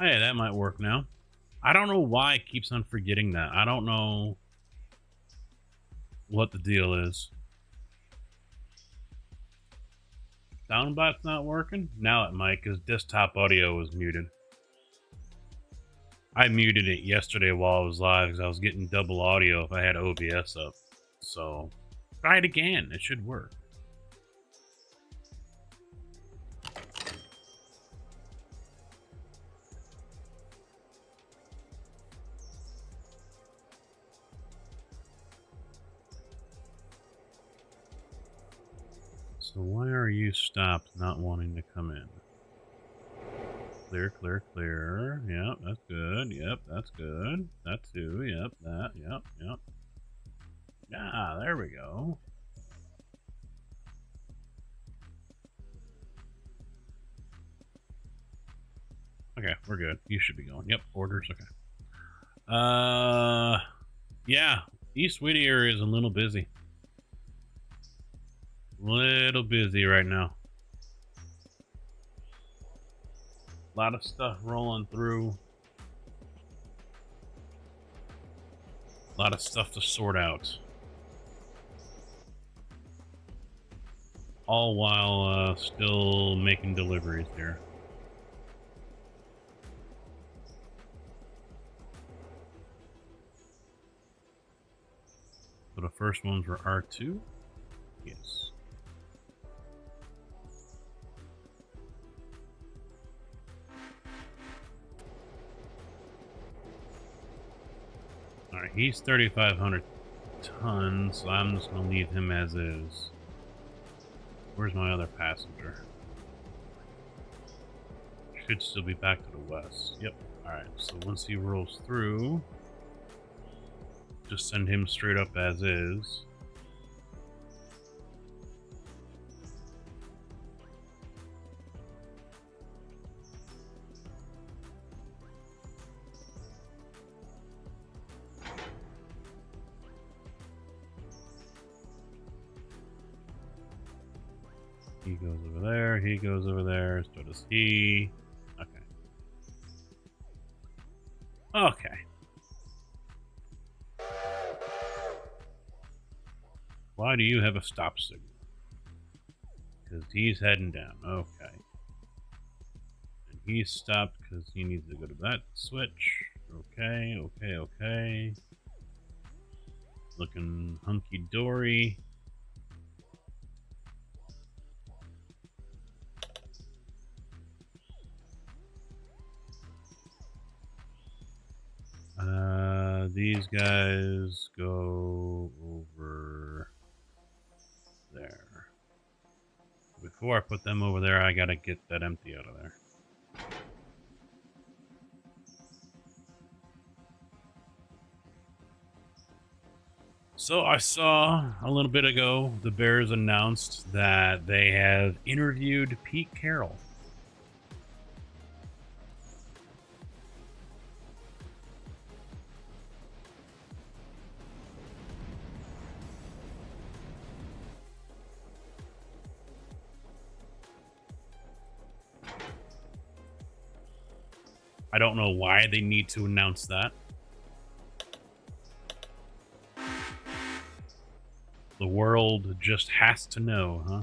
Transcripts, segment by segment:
Hey, that might work now. I don't know why it keeps on forgetting that. I don't know what the deal is. Soundbot's not working? Now it might, because desktop audio was muted. I muted it yesterday while I was live because I was getting double audio if I had OBS up. So, try it again. It should work. So why are you stopped not wanting to come in? Clear, clear, clear. Yep, that's good. Yep, that's good. That too. Yep, that. Yep, yep. Yeah, there we go. Okay, we're good. You should be going. Yep, orders. Okay. Yeah. East Whittier is a little busy. Little busy right now. A lot of stuff rolling through. A lot of stuff to sort out. All while still making deliveries here. So the first ones were R2? Yes. Alright, he's 3,500 tons, so I'm just going to leave him as is. Where's my other passenger? Should still be back to the west. Yep. Alright, so once he rolls through, just send him straight up as is. He goes over there, he goes over there, so does he. Okay. Okay. Why do you have a stop signal? Because he's heading down. Okay. And he's stopped because he needs to go to that switch. Okay, okay, okay. Looking hunky-dory. These guys go over there. Before I put them over there, I gotta get that empty out of there. So I saw a little bit ago the Bears announced that they have interviewed Pete Carroll. I don't know why they need to announce that. The world just has to know, huh?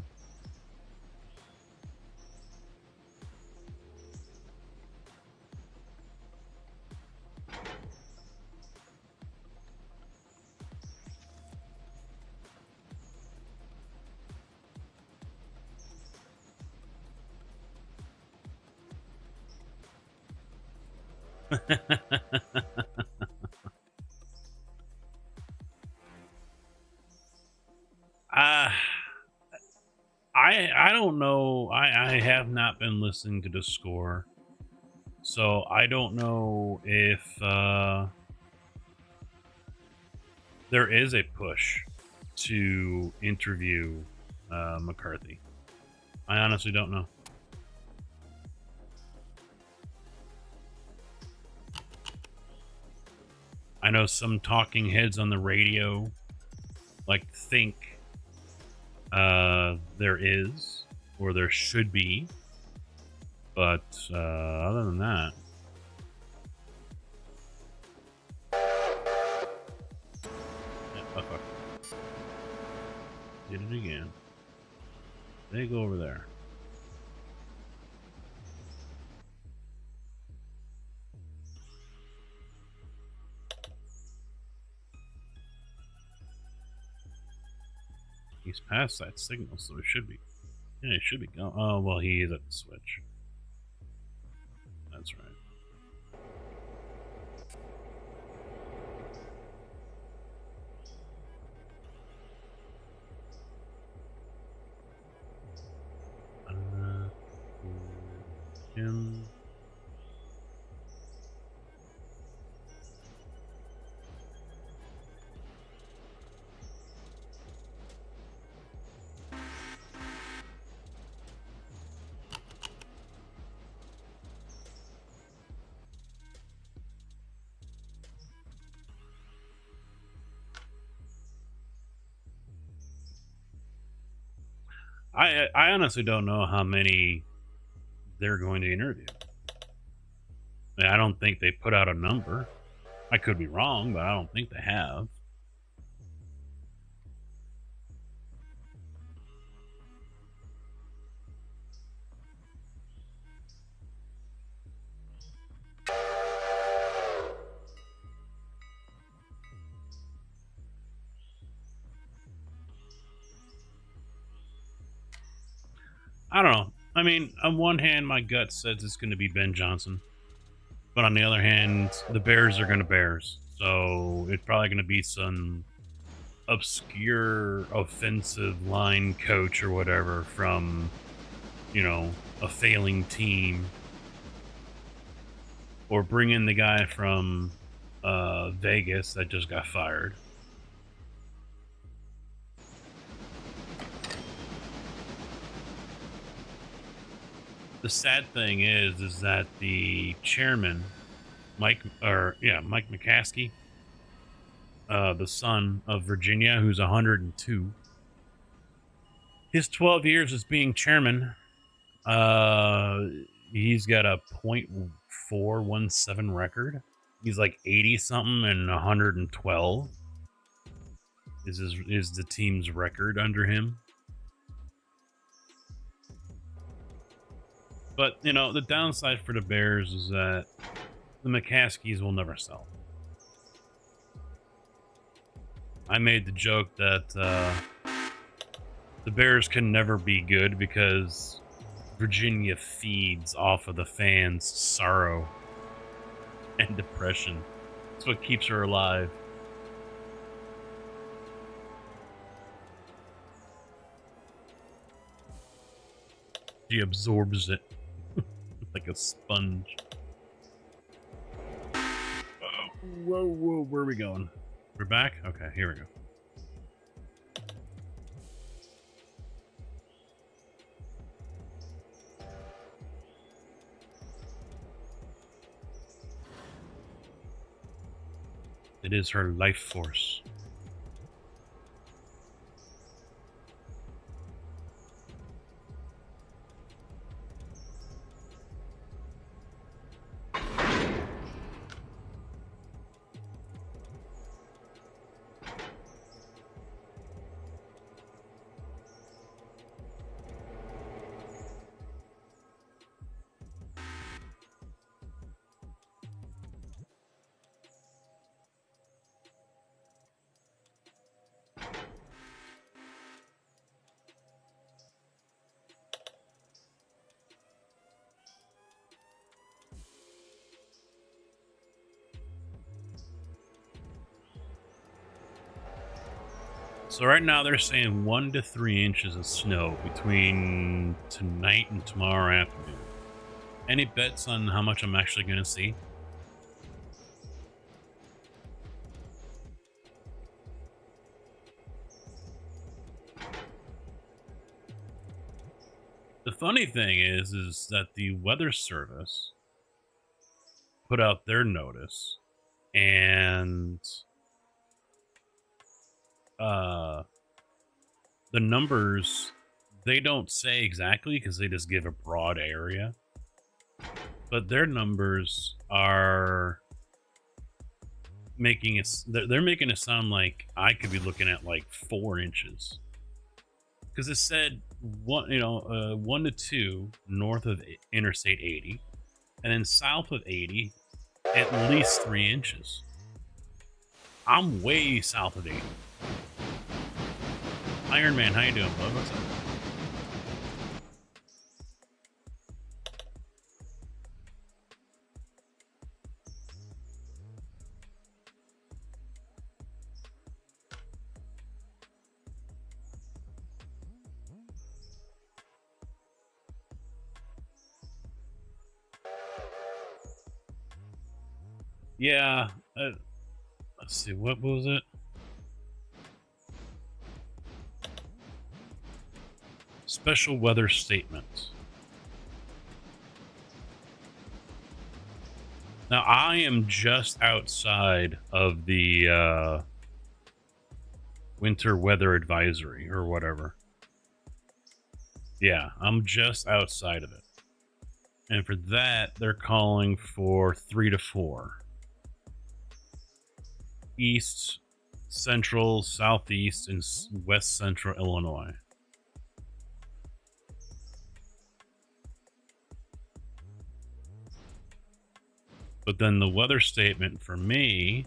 uh, I don't know. I have not been listening to the score, so I don't know if there is a push to interview McCarthy. I honestly don't know. I know some talking heads on the radio think there is or there should be, but other than that, Oh, fuck. Did it again. They go over there. He's past that signal, so it should be. Yeah, it should be going. Oh, well, he is at the switch. That's right. Him. I honestly don't know how many they're going to interview. I don't think they put out a number. I could be wrong, but I don't think they have. I don't know. I mean, on one hand, my gut says it's going to be Ben Johnson. But on the other hand, the Bears are going to Bears. So it's probably going to be some obscure offensive line coach or whatever from, you know, a failing team. Or bring in the guy from Vegas that just got fired. The sad thing is that the chairman, Mike McCaskey, the son of Virginia, who's 102, his 12 years as being chairman, he's got a .417 record. He's like 80 something and 112 is the team's record under him. But, you know, the downside for the Bears is that the McCaskies will never sell. I made the joke that the Bears can never be good because Virginia feeds off of the fans' sorrow and depression. It's what keeps her alive. She absorbs it like a sponge. Whoa, where are we going? We're back? Okay, here we go. It is her life force. So right now they're saying 1 to 3 inches of snow between tonight and tomorrow afternoon. Any bets on how much I'm actually going to see? The funny thing is that the Weather Service put out their notice, and the numbers, they don't say exactly because they just give a broad area, but their numbers are making it. They're making it sound like I could be looking at like 4 inches because it said 1 to 2 north of Interstate 80, and then south of 80, at least 3 inches. I'm way south of 80. Iron Man, how you doing, bud? What's up? Yeah. Let's see. What was it? Special weather statement. Now, I am just outside of the winter weather advisory or whatever. Yeah, I'm just outside of it. And for that, they're calling for 3 to 4. East, central, southeast, and west central Illinois. But then the weather statement for me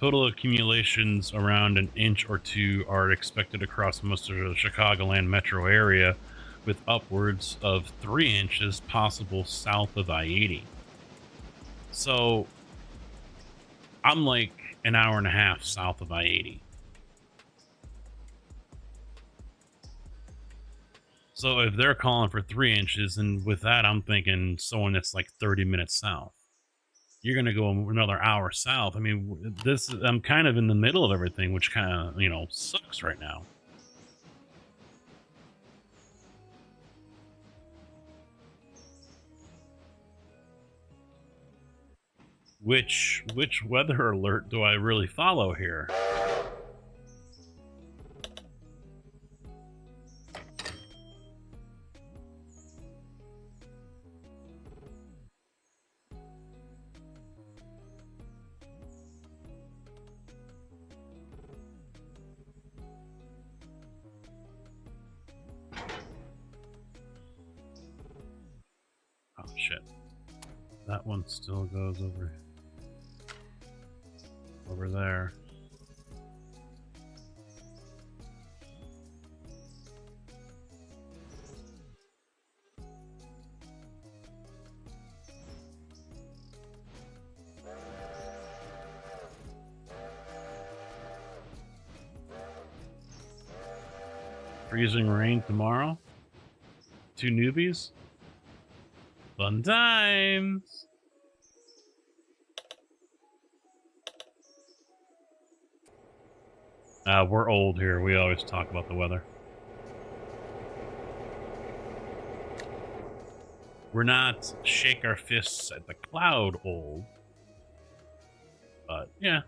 total accumulations around 1 or 2 are expected across most of the Chicagoland metro area, with upwards of 3 inches possible south of I-80. So I'm like an hour and a half south of I-80. So if they're calling for 3 inches, and with that, I'm thinking someone that's like 30 minutes south. You're going to go another hour south. I mean, I'm kind of in the middle of everything, which kind of, sucks right now. Which weather alert do I really follow here? Oh shit. That one still goes over there. Freezing rain tomorrow? 2 newbies? Fun times! We're old here. We always talk about the weather. We're not shake our fists at the cloud old. But, yeah.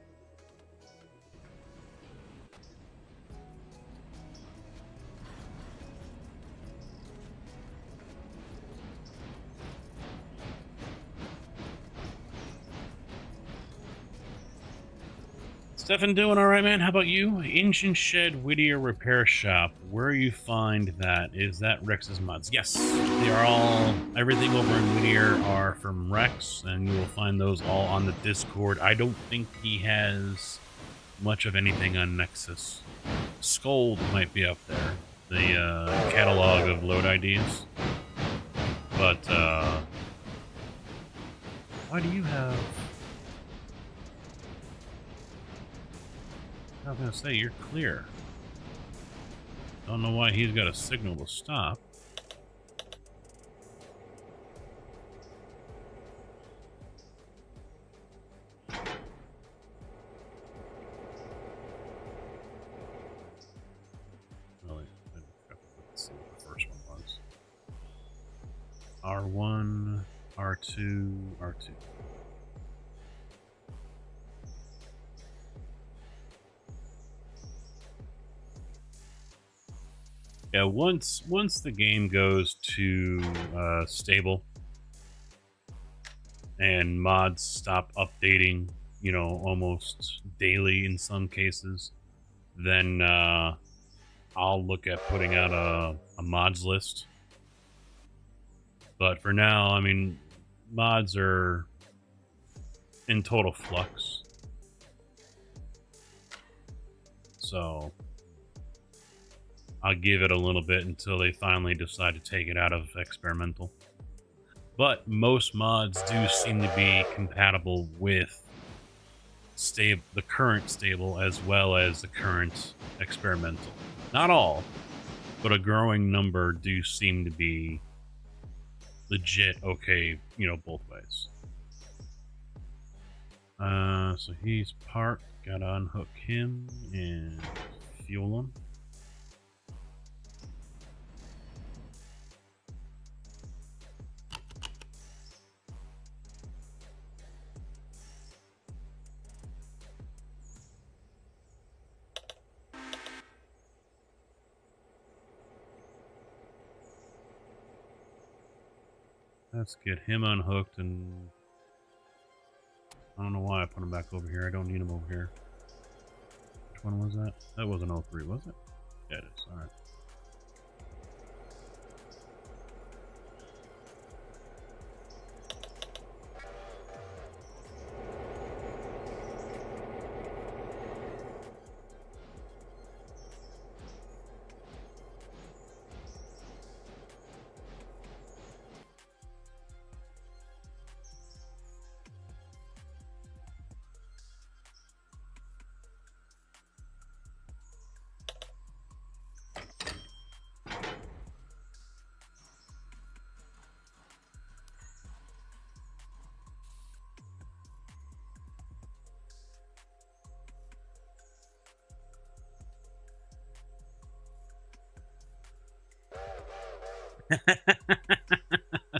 Stefan doing all right, man? How about you? Engine Shed Whittier Repair Shop. Where you find that? Is that Rex's Mods? Yes, they are all. Everything over in Whittier are from Rex, and you will find those all on the Discord. I don't think he has much of anything on Nexus. Scold might be up there, the catalog of load IDs. But why do you have? I was gonna say, you're clear. Don't know why he's got a signal to stop. Really, let's see what the first one was. R1, R2, R2. Yeah, once the game goes to stable and mods stop updating, you know, almost daily in some cases, then I'll look at putting out a mods list. But for now, I mean, mods are in total flux. So I'll give it a little bit until they finally decide to take it out of experimental. But most mods do seem to be compatible with the current stable as well as the current experimental. Not all, but a growing number do seem to be legit okay, you know, both ways. So he's parked. Gotta unhook him and fuel him. Let's get him unhooked, and I don't know why I put him back over here. I don't need him over here. Which one was that? That wasn't 03, was it? Yeah, it is. All right.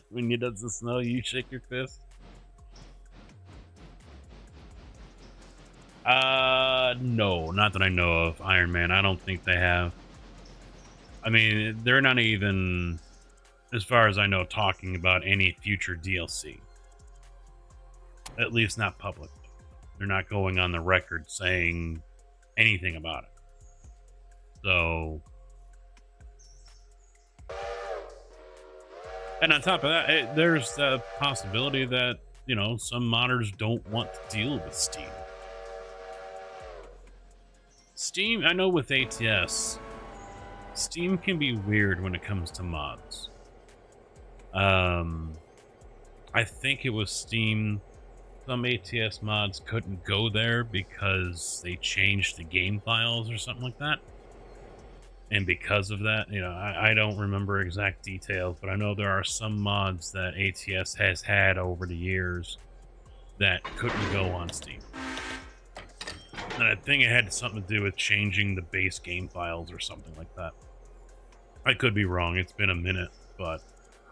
When it doesn't snow, you shake your fist. No, not that I know of. Iron Man, I don't think they have. I mean, they're not even, as far as I know, talking about any future DLC. At least not publicly. They're not going on the record saying anything about it. So, and on top of that, there's the possibility that, you know, some modders don't want to deal with Steam. Steam, I know with ATS, Steam can be weird when it comes to mods. I think it was Steam. Some ATS mods couldn't go there because they changed the game files or something like that. And because of that, you know, I don't remember exact details, but I know there are some mods that ATS has had over the years that couldn't go on Steam. And I think it had something to do with changing the base game files or something like that. I could be wrong. It's been a minute, but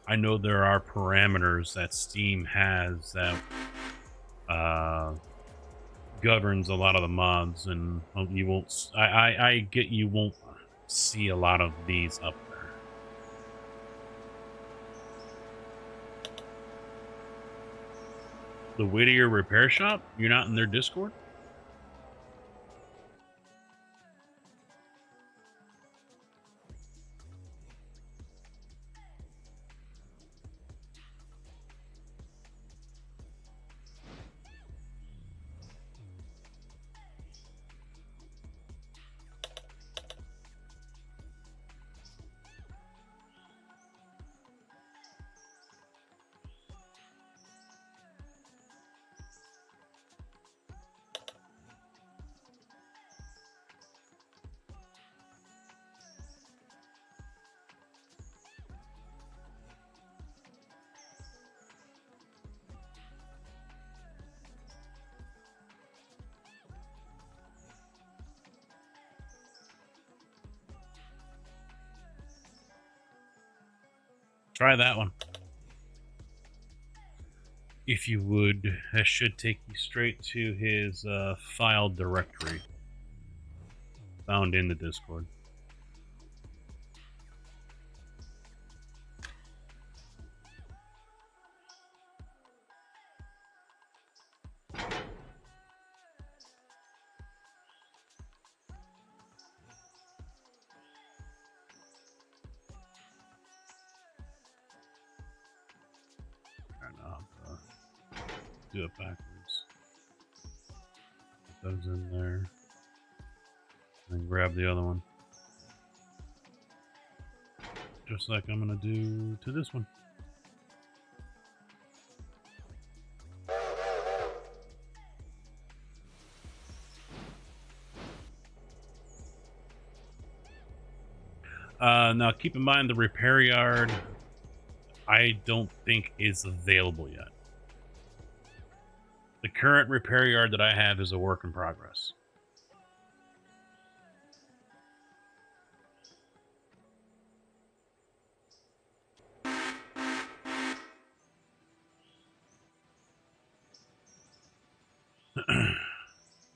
I know there are parameters that Steam has that governs a lot of the mods, and you won't. I get you won't see a lot of these up there. The Whittier Repair Shop? You're not in their Discord? Try that one. If you would, that should take you straight to his file directory found in the Discord. Alright, now I'll do it backwards. Put those in there. And grab the other one. Just like I'm gonna do to this one. Now keep in mind the repair yard I don't think is available yet. The current repair yard that I have is a work in progress.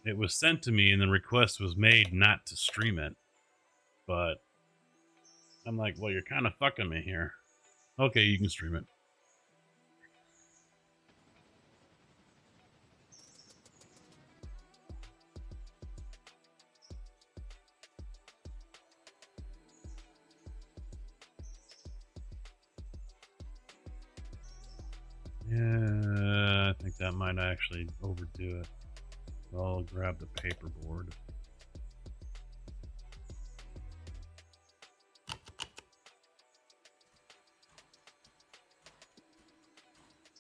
It was sent to me and the request was made not to stream it, but I'm like, well, you're kind of fucking me here. Okay, you can stream it. Yeah, I think that might actually overdo it. I'll grab the paperboard.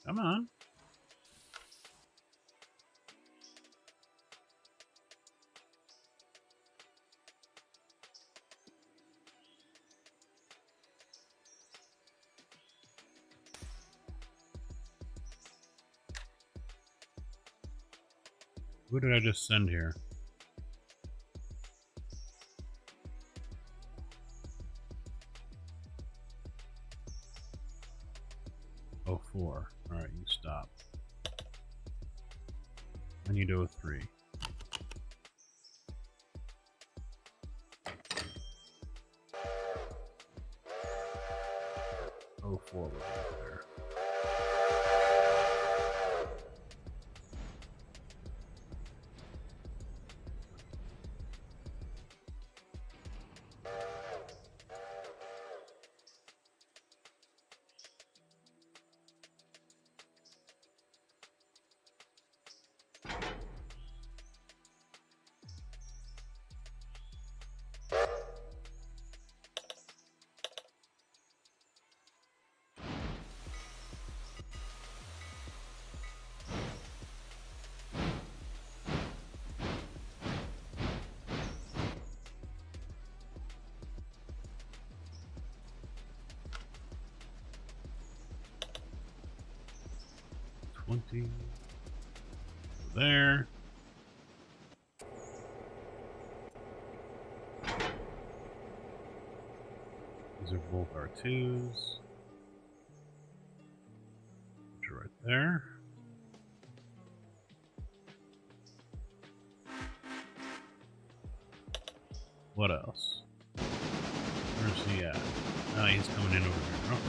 Come on. Who did I just send here? Oh, 4. All right, you stop. I need 03. Oh, 4 was right there. There. These are both R2s. Which are right there. What else? Where's he at? Oh, he's coming in over here. Okay.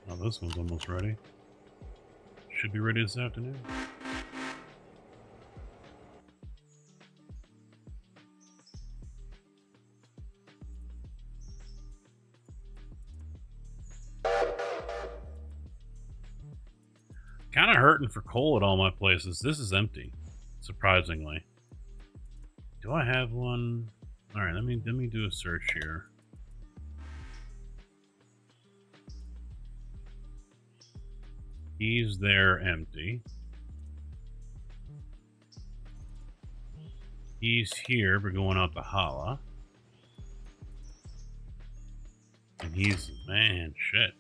Oh, this one's almost ready. Should be ready this afternoon. Kind of hurting for coal at all my places. This is empty, surprisingly. Do I have one? All right, let me do a search here. He's there empty. He's here, but going out to Hala. And he's, man, shit.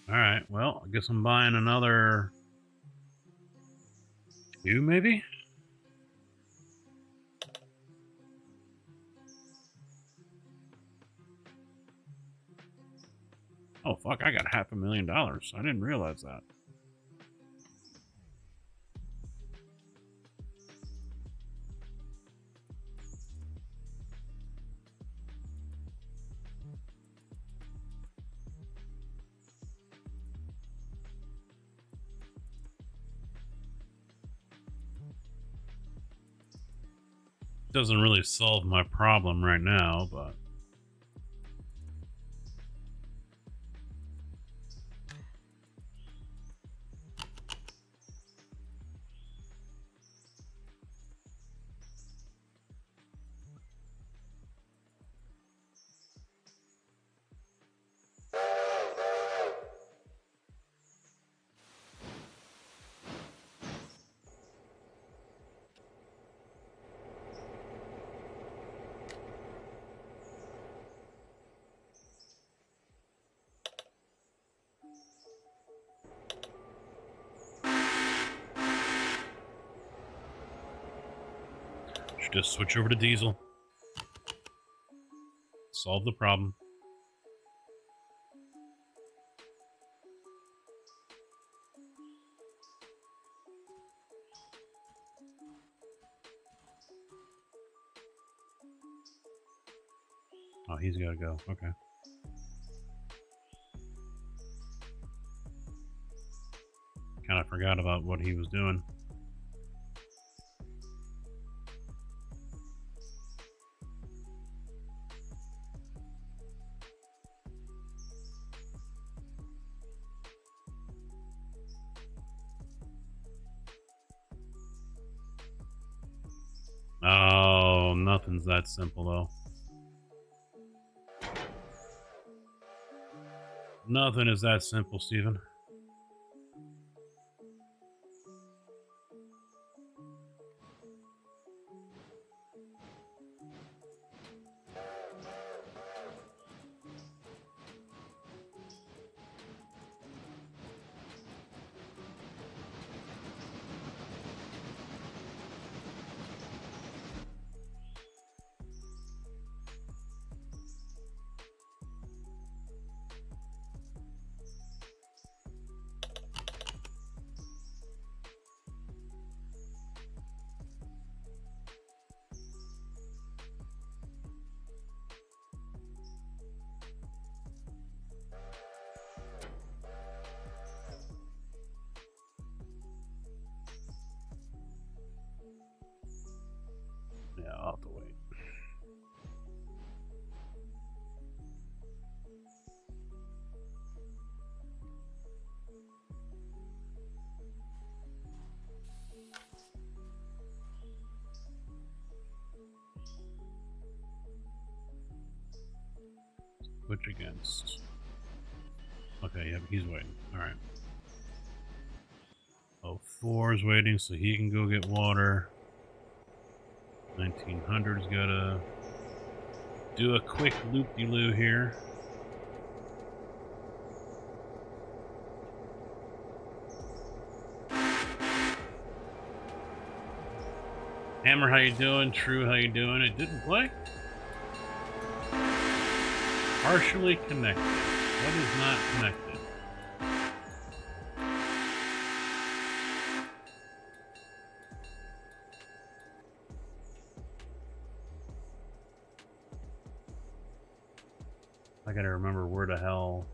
Alright, well, I guess I'm buying another 2, maybe? Oh, fuck, I got $500,000. I didn't realize that. Doesn't really solve my problem right now, but should just switch over to diesel. Solve the problem. Oh, he's got to go. Okay. Kind of forgot about what he was doing. Oh, nothing's that simple, though. Nothing is that simple, Steven. Yeah, I'll have to wait. Switch against. Okay, yeah, he's waiting. Alright. Oh, 4 is waiting, so he can go get water. 1900's gotta do a quick loop-de-loo here. Hammer, how you doing? True, how you doing? It didn't play? Partially connected. What is not connected? I gotta remember where the hell.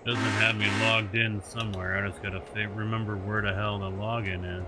Doesn't have me logged in somewhere. I just gotta remember where the hell the login is.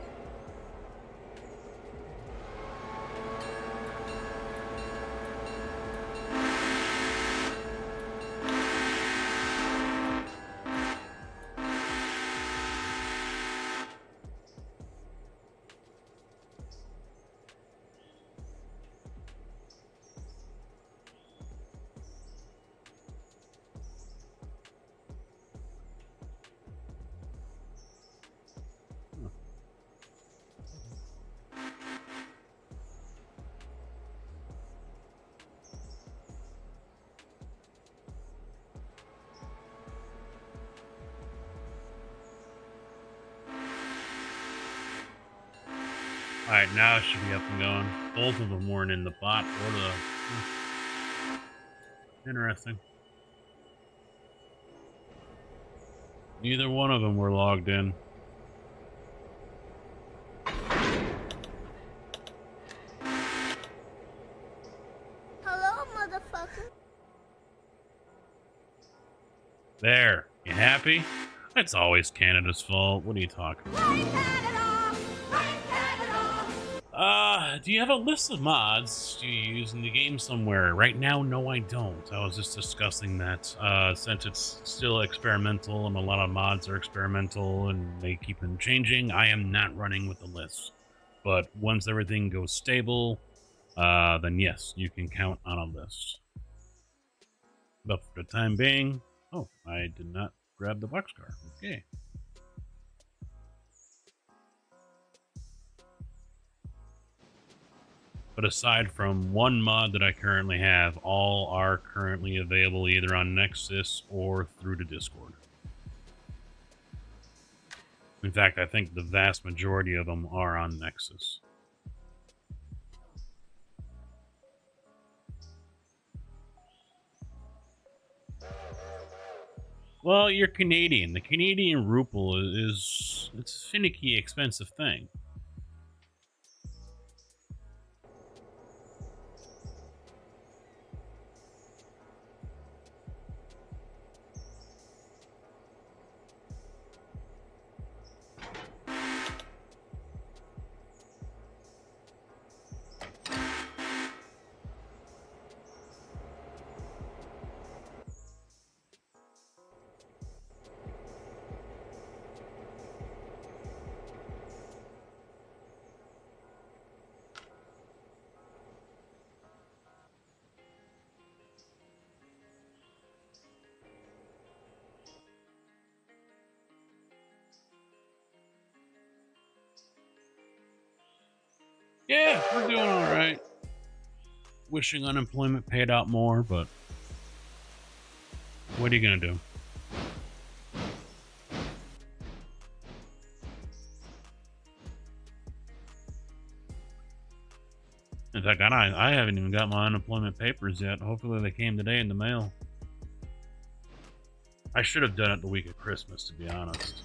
Alright, now it should be up and going. Both of them weren't in the bot or the... Interesting. Neither one of them were logged in. Hello, motherfucker. There. You happy? It's always Canada's fault. What are you talking about? Do you have a list of mods you use in the game somewhere? Right now, no, I don't. I was just discussing that. Since it's still experimental and a lot of mods are experimental and they keep on changing, I am not running with the list. But once everything goes stable, then yes, you can count on a list. But for the time being, oh, I did not grab the boxcar. Okay. But aside from one mod that I currently have, all are currently available either on Nexus or through the Discord. In fact, I think the vast majority of them are on Nexus. Well, you're Canadian. The Canadian ruple it's a finicky, expensive thing. Yeah, we're doing all right. Wishing unemployment paid out more, but what are you gonna do? In fact, I haven't even got my unemployment papers yet. Hopefully they came today in the mail. I should have done it the week of Christmas, to be honest.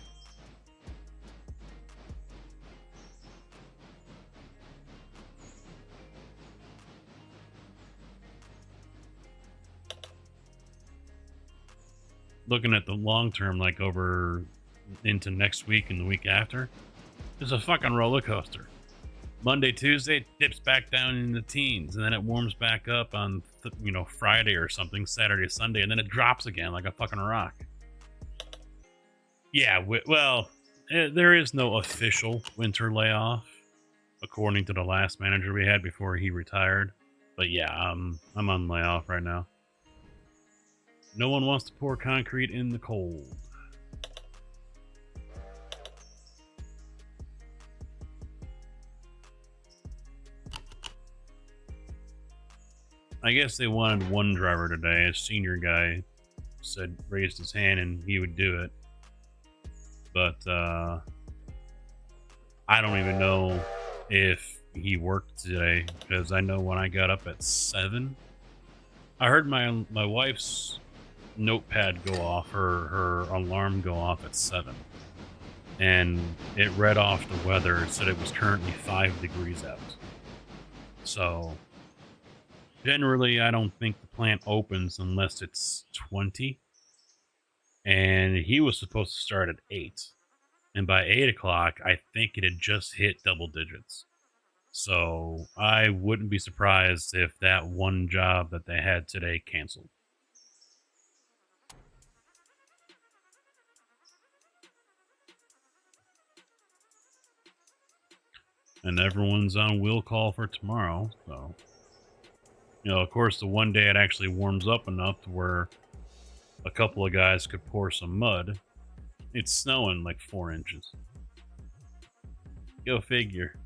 Looking at the long term, like over into next week and the week after, it's a fucking roller coaster. Monday, Tuesday, dips back down in the teens, and then it warms back up on Friday or something, Saturday, Sunday, and then it drops again like a fucking rock. Yeah, there is no official winter layoff, according to the last manager we had before he retired. But yeah, I'm on layoff right now. No one wants to pour concrete in the cold. I guess they wanted one driver today. A senior guy raised his hand and he would do it. But I don't even know if he worked today, because I know when I got up at 7, I heard my wife's notepad go off, her alarm go off at 7, and it read off the weather. It said it was currently 5 degrees out. So generally, I don't think the plant opens unless it's 20. And he was supposed to start at 8. And by 8 o'clock, I think it had just hit double digits. So I wouldn't be surprised if that one job that they had today canceled. And everyone's on will call for tomorrow, so... of course, the one day it actually warms up enough to where a couple of guys could pour some mud. It's snowing like 4 inches. Go figure.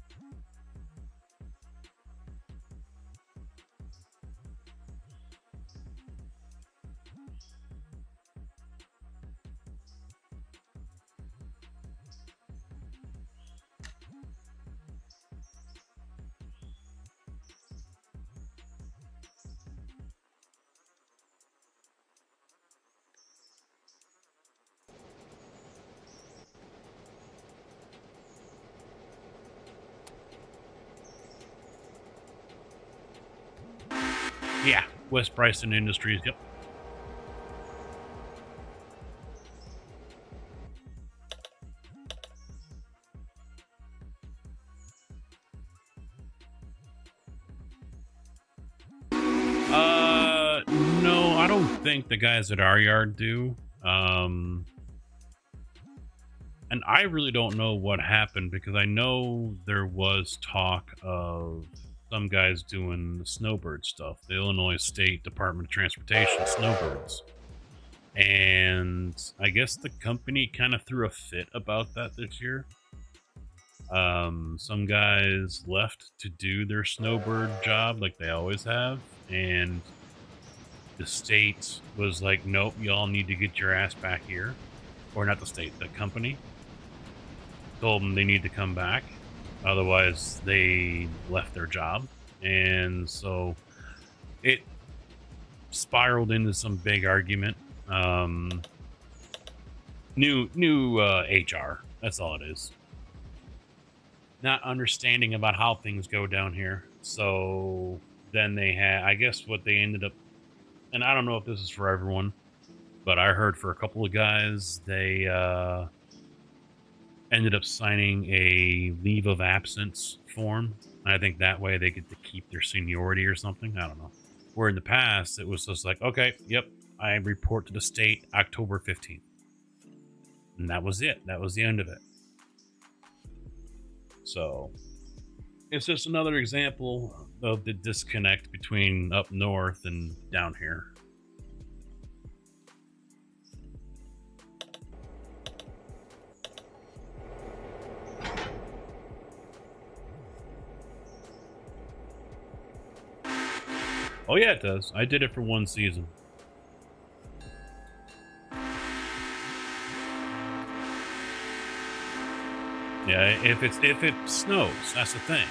Yeah, West Bryson Industries. Yep. No, I don't think the guys at our yard do. And I really don't know what happened because I know there was talk of some guys doing the snowbird stuff, the Illinois State Department of Transportation snowbirds. And I guess the company kind of threw a fit about that this year. Some guys left to do their snowbird job like they always have, and the state was like, nope, y'all need to get your ass back here. Or not the state, the company told them they need to come back. Otherwise, they left their job. And so it spiraled into some big argument. New HR. That's all it is. Not understanding about how things go down here. So then they had, I guess, what they ended up, and I don't know if this is for everyone, but I heard for a couple of guys, they ended up signing a leave of absence form. I think that way they get to keep their seniority or something. I don't know. Where in the past, it was just like, okay, yep, I report to the state October 15th. And that was it. That was the end of it. So it's just another example of the disconnect between up north and down here. Oh yeah, it does. I did it for one season. Yeah, if it snows, that's the thing.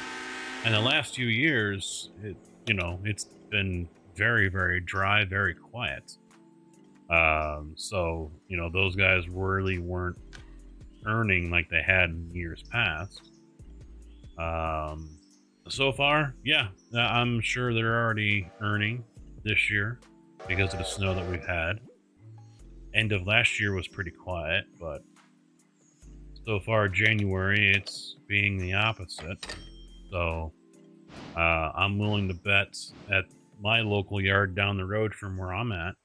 And the last few years, it's been very, very dry, very quiet. So those guys really weren't earning like they had in years past. So far, yeah, I'm sure they're already earning this year because of the snow that we've had. End of last year was pretty quiet, but so far January it's being the opposite. So I'm willing to bet at my local yard down the road from where I'm at,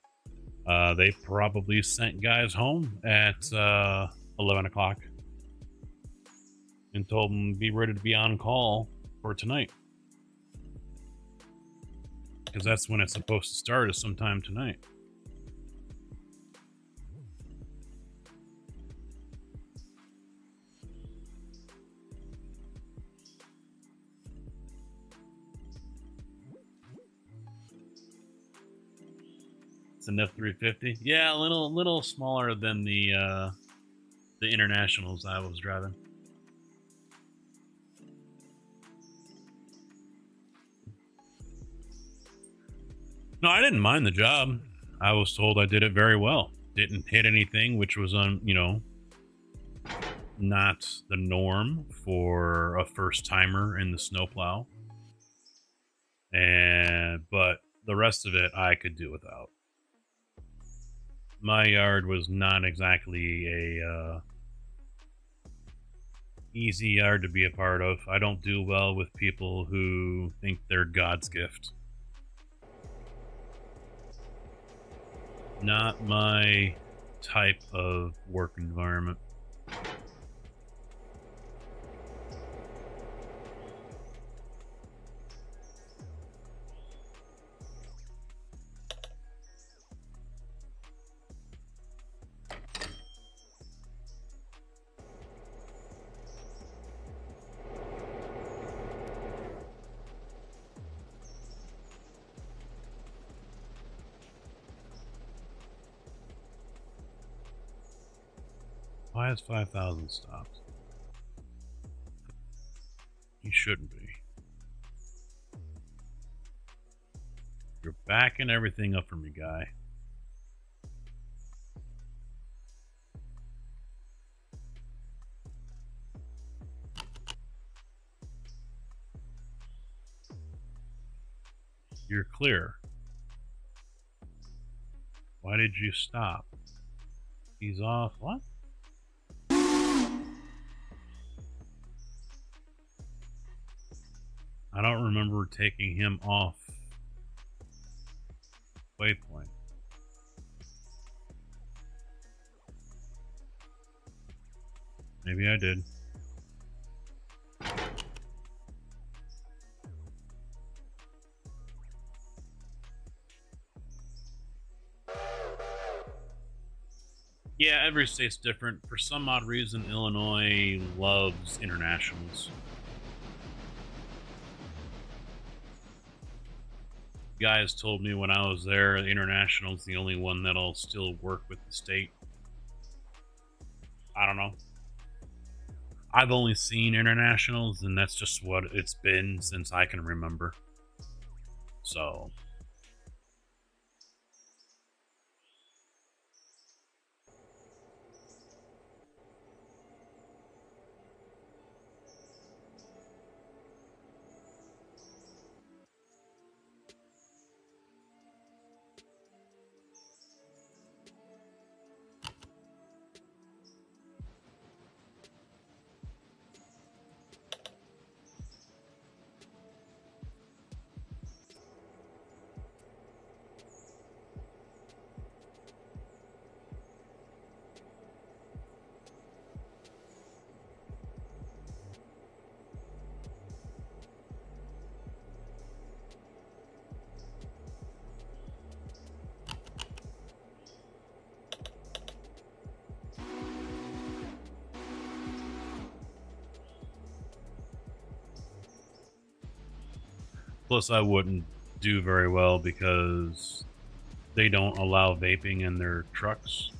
they probably sent guys home at 11 o'clock and told them be ready to be on call for tonight. Because that's when it's supposed to start, is sometime tonight. It's an F-350. Yeah, a little smaller than the Internationals I was driving. No, I didn't mind the job. I was told I did it very well. Didn't hit anything, which was not the norm for a first timer in the snowplow. But the rest of it I could do without. My yard was not exactly a easy yard to be a part of. I don't do well with people who think they're God's gift. Not my type of work environment. Why is 5,000 stopped? You shouldn't be. You're backing everything up for me, guy. You're clear. Why did you stop? He's off. What? I don't remember taking him off waypoint. Maybe I did. Yeah, every state's different. For some odd reason, Illinois loves internationals. Guys told me when I was there, the international's the only one that'll still work with the state. I don't know. I've only seen internationals, and that's just what it's been since I can remember. So. Plus, I wouldn't do very well because they don't allow vaping in their trucks.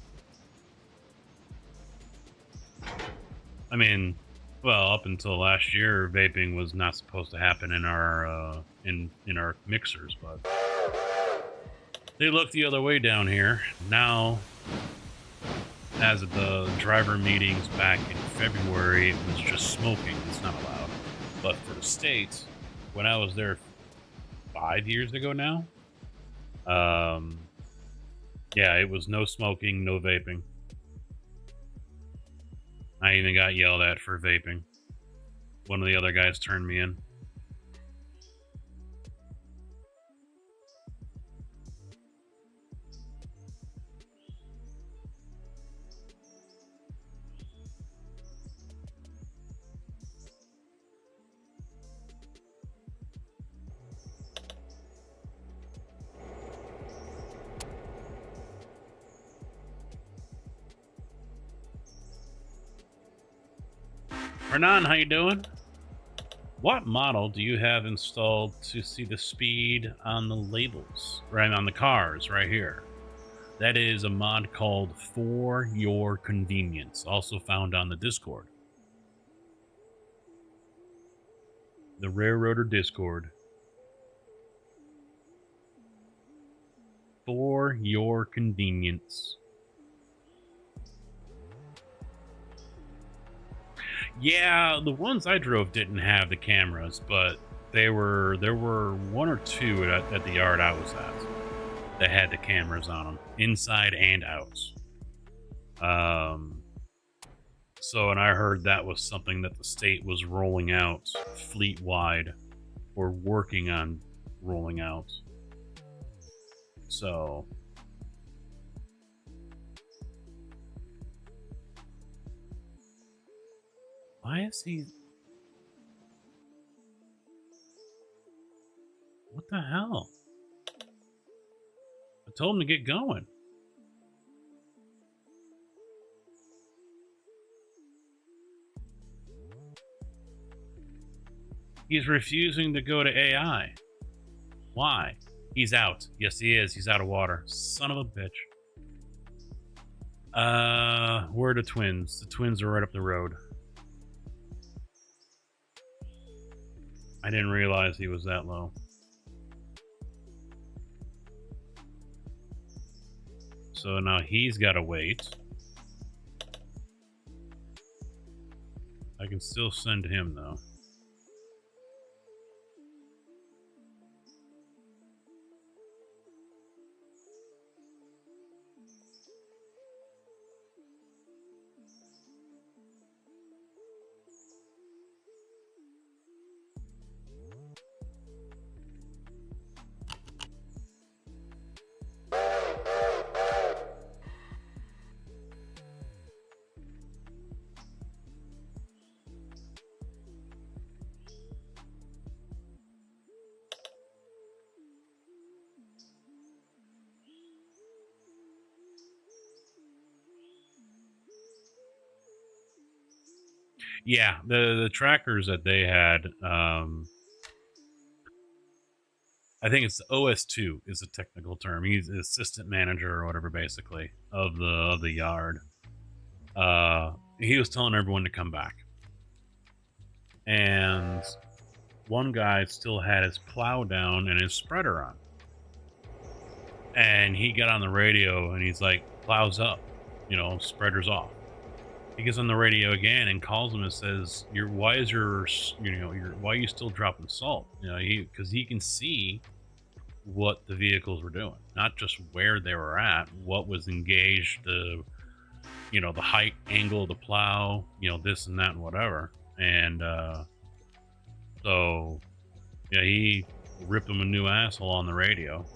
I mean, well, up until last year, vaping was not supposed to happen in our in our mixers, but they look the other way down here now. As of the driver meetings back in February, it was just smoking. It's not allowed. But for the states, when I was there 5 years ago now, yeah, it was no smoking, no vaping. I even got yelled at for vaping. One of the other guys turned me in. Hernan, how you doing? What model do you have installed to see the speed on the labels, right on the cars, right here? That is a mod called For Your Convenience, also found on the Discord. The Railroader Discord. For Your Convenience. Yeah, the ones I drove didn't have the cameras, but there were one or two at the yard I was at that had the cameras on them, inside and out. So, and I heard that was something that the state was rolling out fleet wide, or working on rolling out. So. Why is he... What the hell? I told him to get going. He's refusing to go to AI. Why? He's out. Yes, he is. He's out of water. Son of a bitch. Where are the twins? The twins are right up the road. I didn't realize he was that low. So now he's got to wait. I can still send him, though. Yeah, the trackers that they had, I think it's OS2 is the technical term. He's the assistant manager or whatever, basically, of the yard. He was telling everyone to come back, and one guy still had his plow down and his spreader on, and he got on the radio and he's like, "Plow's up, spreader's off." He gets on the radio again and calls him and says, why is why are you still dropping salt?" Because he can see what the vehicles were doing, not just where they were at, what was engaged, the height, angle of the plow, this and that and whatever. And so, yeah, he ripped him a new asshole on the radio.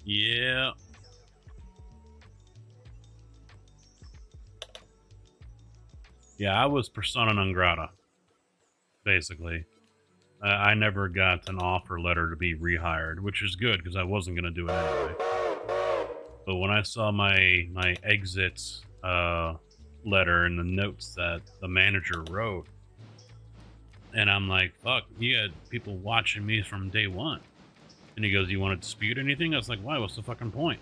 Yeah. Yeah, I was persona non grata, basically. I never got an offer letter to be rehired, which is good because I wasn't going to do it anyway. But when I saw my exit letter and the notes that the manager wrote, and I'm like, fuck, you had people watching me from day one. And he goes, "You want to dispute anything?" I was like, why? What's the fucking point?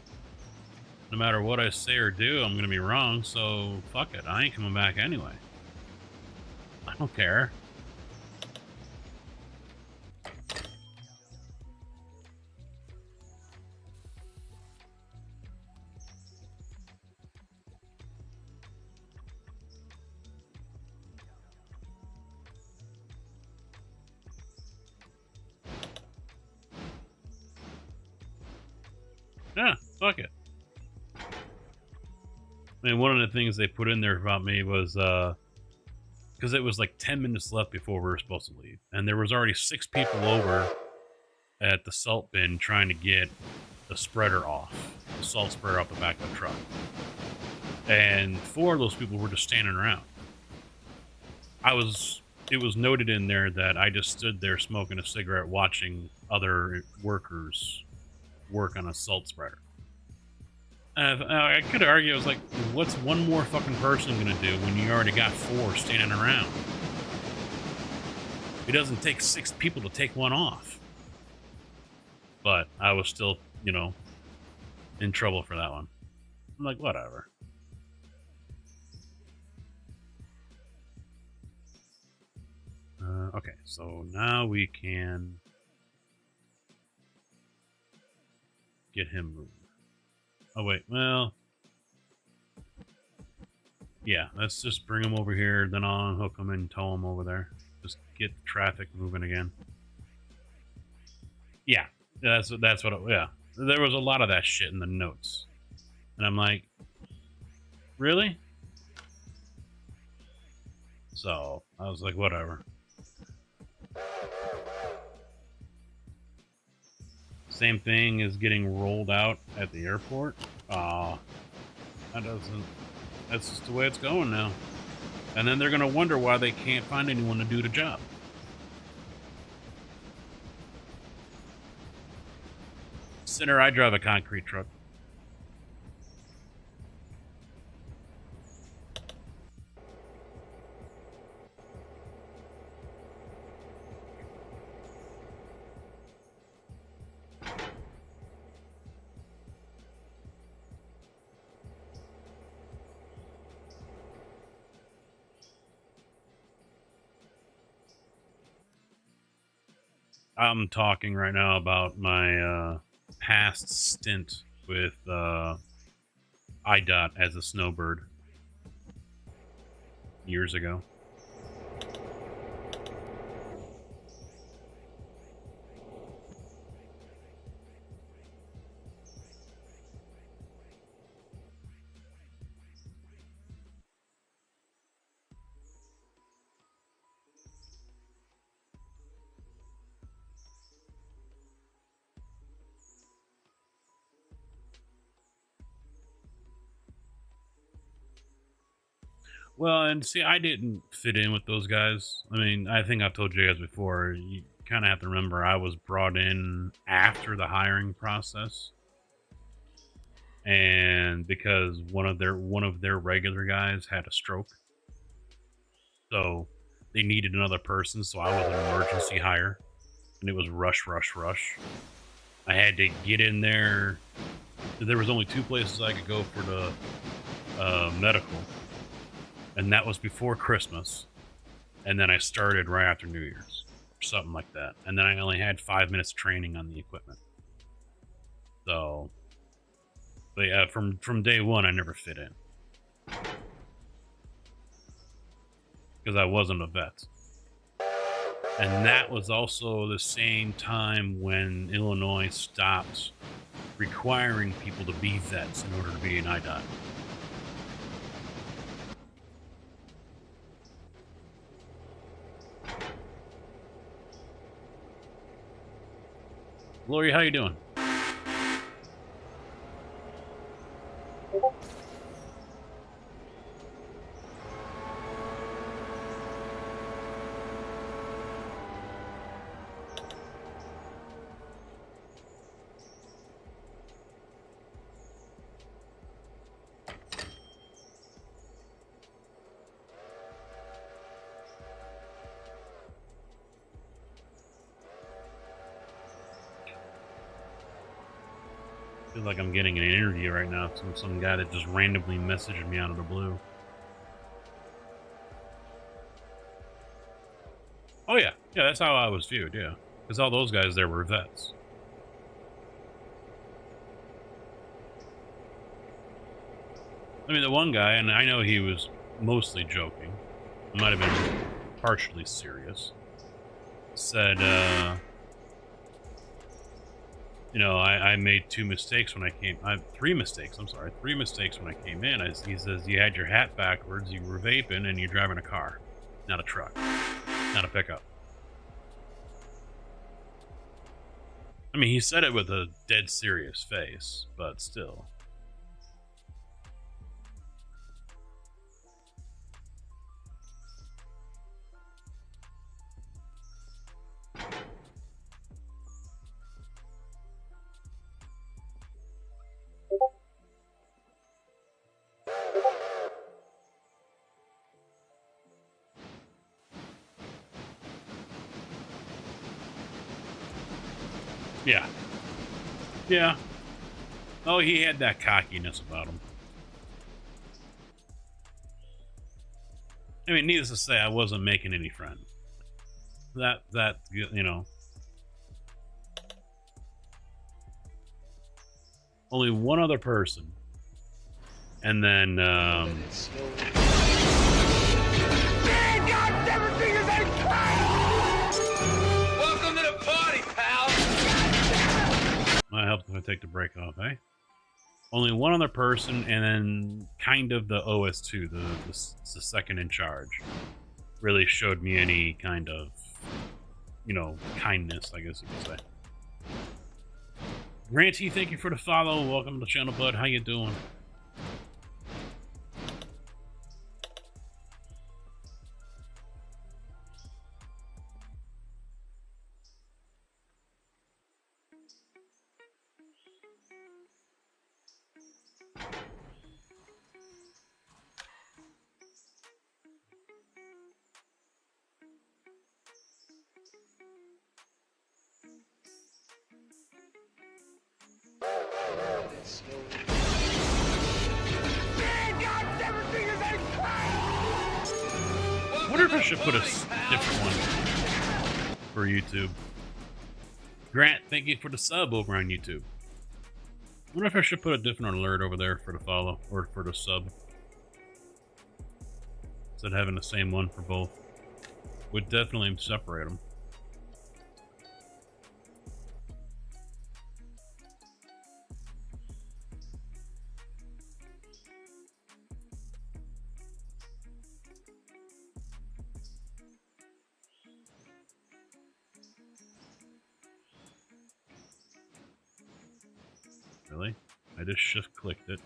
No matter what I say or do, I'm going to be wrong, so fuck it. I ain't coming back anyway. I don't care. Yeah, fuck it. I mean, one of the things they put in there about me was because it was like 10 minutes left before we were supposed to leave, and there was already 6 people over at the salt bin trying to get the spreader off, the salt spreader off the back of the truck, and 4 of those people were just standing around. It was noted in there that I just stood there smoking a cigarette watching other workers work on a salt spreader. I could argue, I was like, what's one more fucking person gonna do when you already got 4 standing around? It doesn't take 6 people to take one off. But I was still, in trouble for that one. I'm like, whatever. Okay, so now we can get him moved. Oh, wait, well, yeah, let's just bring him over here, then I'll unhook him and tow him over there. Just get the traffic moving again. Yeah, that's what, yeah. There was a lot of that shit in the notes. And I'm like, really? So, I was like, whatever. Same thing as getting rolled out at the airport. That's just the way it's going now. And then they're going to wonder why they can't find anyone to do the job. Sinner, I drive a concrete truck. I'm talking right now about my past stint with IDOT as a snowbird years ago. Well, and see, I didn't fit in with those guys. I mean, I think I've told you guys before. You kind of have to remember I was brought in after the hiring process, and because one of their regular guys had a stroke, so they needed another person. So I was an emergency hire, and it was rush, rush, rush. I had to get in there. There was only two places I could go for the medical, and that was before Christmas. And then I started right after New Year's, or something like that. And then I only had 5 minutes training on the equipment. So, but yeah, from day one, I never fit in because I wasn't a vet. And that was also the same time when Illinois stopped requiring people to be vets in order to be an IDOT. Lori, how you doing? I feel like I'm getting an interview right now from some guy that just randomly messaged me out of the blue. Oh yeah, yeah, that's how I was viewed. Yeah, because all those guys there were vets. I mean, the one guy, and I know he was mostly joking. It might have been partially serious. Said, I made two mistakes when I came. I three mistakes. I'm sorry, three mistakes when I came in. He says you had your hat backwards, you were vaping, and you're driving a car, not a truck, not a pickup. I mean, he said it with a dead serious face, but still. Yeah. Yeah. Oh, he had that cockiness about him. I mean, needless to say, I wasn't making any friends. That only one other person, and then Welcome to the party, pal. I helped if I take the break off, eh? Only one other person, and then kind of the OS2, the second in charge, really showed me any kind of, kindness, I guess you could say. Granty, thank you for the follow. Welcome to the channel, bud. How you doing? I wonder if I should put a different one for YouTube. Grant, thank you for the sub over on YouTube. I wonder if I should put a different alert over there for the follow or for the sub. Instead of having the same one for both. Would definitely separate them. Really? I just shift clicked it.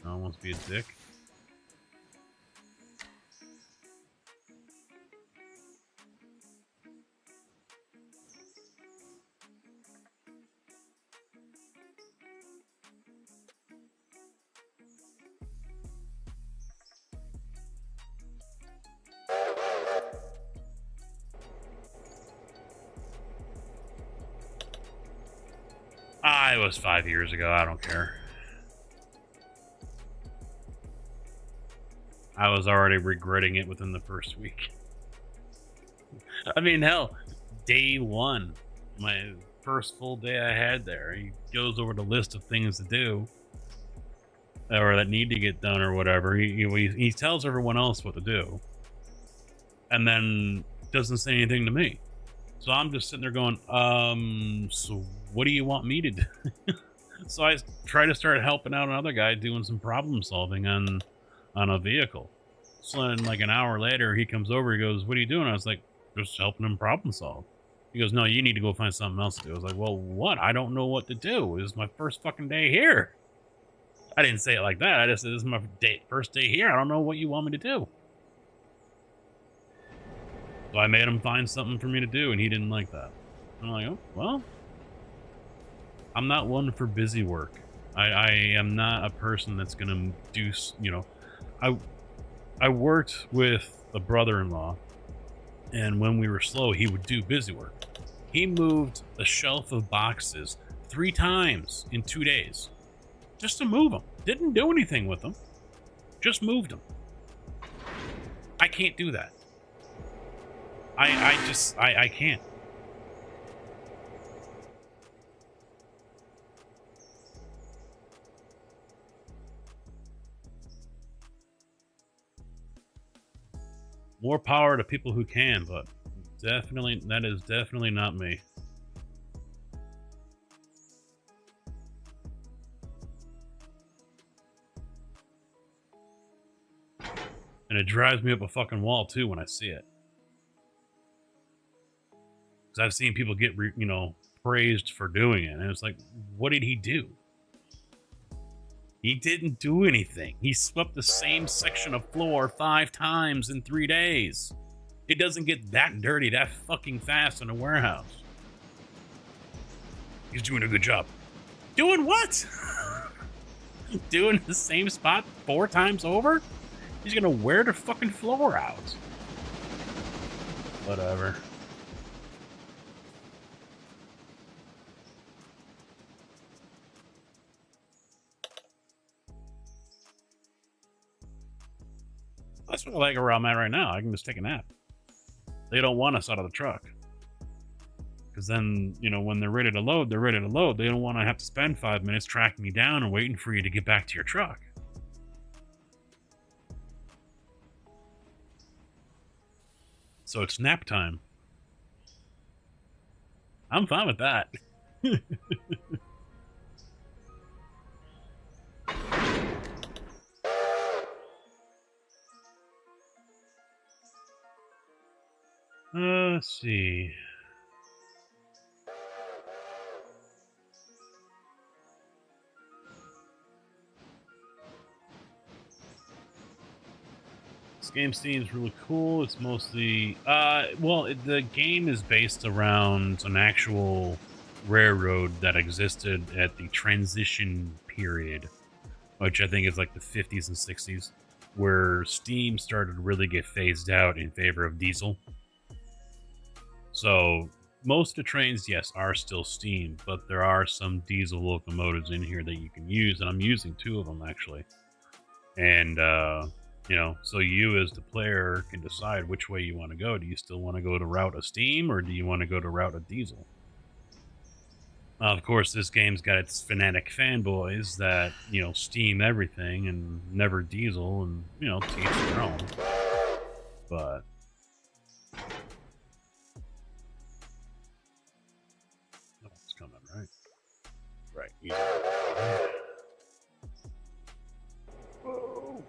I don't want to be a dick. It was 5 years ago. I don't care. I was already regretting it within the first week. I mean, hell, day one, my first full day I had there, he goes over the list of things to do or that need to get done or whatever. He tells everyone else what to do and then doesn't say anything to me. So I'm just sitting there going, so what do you want me to do? So I try to start helping out another guy doing some problem solving on a vehicle. So then like an hour later, he comes over, he goes, what are you doing? I was like, just helping him problem solve. He goes, no, you need to go find something else to do. I was like, well, what? I don't know what to do. This is my first fucking day here. I didn't say it like that. I just said, this is my first day here. I don't know what you want me to do. So I made him find something for me to do, and he didn't like that. I'm like, oh, well, I'm not one for busy work. I am not a person that's going to do, you know, I worked with a brother-in-law, and when we were slow, he would do busy work. He moved a shelf of boxes 3 times in 2 days just to move them. Didn't do anything with them, just moved them. I can't do that. I can't. More power to people who can, but definitely, that is definitely not me. And it drives me up a fucking wall too when I see it. Because I've seen people get, praised for doing it. And it's like, what did he do? He didn't do anything. He swept the same section of floor 5 times in 3 days. It doesn't get that dirty that fucking fast in a warehouse. He's doing a good job. Doing what? Doing the same spot 4 times over? He's gonna wear the fucking floor out. Whatever. That's what I like where I'm at right now. I can just take a nap. They don't want us out of the truck. Because then, when they're ready to load, they're ready to load. They don't want to have to spend 5 minutes tracking me down and waiting for you to get back to your truck. So it's nap time. I'm fine with that. Let's see. This game seems really cool. It's mostly, the game is based around an actual railroad that existed at the transition period, which I think is like the 50s and 60s, where steam started to really get phased out in favor of diesel. So most of the trains, yes, are still steam, but there are some diesel locomotives in here that you can use, and I'm using 2 of them actually. And so you as the player can decide which way you want to go. Do you still want to go to route of steam, or do you want to go to route of diesel? Of course, this game's got its fanatic fanboys that, steam everything and never diesel, and, to each their own. But it's coming, right? Right. Yeah. Whoa.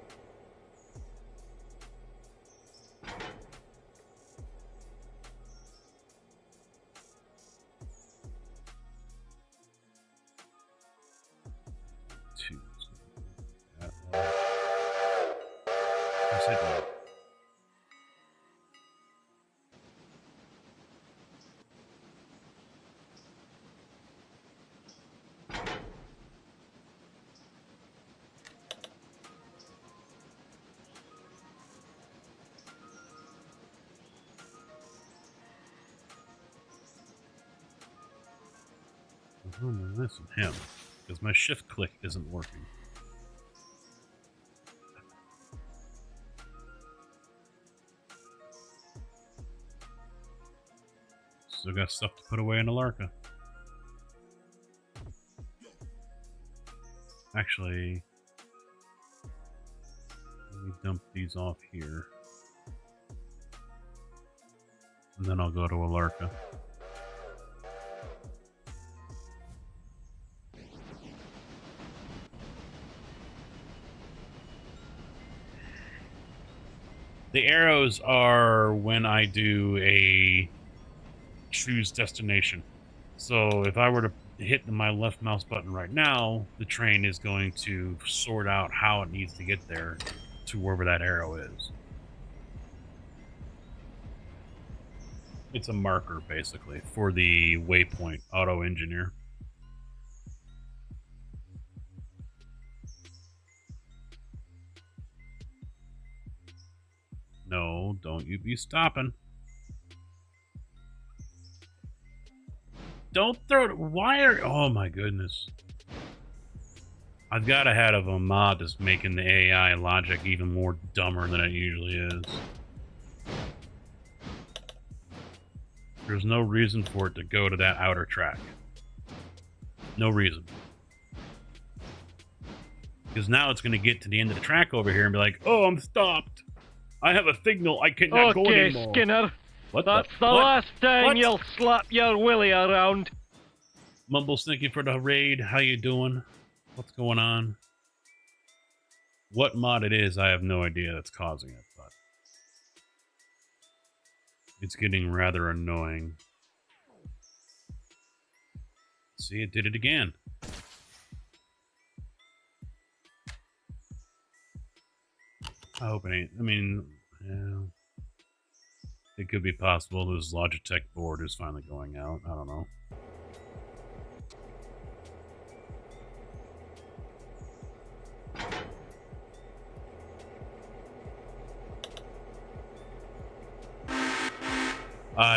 I'm missing him because my shift click isn't working. Still got stuff to put away in Alarka. Actually, let me dump these off here. And then I'll go to Alarka. The arrows are when I do a choose destination. So if I were to hit my left mouse button right now, the train is going to sort out how it needs to get there to wherever that arrow is. It's a marker, basically, for the waypoint auto engineer. No, don't you be stopping. Don't throw it. Why are... Oh my goodness. I've got ahead of a mod that's making the AI logic even more dumber than it usually is. There's no reason for it to go to that outer track. No reason. Because now it's going to get to the end of the track over here and be like, oh, I'm stopped. I have a signal. I cannot go anymore. Okay, Skinner. What That's the what? last time What? you'll slap your willy around. Mumbles, thank you for the raid. How you doing? What's going on? What mod it is, I have no idea that's causing it, but it's getting rather annoying. See, it did it again. I hope it ain't. I mean, yeah. It could be possible this Logitech board is finally going out. I don't know.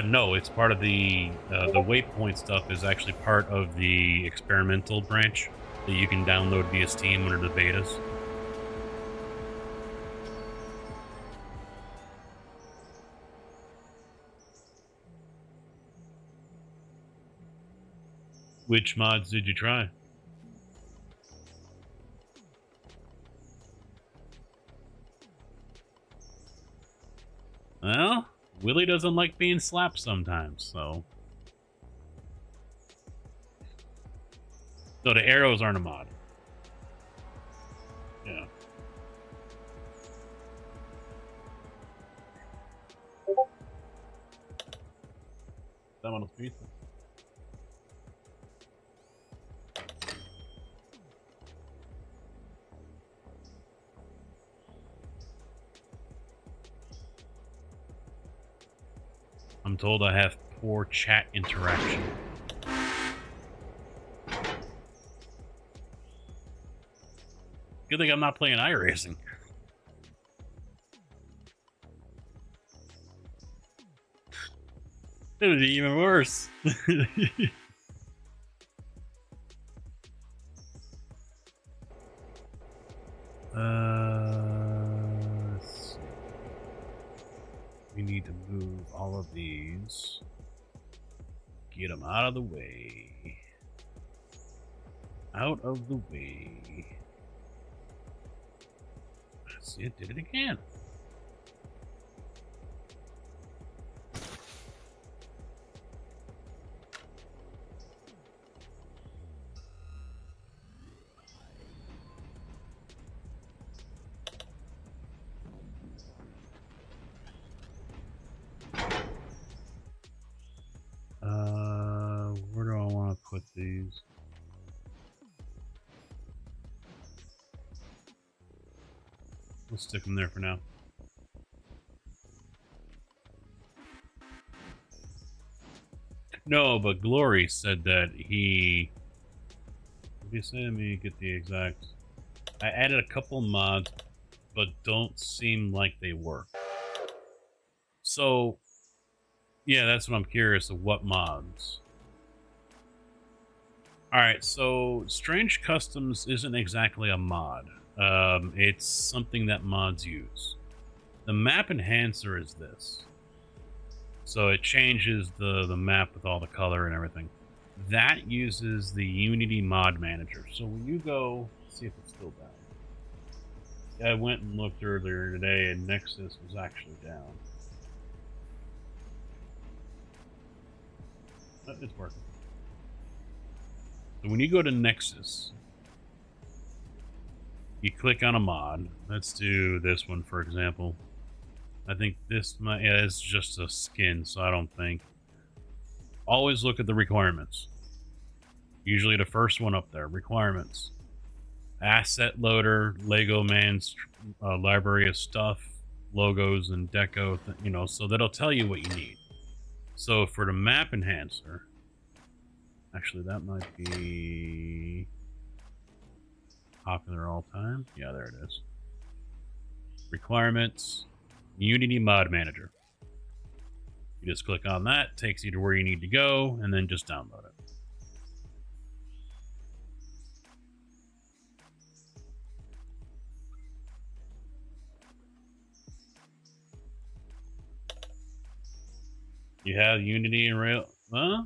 No, it's part of the waypoint stuff is actually part of the experimental branch that you can download via Steam under the betas. Which mods did you try? Well, Willie doesn't like being slapped sometimes, so... So the arrows aren't a mod. Yeah. Domino's Pizza. I'm told I have poor chat interaction. Good thing I'm not playing iRacing. It would be even worse. Let's see. We need to move all of these. Get them out of the way. Out of the way. See, it did it again. Where do I want to put these? We'll stick them there for now. No, but Glory said that he... What did he say? Let me get the exact... I added a couple mods, but don't seem like they work. So, yeah, that's what I'm curious of. What mods? Alright, so Strange Customs isn't exactly a mod. It's something that mods use. The map enhancer is this. So it changes the map with all the color and everything. That uses the Unity mod manager. So when you go, see if it's still down. I went and looked earlier today and Nexus was actually down. It's working. So when you go to Nexus, you click on a mod. Let's do this one, for example. I think this might, yeah, it's just a skin, so I don't think. Always look at the requirements. Usually the first one up there, requirements. Asset loader, Lego Man's library of stuff, logos and deco, you know, so that'll tell you what you need. So for the map enhancer, actually that might be popular all time. Yeah, there it is. Requirements, Unity Mod Manager. You just click on that, takes you to where you need to go, and then just download it. You have Unity and Rail. Huh?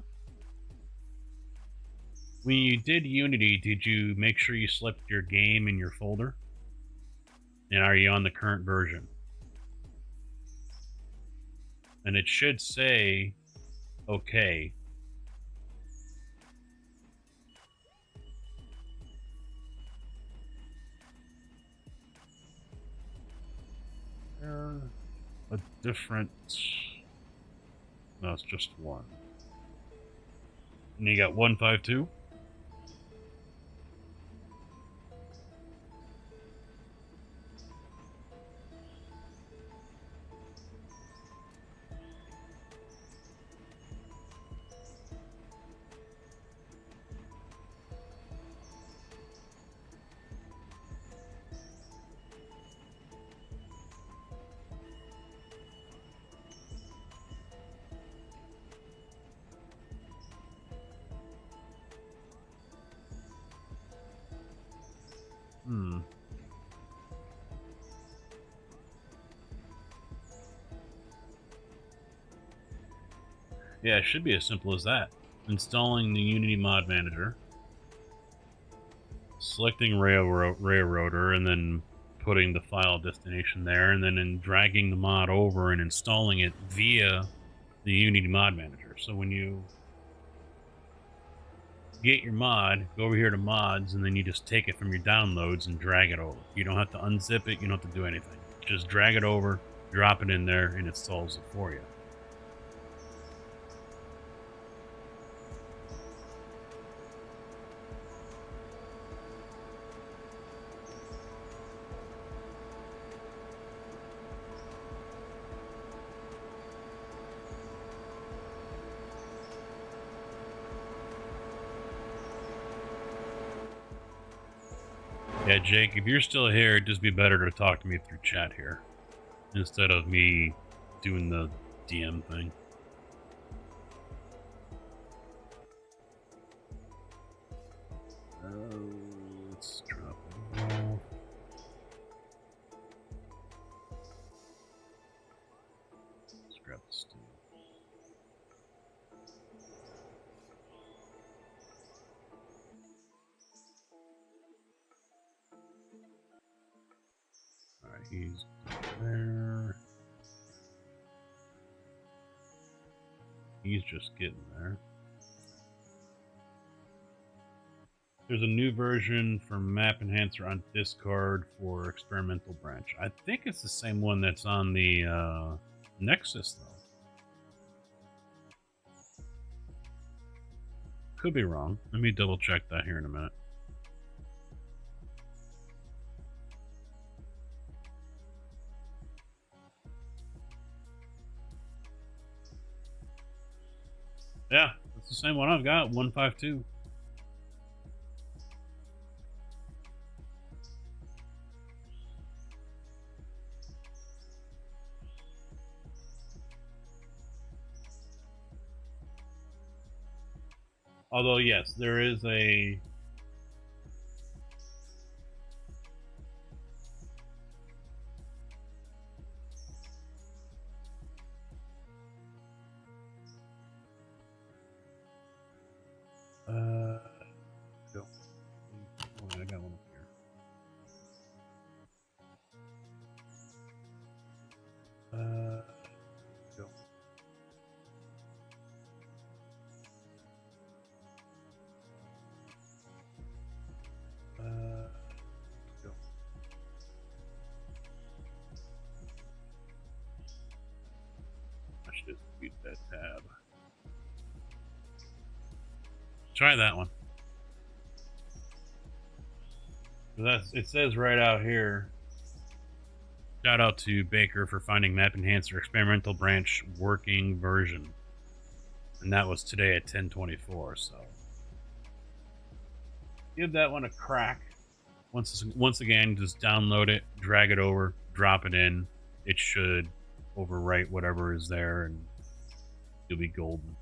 When you did Unity, did you make sure you selected your game in your folder? And are you on the current version? And it should say, okay. A different... No, it's just one. And you got 152? Yeah, it should be as simple as that. Installing the Unity Mod Manager, selecting Railroader, and then putting the file destination there, and then dragging the mod over and installing it via the Unity Mod Manager. So when you get your mod, go over here to mods, and then you just take it from your downloads and drag it over. You don't have to unzip it, you don't have to do anything. Just drag it over, drop it in there, and it installs it for you. Yeah, Jake, if you're still here, it'd just be better to talk to me through chat here instead of me doing the DM thing. Let's drop it off. Let's grab the steel. Alright, he's there. He's just getting there. There's a new version for Map Enhancer on Discard for Experimental Branch. I think it's the same one that's on the Nexus, though. Could be wrong. Let me double check that here in a minute. Yeah, it's the same one I've got, 152. Although, yes, there is a... Go. Oh, I got one up here. Go. Go. I should just beat that tab. Try that one. It says right out here. Shout out to Baker for finding Map Enhancer Experimental Branch working version. And that was today at 10:24, so give that one a crack. Once again, just download it, drag it over, drop it in. It should overwrite whatever is there, and you'll be golden.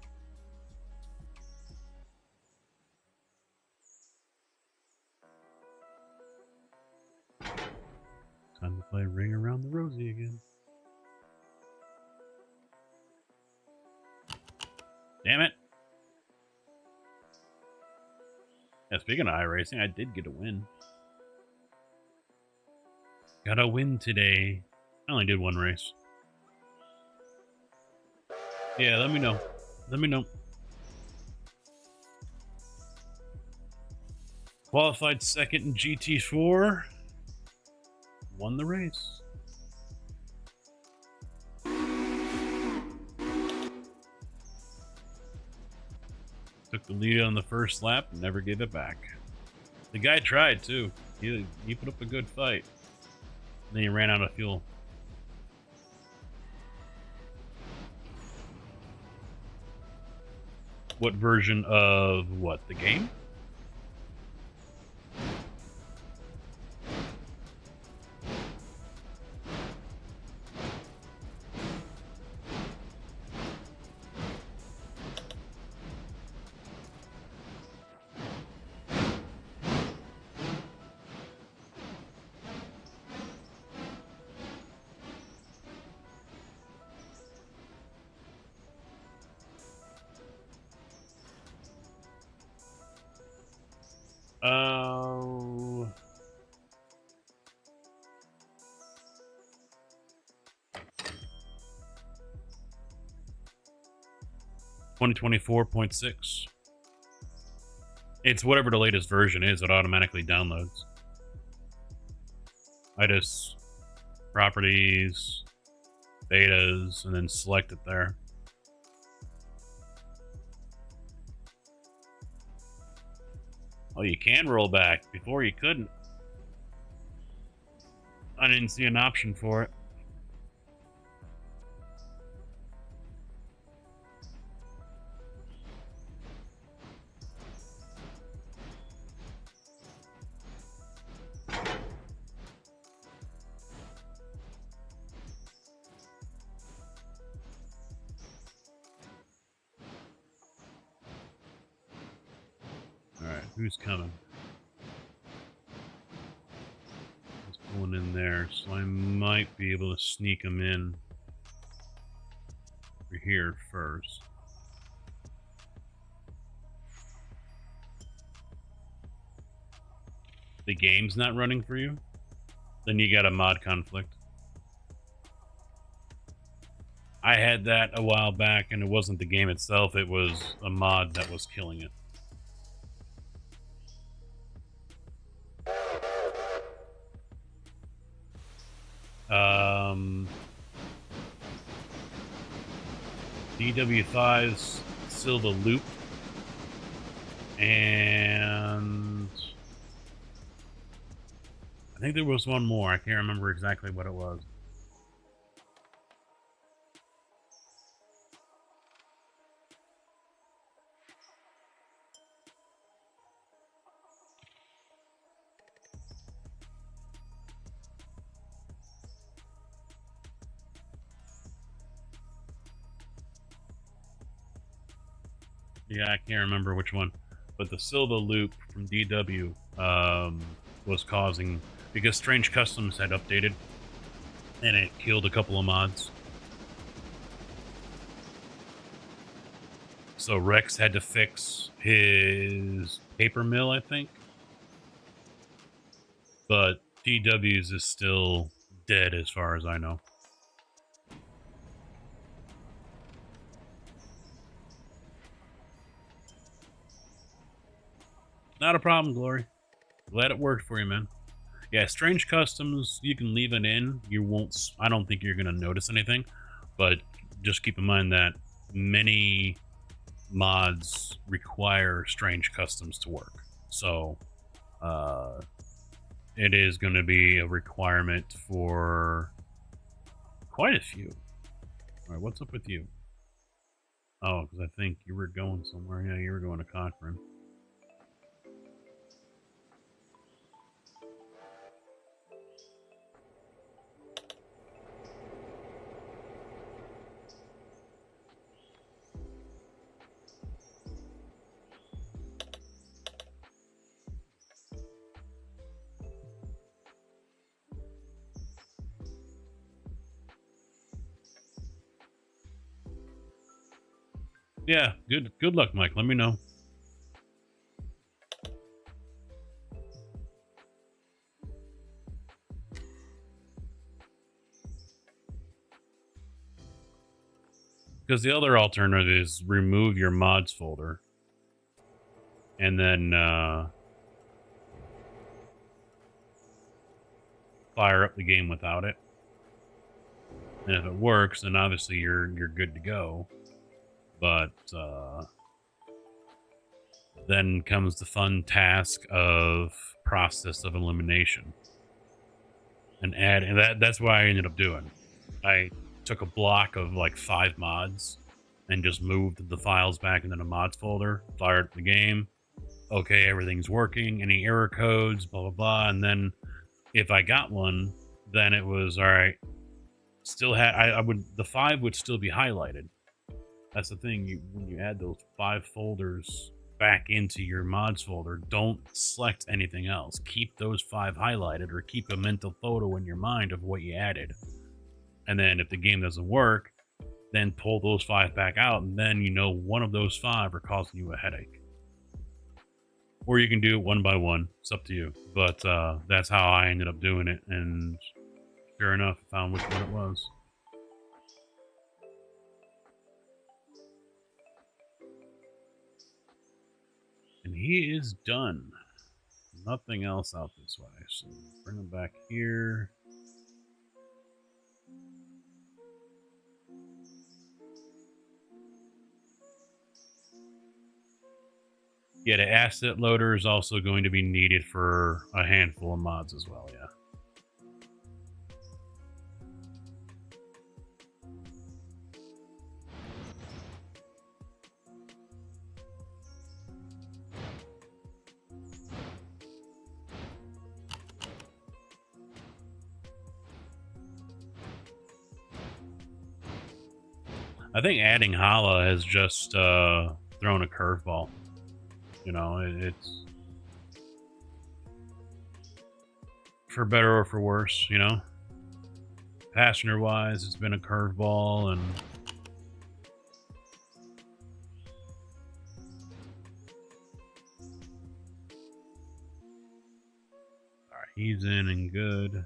Time to play Ring Around the Rosie again. Damn it. Yeah, speaking of iRacing, I did get a win. Got a win today. I only did one race. Yeah, let me know. Let me know. Qualified second in GT4. Won the race. Took the lead on the first lap and never gave it back. The guy tried too. He put up a good fight. And then he ran out of fuel. What version of what? The game? Oh. .6. It's whatever the latest version is, it automatically downloads. I just properties, betas, and then select it there. Oh, you can roll back. Before you couldn't. I didn't see an option for it. Alright, who's coming? He's pulling in there, so I might be able to sneak him in over here first. The game's not running for you? Then you got a mod conflict. I had that a while back, and it wasn't the game itself, it was a mod that was killing it. DW5's Silva Loop, and I think there was one more. I can't remember exactly what it was. Yeah, I can't remember which one, but the Silva loop from DW was causing, because Strange Customs had updated and it killed a couple of mods. So Rex had to fix his paper mill, I think. But DW's is still dead as far as I know. Not a problem, Glory. Glad it worked for you, man. Yeah, Strange Customs, you can leave it in. You won't, I don't think you're going to notice anything. But just keep in mind that many mods require Strange Customs to work. So, it is going to be a requirement for quite a few. All right, what's up with you? Oh, because I think you were going somewhere. Yeah, you were going to Cochrane. Yeah, good luck, Mike. Let me know. Because the other alternative is remove your mods folder and then fire up the game without it. And if it works, then obviously you're good to go. But then comes the fun task of process of elimination. And that's what I ended up doing. I took a block of like 5 mods and just moved the files back into the mods folder, fired up the game. Okay, everything's working. Any error codes, blah, blah, blah. And then if I got one, then it was all right. Still had, the 5 would still be highlighted. That's the thing. When you add those 5 folders back into your mods folder, don't select anything else. Keep those 5 highlighted, or keep a mental photo in your mind of what you added. And then if the game doesn't work, then pull those 5 back out, and then you know one of those 5 are causing you a headache. Or you can do it one by one. It's up to you. But that's how I ended up doing it, and sure enough, I found which one it was. And he is done. Nothing else out this way. So bring him back here. Yeah, the asset loader is also going to be needed for a handful of mods as well, yeah. I think adding Hala has just thrown a curveball. You know, it's for better or for worse, you know. Passenger wise, it's been a curveball, and all right, he's in and good.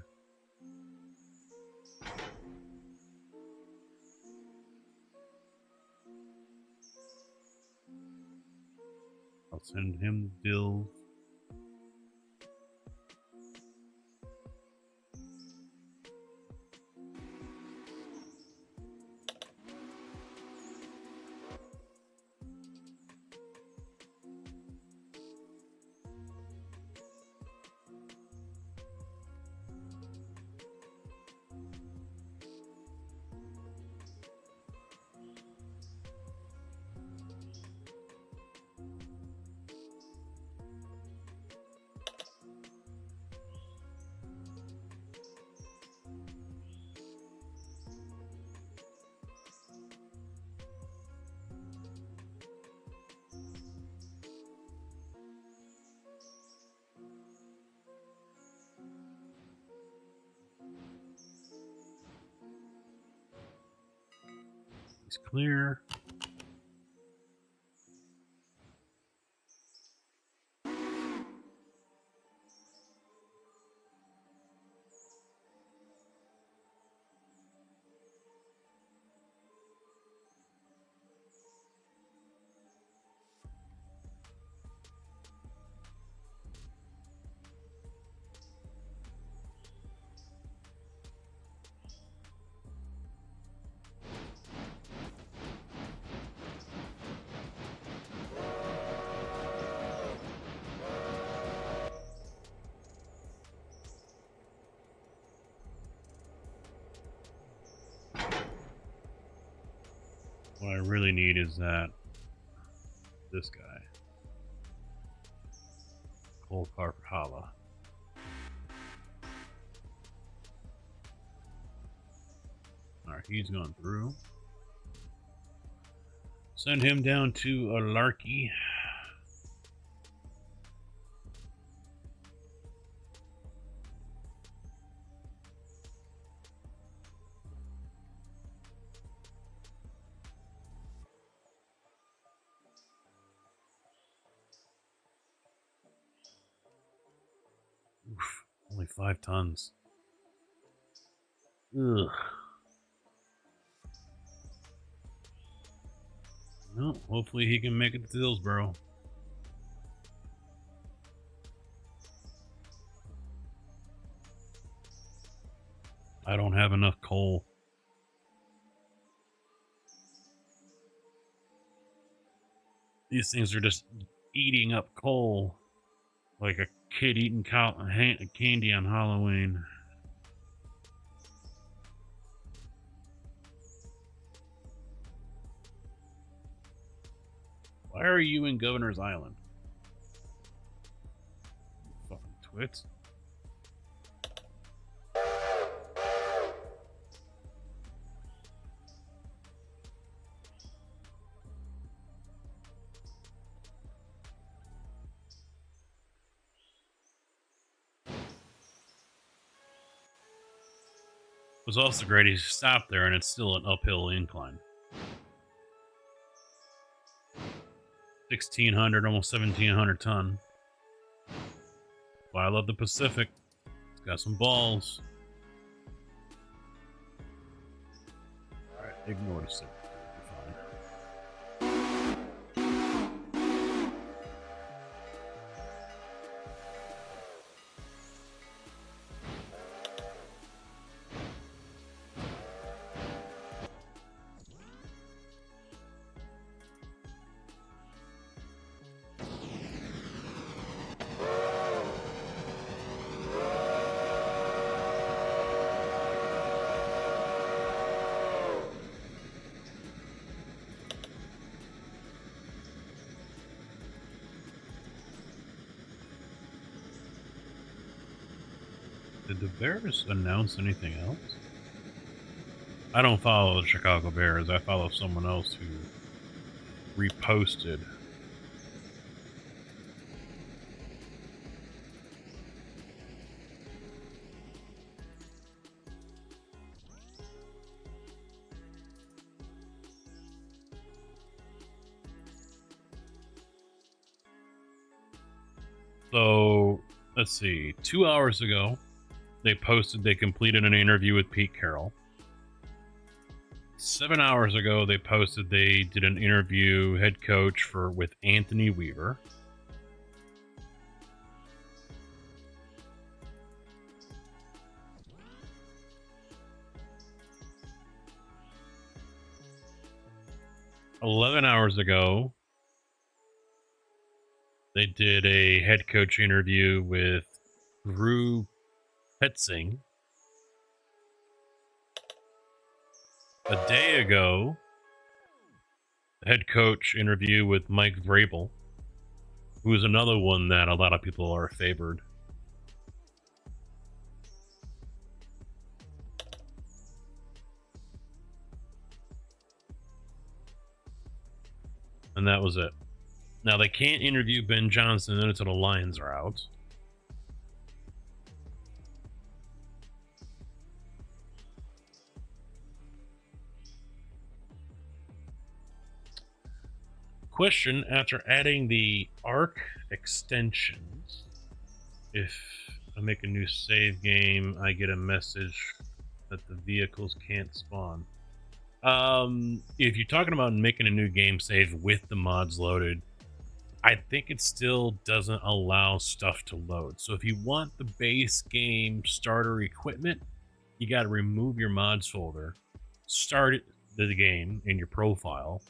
I'll send him the bill. He's clear. What I really need is this guy. Cole Carpet Holla. Alright, he's gone through. Send him down to a Larky. Oof, only 5 tons. Ugh. No, hopefully he can make it to Hillsboro. I don't have enough coal. These things are just eating up coal like a kid eating candy on Halloween. Why are you in Governor's Island? You fucking twits. It was also great he stopped there and it's still an uphill incline. 1,600, almost 1,700 ton. Well, I love the Pacific. It's got some balls. Alright, ignore the city. Did the Bears announce anything else? I don't follow the Chicago Bears. I follow someone else who reposted. So, let's see. 2 hours ago, they posted they completed an interview with Pete Carroll. 7 hours ago, they posted they did an interview head coach with Anthony Weaver. "11 hours ago, they did a head coach interview with Drew Petzing. A day ago, the head coach interview with Mike Vrabel, who is another one that a lot of people are favored. And that was it. Now, they can't interview Ben Johnson until the Lions are out. question, after adding the ARC extensions, if I make a new save game, I get a message that the vehicles can't spawn. If you're talking about making a new game save with the mods loaded, I think it still doesn't allow stuff to load. So if you want the base game starter equipment, you got to remove your mods folder, start the game in your profile,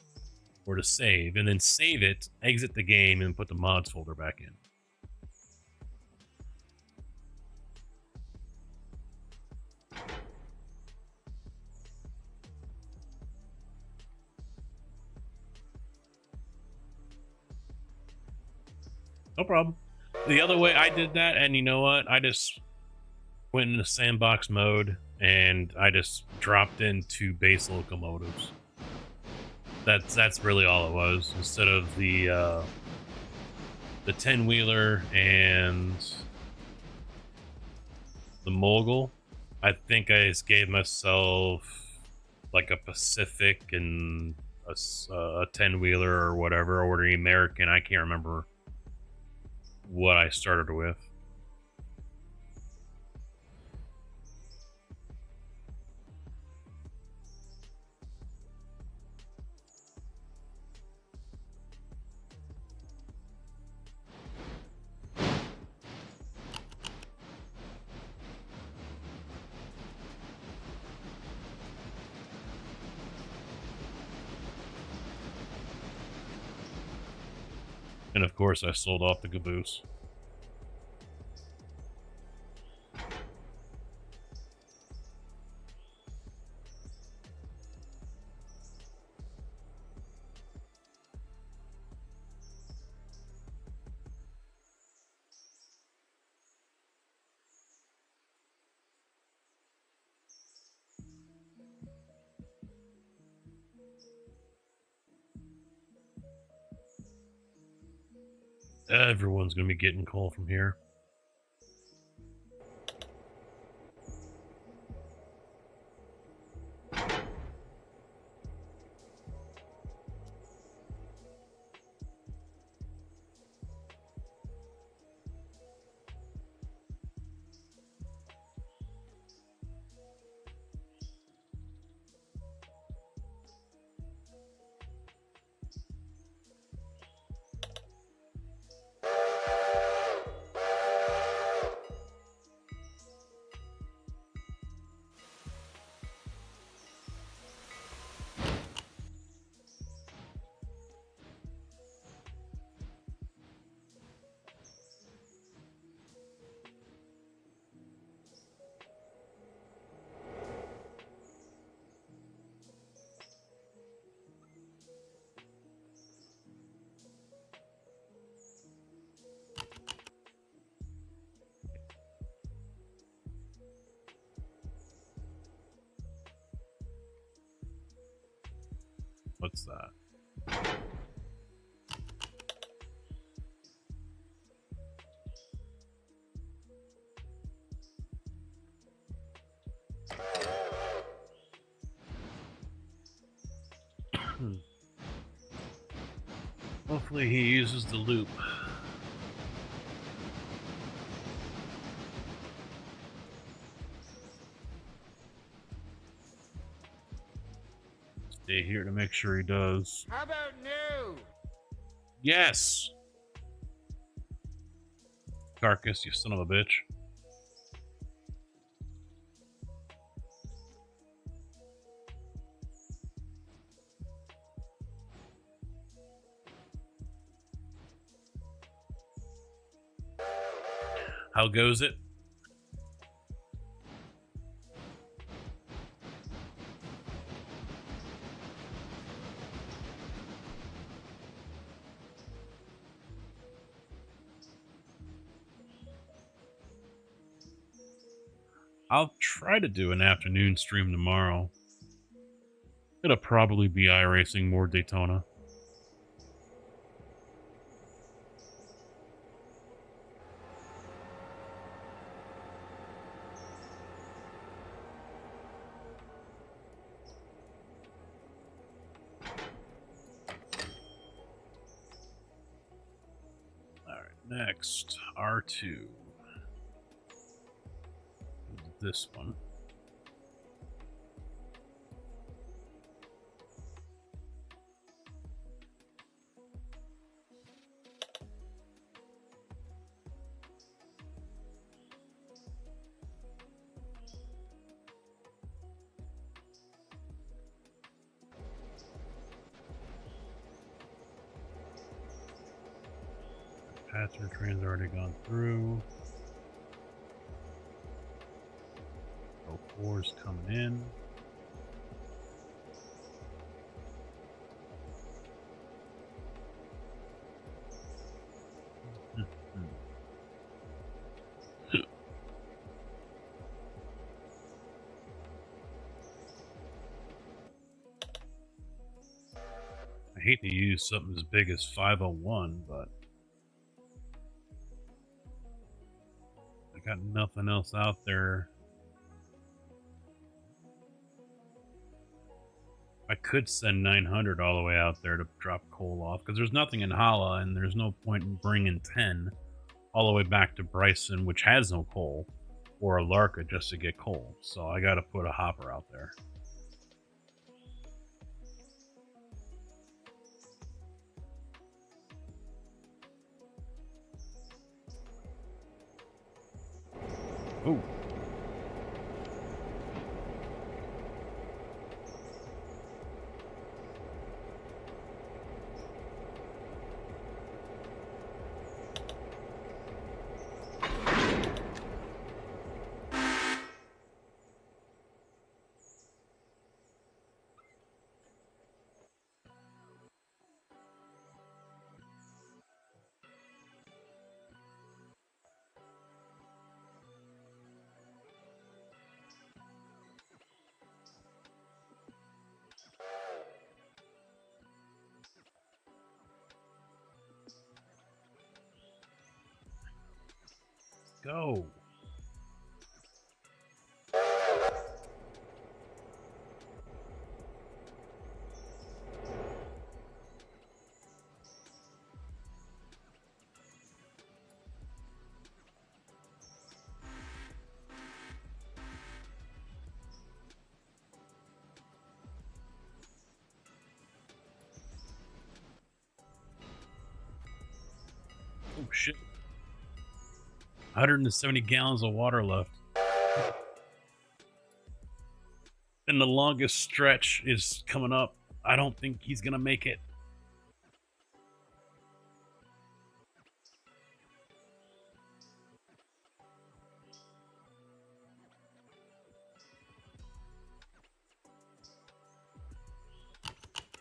or to save, and then save it, exit the game, and put the mods folder back in. No problem. The other way I did that, and you know what? I just went into sandbox mode, and I just dropped into base locomotives. That's really all it was. Instead of the 10-wheeler and the mogul, I think I just gave myself like a Pacific and a 10-wheeler or whatever, or the American. I can't remember what I started with. And of course, I sold off the caboose. Everyone's going to be getting coal from here. What's that? Hopefully he uses the loop. Stay here to make sure he does. How about new? Yes! Carcass, you son of a bitch. How goes it? I'll try to do an afternoon stream tomorrow. It'll probably be iRacing, more Daytona. next, R2. This one. Passenger train's already gone through. 04's coming in. I hate to use something as big as 501, but I got nothing else out there. I could send 900 all the way out there to drop coal off, because there's nothing in Hala, and there's no point in bringing 10 all the way back to Bryson, which has no coal, or Alarka just to get coal. So I got to put a hopper out there. Ooh. Go. Oh shit. 170 gallons of water left. And the longest stretch is coming up. I don't think he's gonna make it.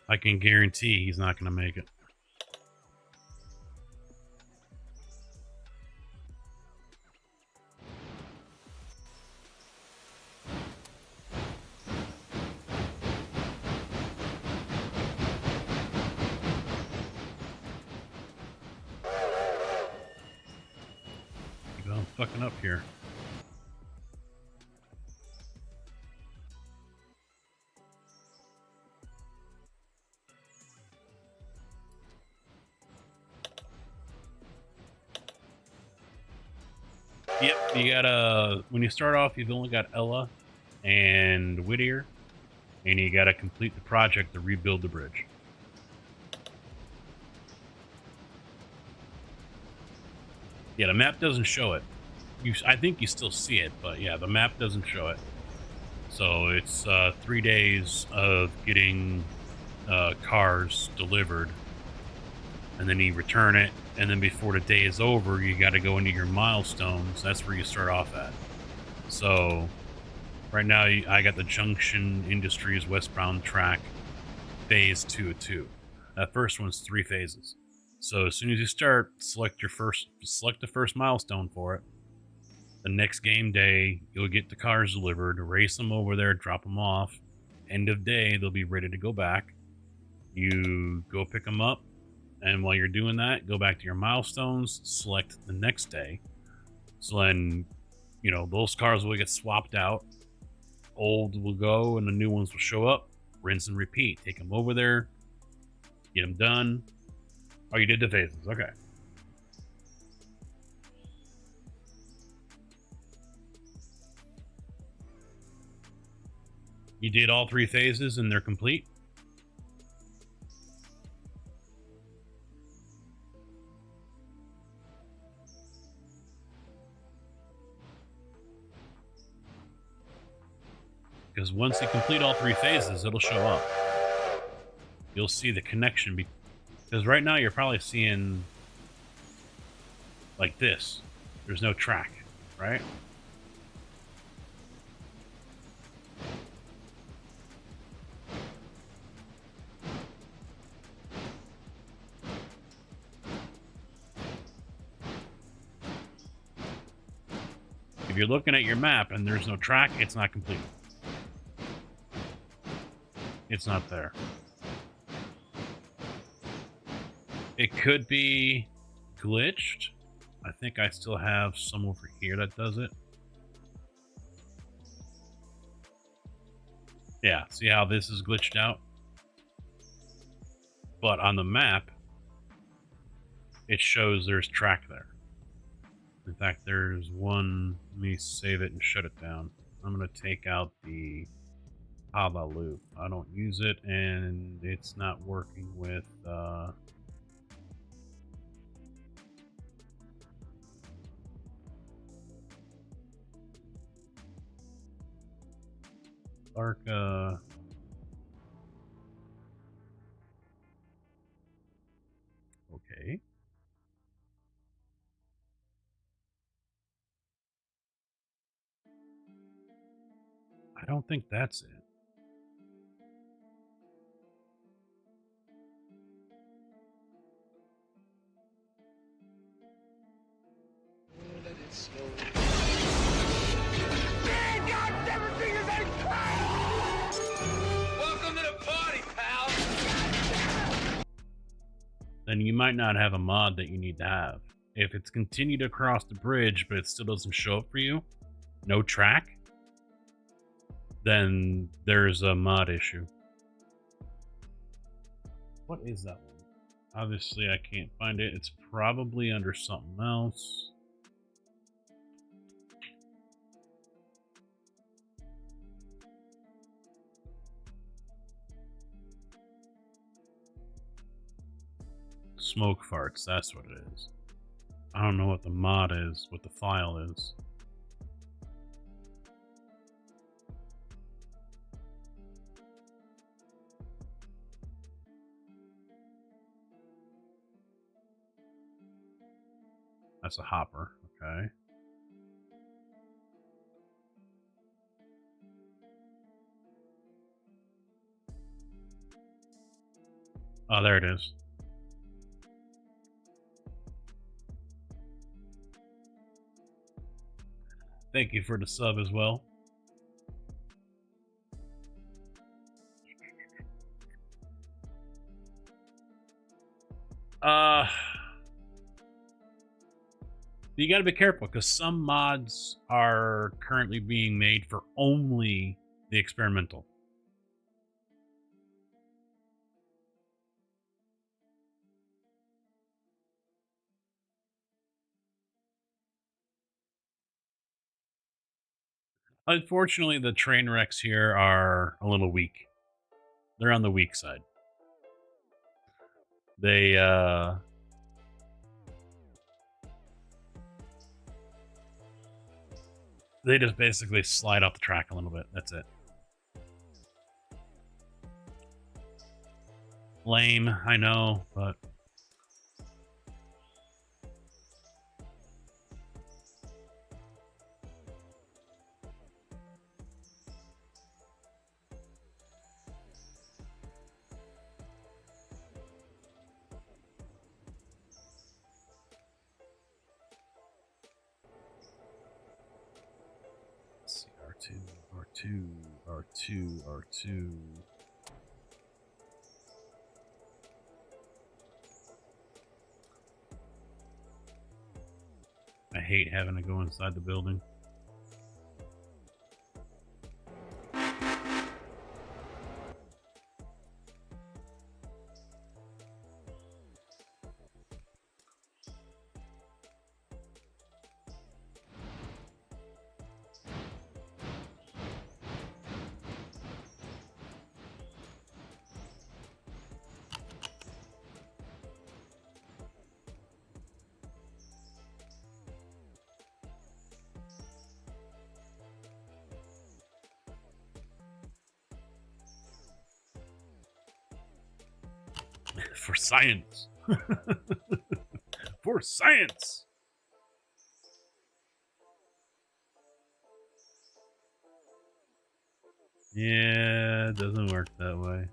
I can guarantee he's not gonna make it. I'm fucking up here. Yep, you gotta, when you start off, you've only got Ella and Whittier, and you gotta complete the project to rebuild the bridge. Yeah, the map doesn't show it. I think you still see it, but yeah, the map doesn't show it. So it's 3 days of getting cars delivered, and then you return it, and then before the day is over, you got to go into your milestones. That's where you start off at. So right now, I got the Junction Industries westbound track, phase 2 of 2. That first one's 3 phases. So as soon as you start, select the first milestone for it. The next game day, you'll get the cars delivered, race them over there, drop them off. End of day, they'll be ready to go back. You go pick them up, and while you're doing that, go back to your milestones, select the next day. So then, you know, those cars will get swapped out. Old will go, and the new ones will show up. Rinse and repeat. Take them over there, get them done. Oh, you did the phases. Okay. You did all 3 phases and they're complete? Because once you complete all 3 phases, it'll show up. You'll see the connection. Because right now you're probably seeing like this. There's no track, right? If you're looking at your map and there's no track, it's not complete. It's not there. It could be glitched. I think I still have some over here that does it. Yeah, see how this is glitched out? But on the map, it shows there's track there. In fact, there's one. Let me save it and shut it down. I'm going to take out the Hava loop. I don't use it, and it's not working with Arca. Okay. I don't think that's it. Welcome to the party, pal. Then you might not have a mod that you need to have. If it's continued across the bridge, but it still doesn't show up for you, no track, then there's a mod issue. What is that one? Obviously, I can't find it. It's probably under something else. Smoke farts, that's what it is. I don't know what the mod is, what the file is. That's a hopper, okay. Oh, there it is. Thank you for the sub as well. You gotta be careful because some mods are currently being made for only the experimental. Unfortunately, the train wrecks here are a little weak. They're on the weak side. They just basically slide off the track a little bit. That's it. Lame, I know, but R2. I hate having to go inside the building. For science. For science. Yeah, it doesn't work that way.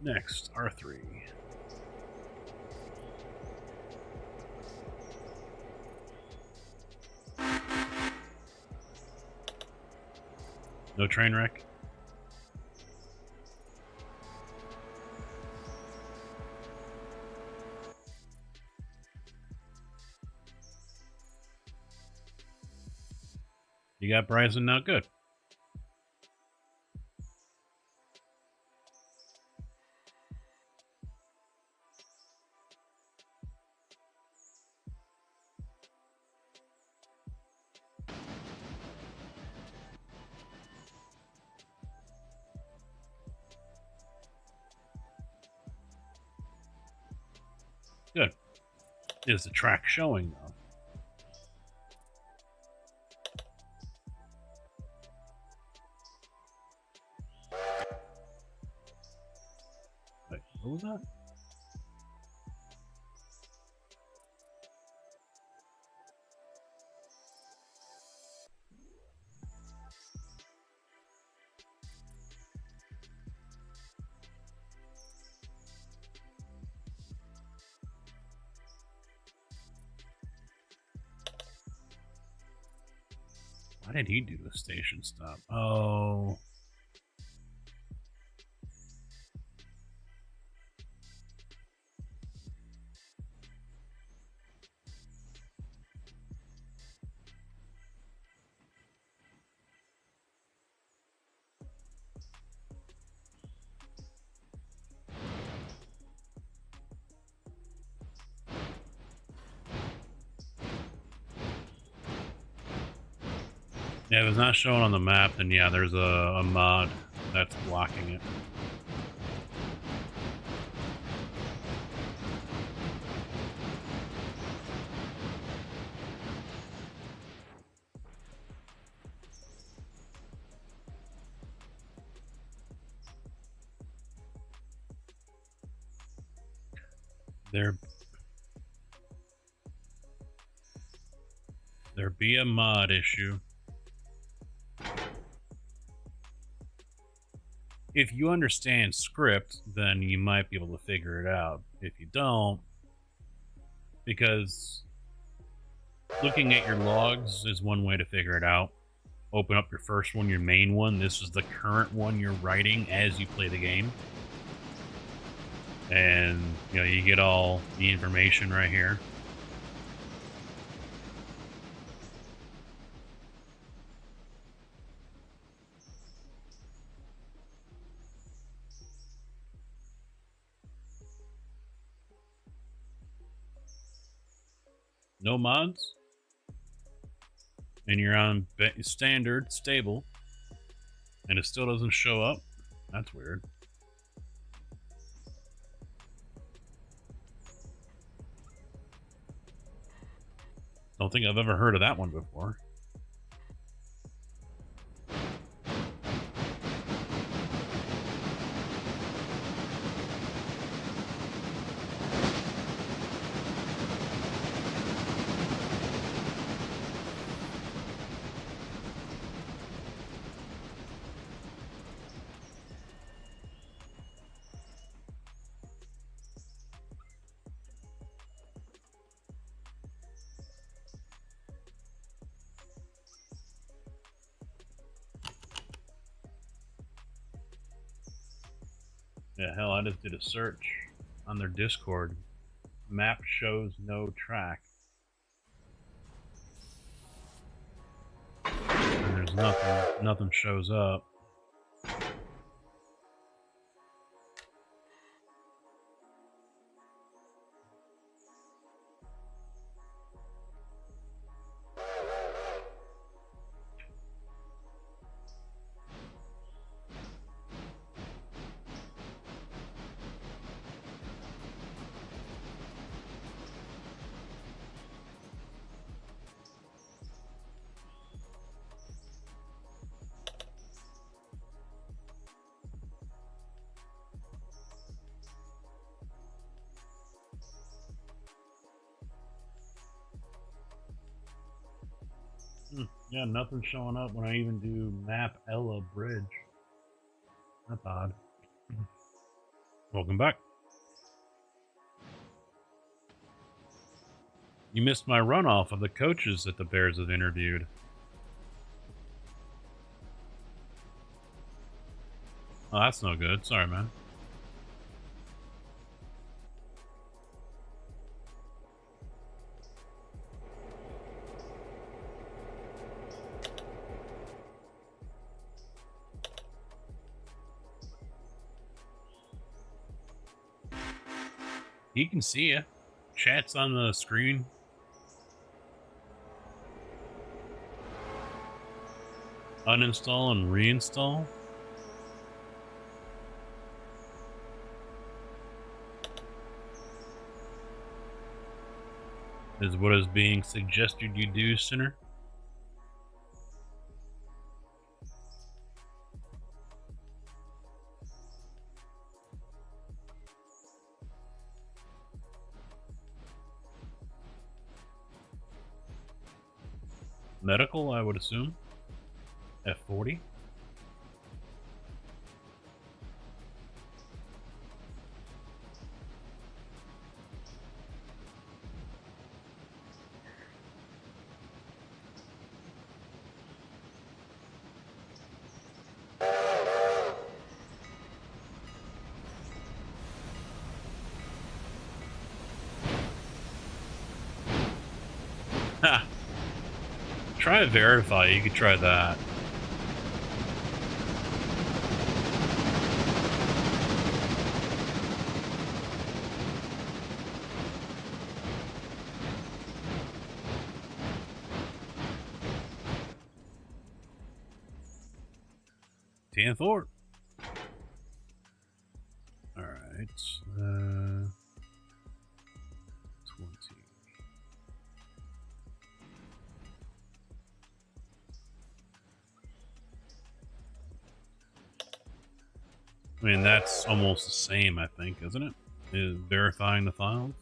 Next, R3. No train wreck? You got Bryson now? Good. Good. Is the track showing though? Wait, what was that? Why did he do the station stop? Oh. Yeah, if it's not shown on the map, then yeah, there's a mod that's blocking it. There be a mod issue. If you understand script, then you might be able to figure it out. If you don't, because looking at your logs is one way to figure it out. Open up your first one, your main one. This is the current one you're writing as you play the game. And, you know, you get all the information right here. No mods, and you're on standard stable, and it still doesn't show up. That's weird. Don't think I've ever heard of that one before. Yeah, hell, I just did a search on their Discord. Map shows no track. And there's nothing shows up. Yeah, nothing's showing up when I even do map Ella Bridge. That's odd. Welcome back. You missed my runoff of the coaches that the Bears have interviewed. Oh, that's no good. Sorry, man. He can see you. Chat's on the screen. Uninstall and reinstall. Is what is being suggested you do, Sinner. Medical, I would assume. F40. Ha! Try verify, you could try that. TN4. Alright. 20. I mean, that's almost the same, I think, isn't it? Is verifying the files.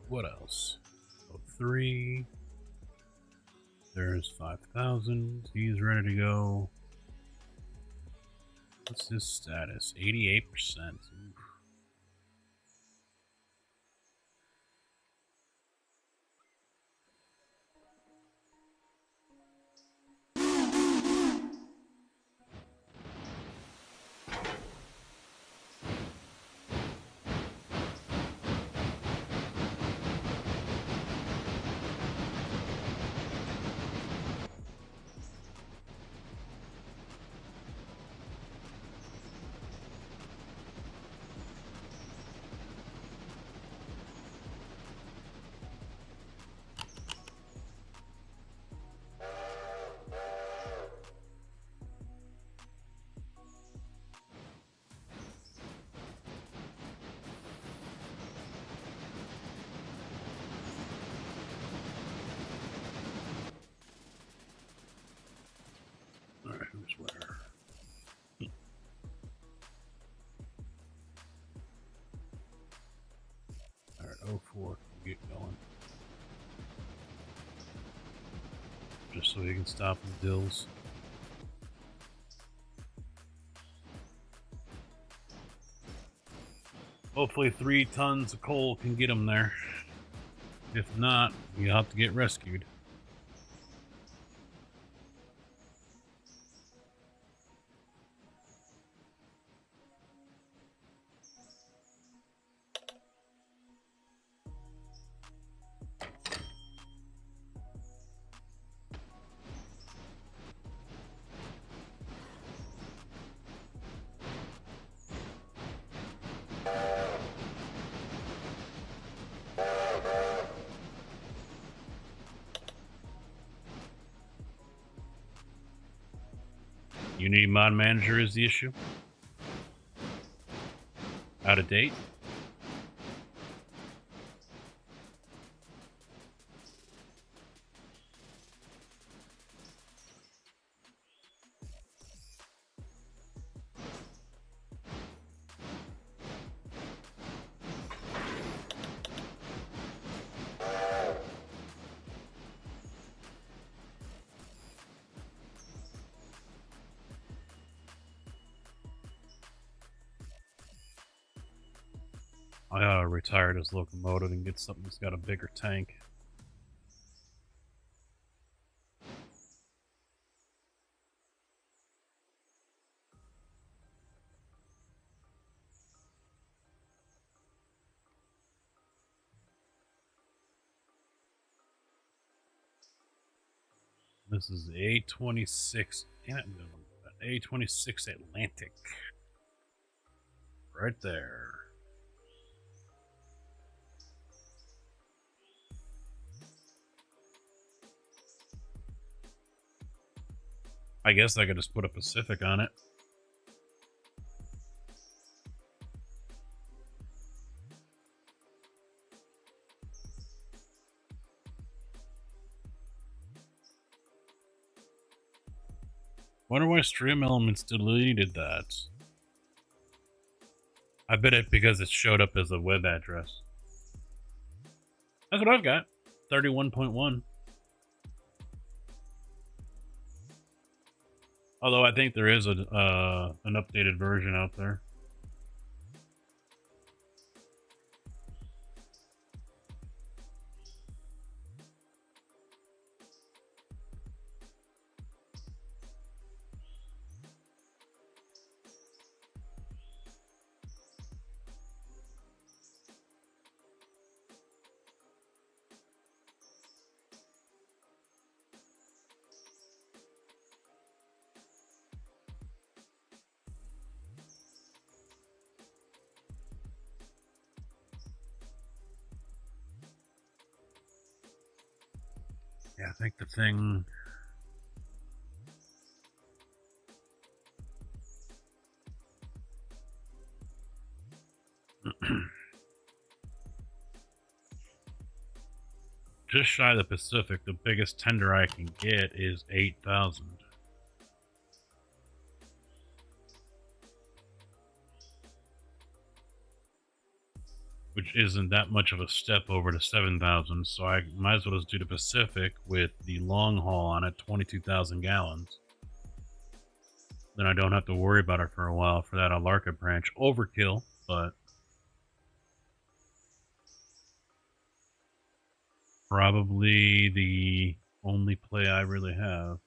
What else? 03. There's 5,000. He's ready to go. What's his status? 88%. Oof. work can get going. Just so he can stop the dills. Hopefully 3 tons of coal can get him there. If not, you'll have to get rescued. Unity Mod Manager is the issue. Out of date. I gotta retire this locomotive and get something that's got a bigger tank. This is A26. Damn it, A26 Atlantic. Right there. I guess I could just put a Pacific on it. Wonder why Stream Elements deleted that. I bet it because it showed up as a web address. That's what I've got. 31.1. Although I think there is an updated version out there. Yeah, I think the thing... Just shy of the Pacific, the biggest tender I can get is 8,000. Which isn't that much of a step over to 7,000, so I might as well just do the Pacific with the long haul on it, 22,000 gallons. Then I don't have to worry about it for a while for that Alarka branch. Overkill, but probably the only play I really have.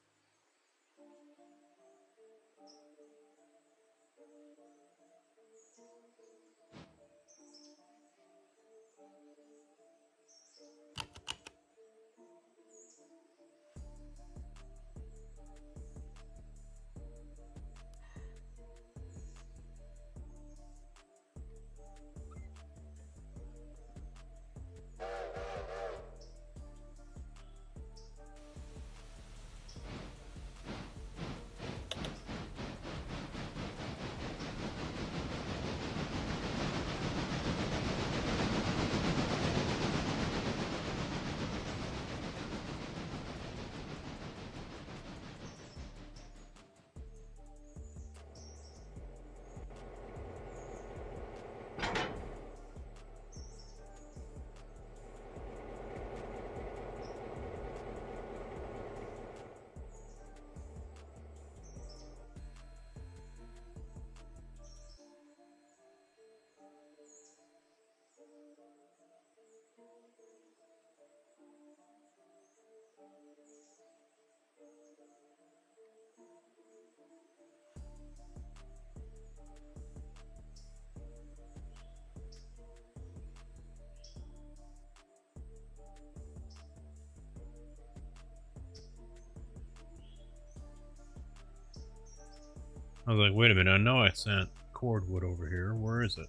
I was like, wait a minute, I know I sent cordwood over here. Where is it?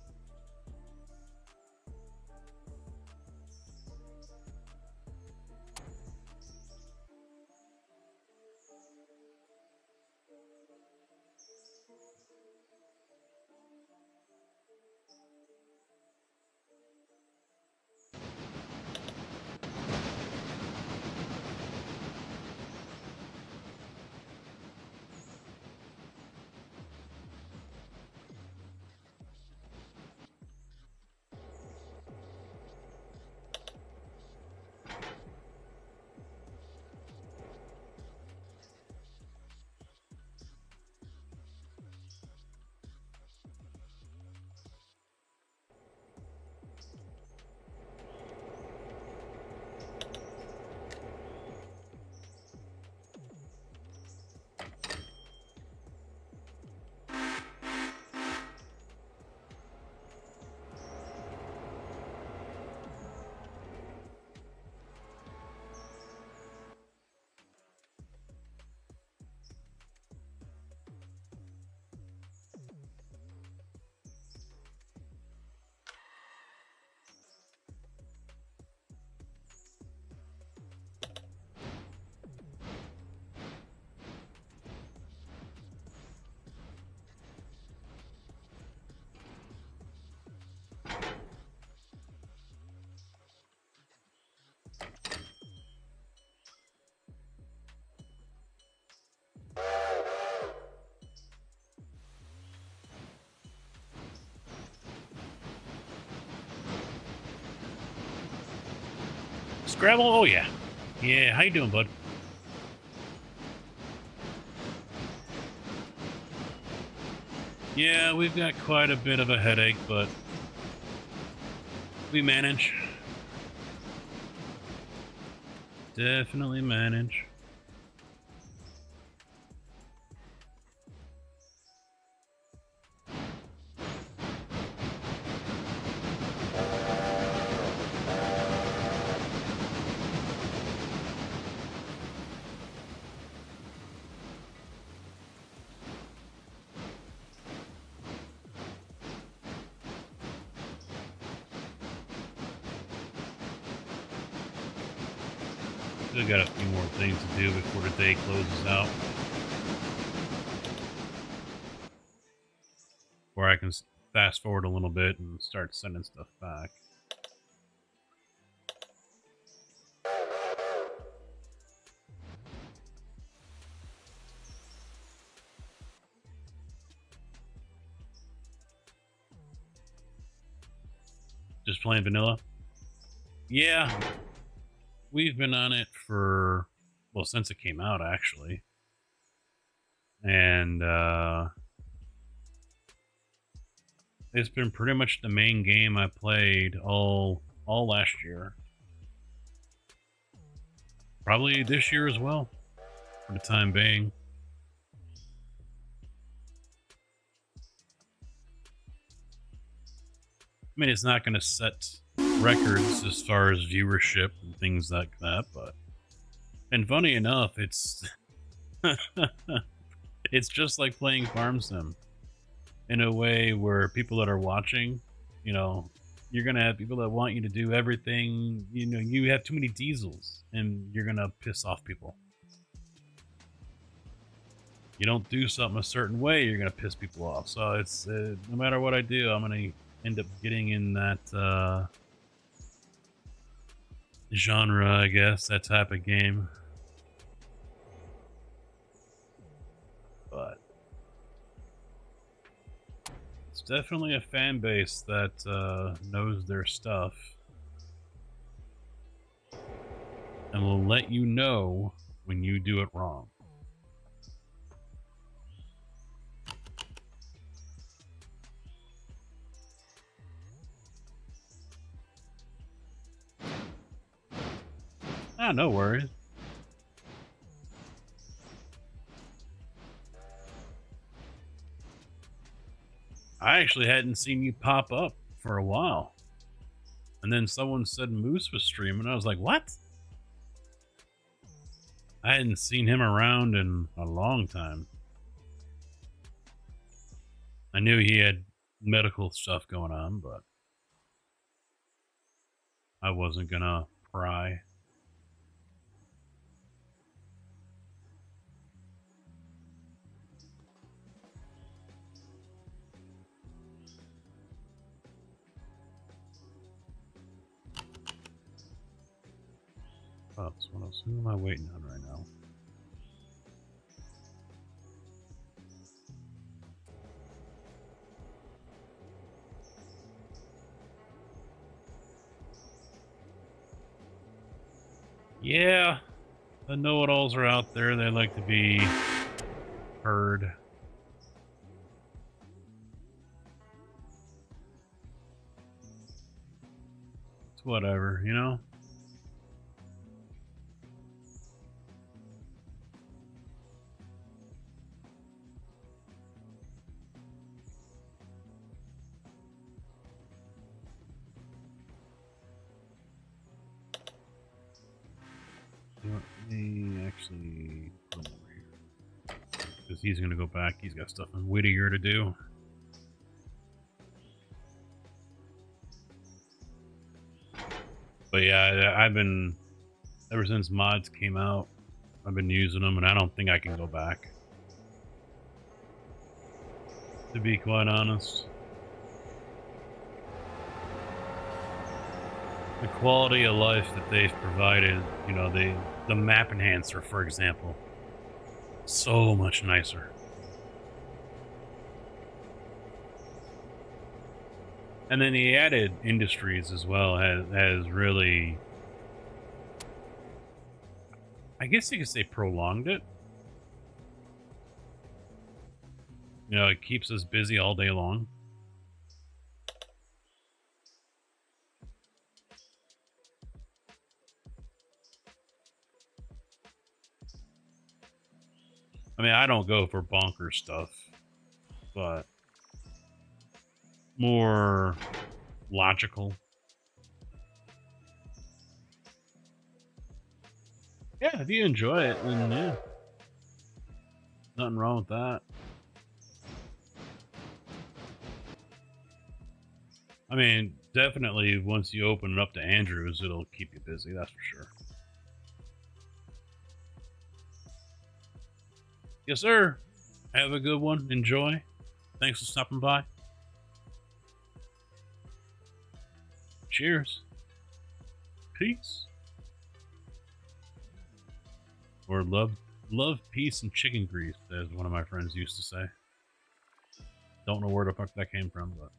Scrabble? Oh yeah. Yeah, how you doing, bud? Yeah, we've got quite a bit of a headache, but we manage. Definitely manage. Still got a few more things to do before the day closes out. Where I can fast forward a little bit and start sending stuff back. Just plain vanilla? Yeah. We've been on it for, well, since it came out, actually. And, it's been pretty much the main game I played all last year. Probably this year as well, for the time being. I mean, it's not going to set records as far as viewership and things like that, but... And funny enough, it's... it's just like playing Farm Sim. In a way where people that are watching, you know, you're going to have people that want you to do everything. You know, you have too many diesels, and you're going to piss off people. You don't do something a certain way, you're going to piss people off. So it's, no matter what I do, I'm going to end up getting in that genre, I guess, that type of game. But it's definitely a fan base that knows their stuff and will let you know when you do it wrong. Ah, no worries. I actually hadn't seen you pop up for a while. And then someone said Moose was streaming. I was like, what? I hadn't seen him around in a long time. I knew he had medical stuff going on, but I wasn't gonna pry. Oh, what else? Who am I waiting on right now? Yeah, the know-it-alls are out there. They like to be heard. It's whatever, you know? Let me actually put him over here. Because he's going to go back. He's got stuff in Whittier to do. But yeah, I've been, ever since mods came out, I've been using them, and I don't think I can go back. To be quite honest. The quality of life that they've provided, you know, the map enhancer, for example, so much nicer. And then the added industries as well has really, I guess you could say, prolonged it. You know, it keeps us busy all day long. I mean, I don't go for bonker stuff, but more logical. Yeah, if you enjoy it, then yeah. Nothing wrong with that. I mean, definitely once you open it up to Andrews, it'll keep you busy, that's for sure. Yes, sir. Have a good one. Enjoy. Thanks for stopping by. Cheers. Peace. Or love, peace, and chicken grease, as one of my friends used to say. Don't know where the fuck that came from, but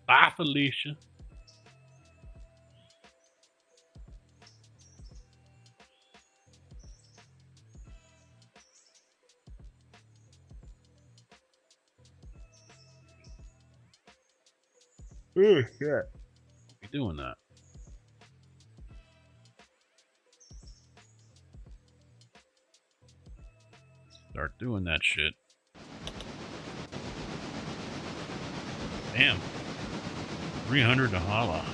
bye, Felicia. Oh shit. Be doing that. Start doing that shit. Damn. 300 to holla.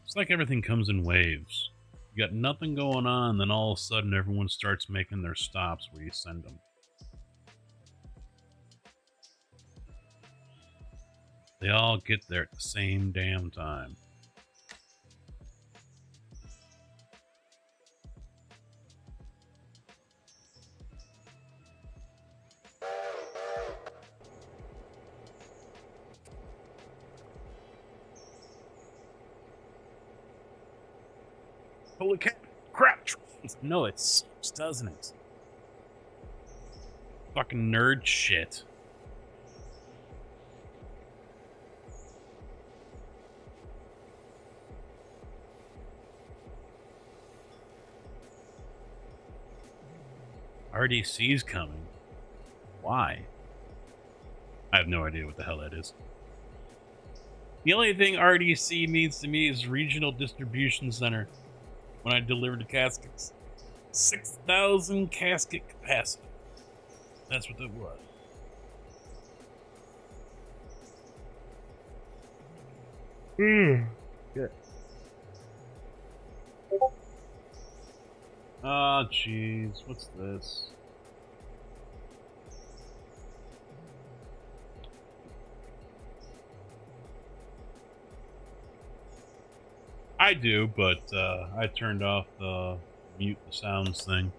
It's like everything comes in waves. You got nothing going on, then all of a sudden everyone starts making their stops where you send them. They all get there at the same damn time. Holy crap! No, it sucks, doesn't it? Fucking nerd shit. RDC's coming. Why? I have no idea what the hell that is. The only thing RDC means to me is Regional Distribution Center. When I delivered the caskets, 6,000 casket capacity. That's what that was. Good. Oh, jeez. What's this? I do, but I turned off the mute the sounds thing.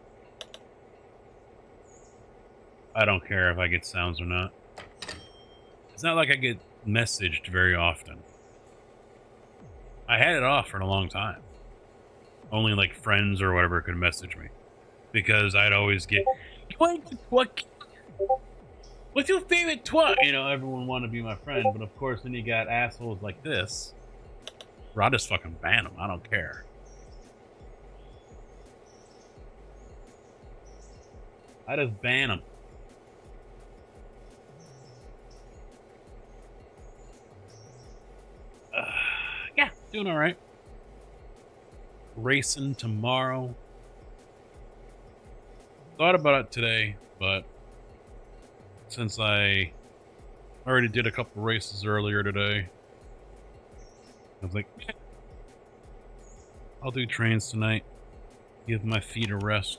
I don't care if I get sounds or not. It's not like I get messaged very often. I had it off for a long time. Only like friends or whatever could message me. Because I'd always get, what's your favorite twat? You know, everyone wanted to be my friend, but of course then you got assholes like this. I'll just fucking ban them. I don't care. I just ban them. Yeah, doing all right. Racing tomorrow. Thought about it today, but since I already did a couple races earlier today, I was like, I'll do trains tonight. Give my feet a rest.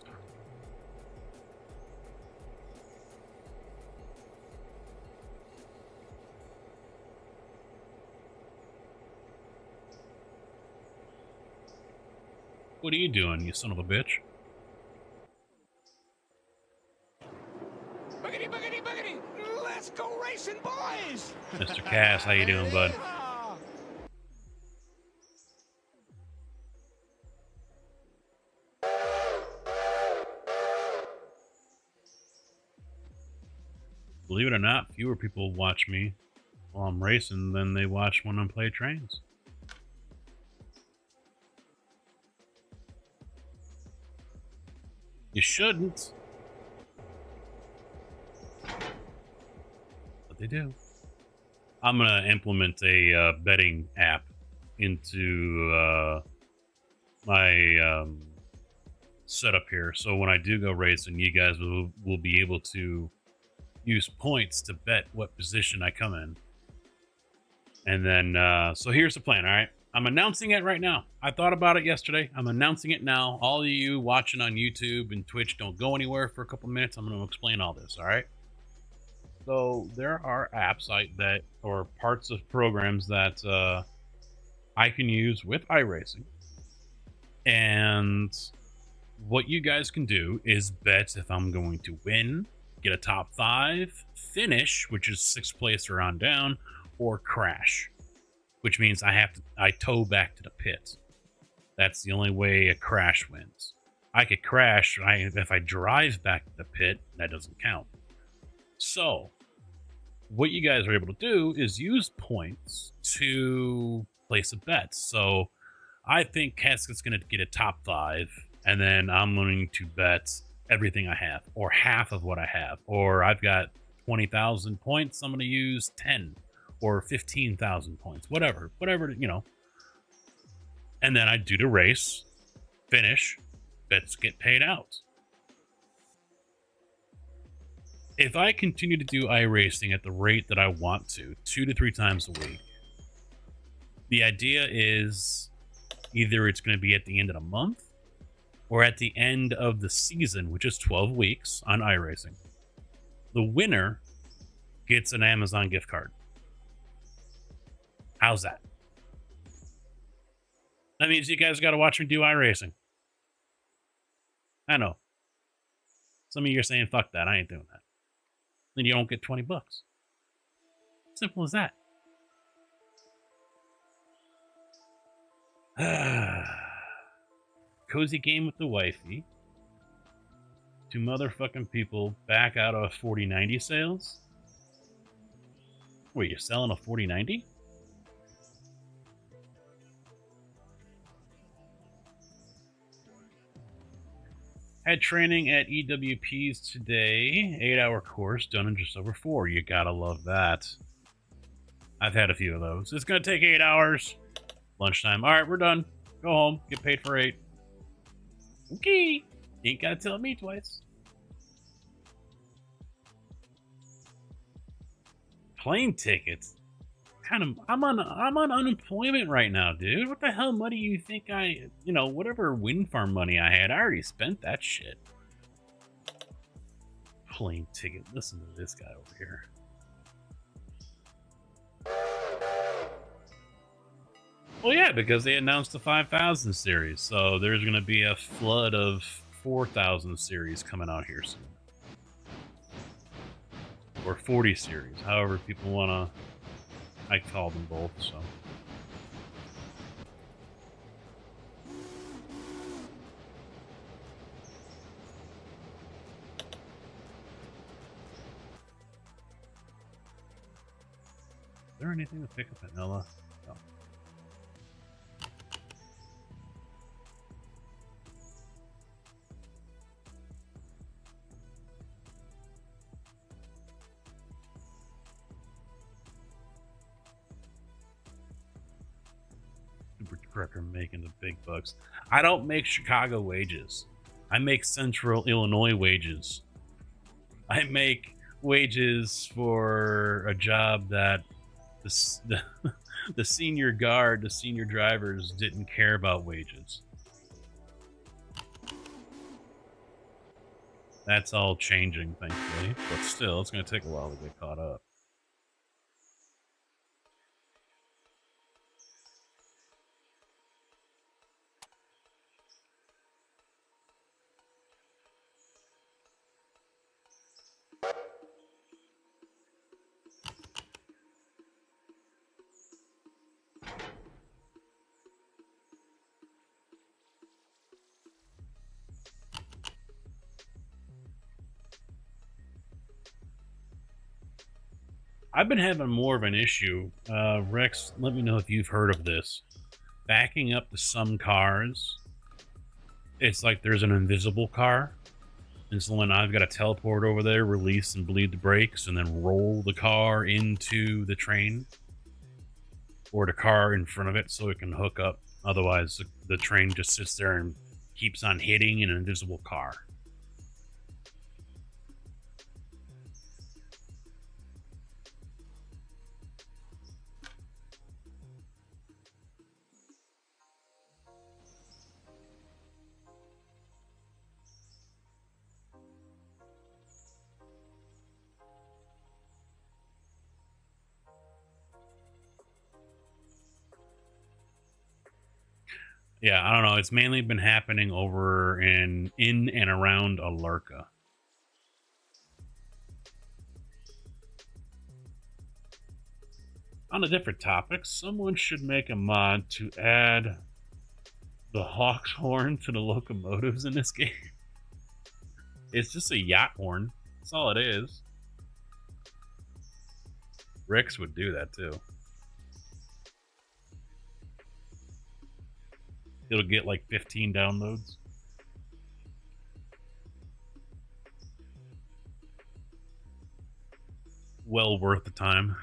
What are you doing, you son of a bitch? Boogity, boogity, boogity! Let's go racing, boys! Mr. Cass, how you doing, bud? Believe it or not, fewer people watch me while I'm racing than they watch when I play trains. You shouldn't. But they do. I'm going to implement a betting app into my setup here. So when I do go racing, you guys will be able to use points to bet what position I come in. And then, so here's the plan, all right? I'm announcing it right now. I thought about it yesterday. I'm announcing it now. All of you watching on YouTube and Twitch, don't go anywhere for a couple minutes. I'm going to explain all this, all right? So there are apps that or parts of programs that I can use with iRacing. And what you guys can do is bet if I'm going to win, get a top 5, finish, which is 6th place or on down, or crash, which means I tow back to the pit. That's the only way a crash wins. I could crash if I drive back to the pit, that doesn't count. So what you guys are able to do is use points to place a bet. So I think Casket's going to get a top 5, and then I'm going to bet everything I have, or half of what I have. Or I've got 20,000 points, I'm going to use 10 or 15,000 points, whatever, you know. And then I do the race, finish, bets get paid out. If I continue to do iRacing at the rate that I want to, 2 to 3 times a week, the idea is either it's going to be at the end of the month or at the end of the season, which is 12 weeks on iRacing. The winner gets an Amazon gift card. How's that? That means you guys got to watch me do iRacing. I know. Some of you are saying, fuck that, I ain't doing that. Then you don't get $20. Simple as that. Cozy game with the wifey. 2 motherfucking people back out of 4090 sales. Wait, you're selling a 4090? Had training at EWP's today. 8-hour course done in just over 4. You gotta love that. I've had a few of those. It's gonna take 8 hours. Lunchtime. All right, we're done. Go home. Get paid for 8. Okay. Ain't gotta tell me twice. Plane tickets. I'm on unemployment right now, dude. What the hell money you think whatever wind farm money I had, I already spent that shit. Plane ticket. Listen to this guy over here. Well, yeah, because they announced the 5000 series, so there's going to be a flood of 4000 series coming out here soon. Or 40 series, however people want to. I call them both, so. Is there anything to pick up at Ella? No. Super trucker making the big bucks. I don't make Chicago wages. I make Central Illinois wages. I make wages for a job that the senior guard, the senior drivers didn't care about wages. That's all changing, thankfully, but still, it's going to take a while to get caught up. I've been having more of an issue. Rex, let me know if you've heard of this. Backing up to some cars, it's like there's an invisible car. And so then I've got to teleport over there, release and bleed the brakes, and then roll the car into the train. Or the car in front of it so it can hook up. Otherwise, the train just sits there and keeps on hitting an invisible car. Yeah, I don't know. It's mainly been happening over in and around Alarka. On a different topic, someone should make a mod to add the Hawk's horn to the locomotives in this game. It's just a yacht horn. That's all it is. Rix would do that too. It'll get like 15 downloads. Well worth the time.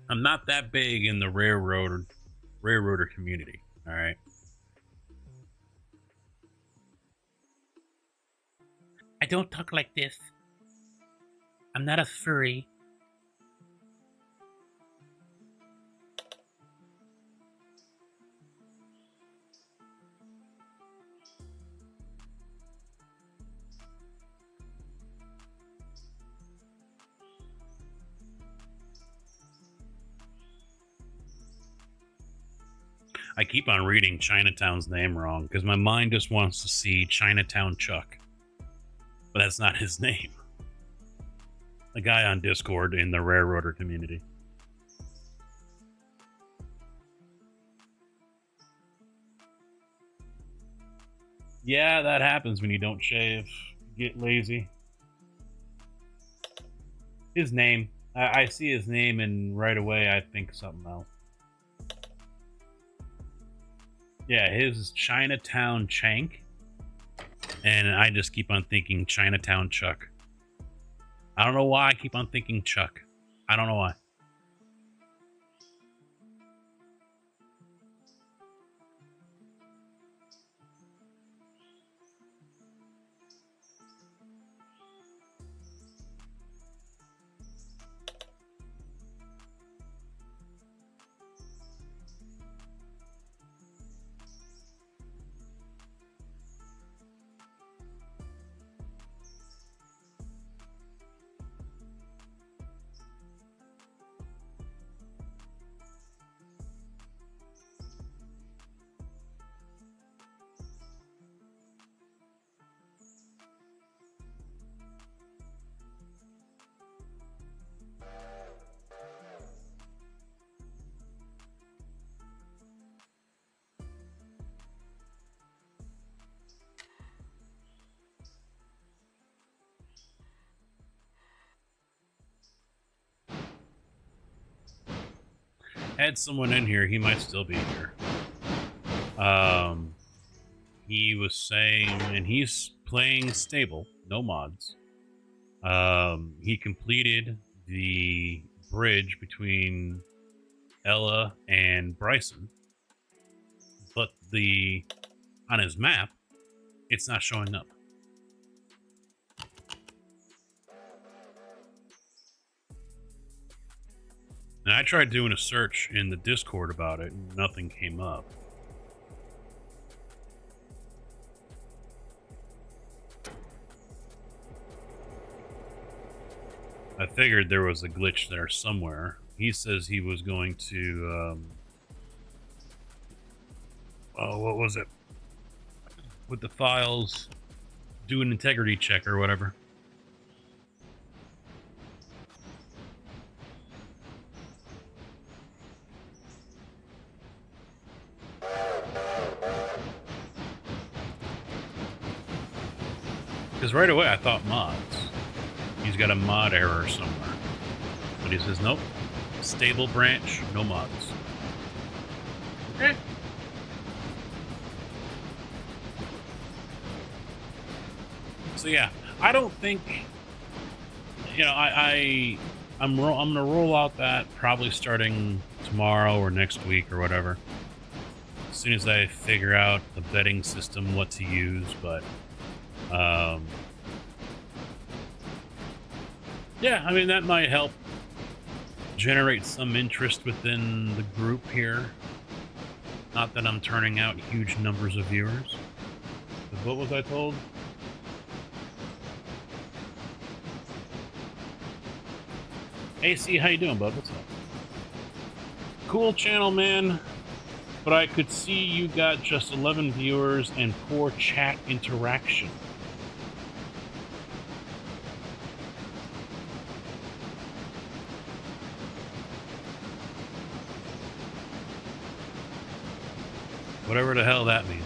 I'm not that big in the railroader community, all right? I don't talk like this. I'm not a furry. I keep on reading Chinatown's name wrong because my mind just wants to see Chinatown Chuck. But that's not his name. A guy on Discord in the railroader community. Yeah, that happens when you don't shave. Get lazy. His name. I see his name and right away I think something else. Yeah, his is Chinatown Chank. And I just keep on thinking Chinatown Chuck. I don't know why I keep on thinking Chuck. I don't know why. had someone in here. He might still be here. He was saying, and he's playing stable, no mods. He completed the bridge between Ella and Bryson, but on his map, it's not showing up. And I tried doing a search in the Discord about it, and nothing came up. I figured there was a glitch there somewhere. He says he was going to, what was it? With the files, do an integrity check or whatever. Because right away I thought mods. He's got a mod error somewhere. But he says, nope. Stable branch, no mods. Okay. So yeah, I don't think, you know, I'm gonna roll out that probably starting tomorrow or next week or whatever. As soon as I figure out the betting system, what to use, but yeah, I mean, that might help generate some interest within the group here. Not that I'm turning out huge numbers of viewers. But what was I told? AC, how you doing, bud? What's up? Cool channel, man. But I could see you got just 11 viewers and poor chat interaction. Whatever the hell that means.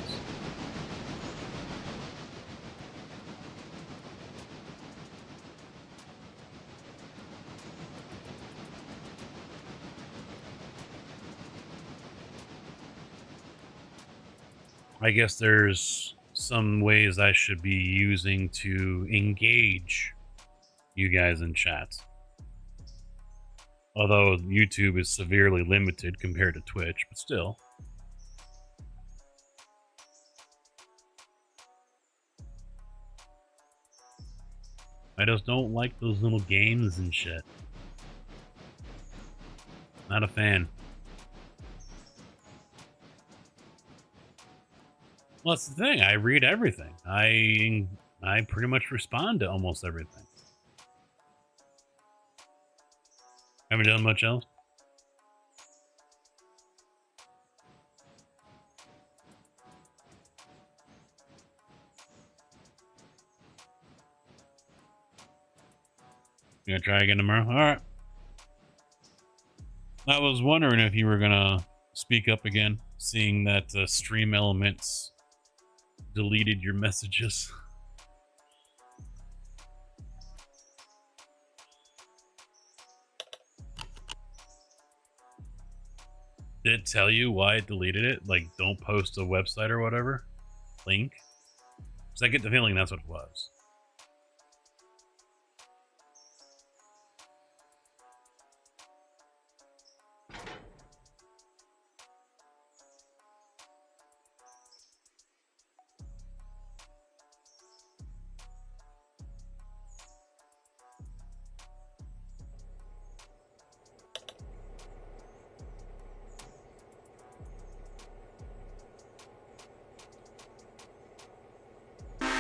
I guess there's some ways I should be using to engage you guys in chats. Although YouTube is severely limited compared to Twitch, but still. I just don't like those little games and shit. Not a fan. Well, that's the thing. I read everything. I pretty much respond to almost everything. Haven't done much else. You gonna try again tomorrow? All right. I was wondering if you were gonna speak up again, seeing that Stream Elements deleted your messages. Did it tell you why it deleted it? Like, don't post a website or whatever? Link? Because I get the feeling that's what it was.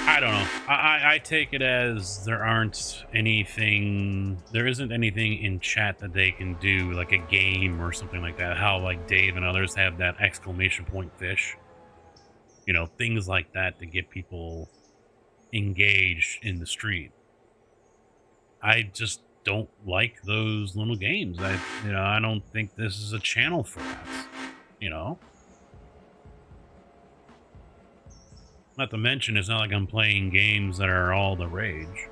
I don't know. I take it as there isn't anything in chat that they can do, like a game or something like that. How like Dave and others have that exclamation point fish. You know, things like that to get people engaged in the stream. I just don't like those little games. I don't think this is a channel for that. You know? Not to mention, it's not like I'm playing games that are all the rage.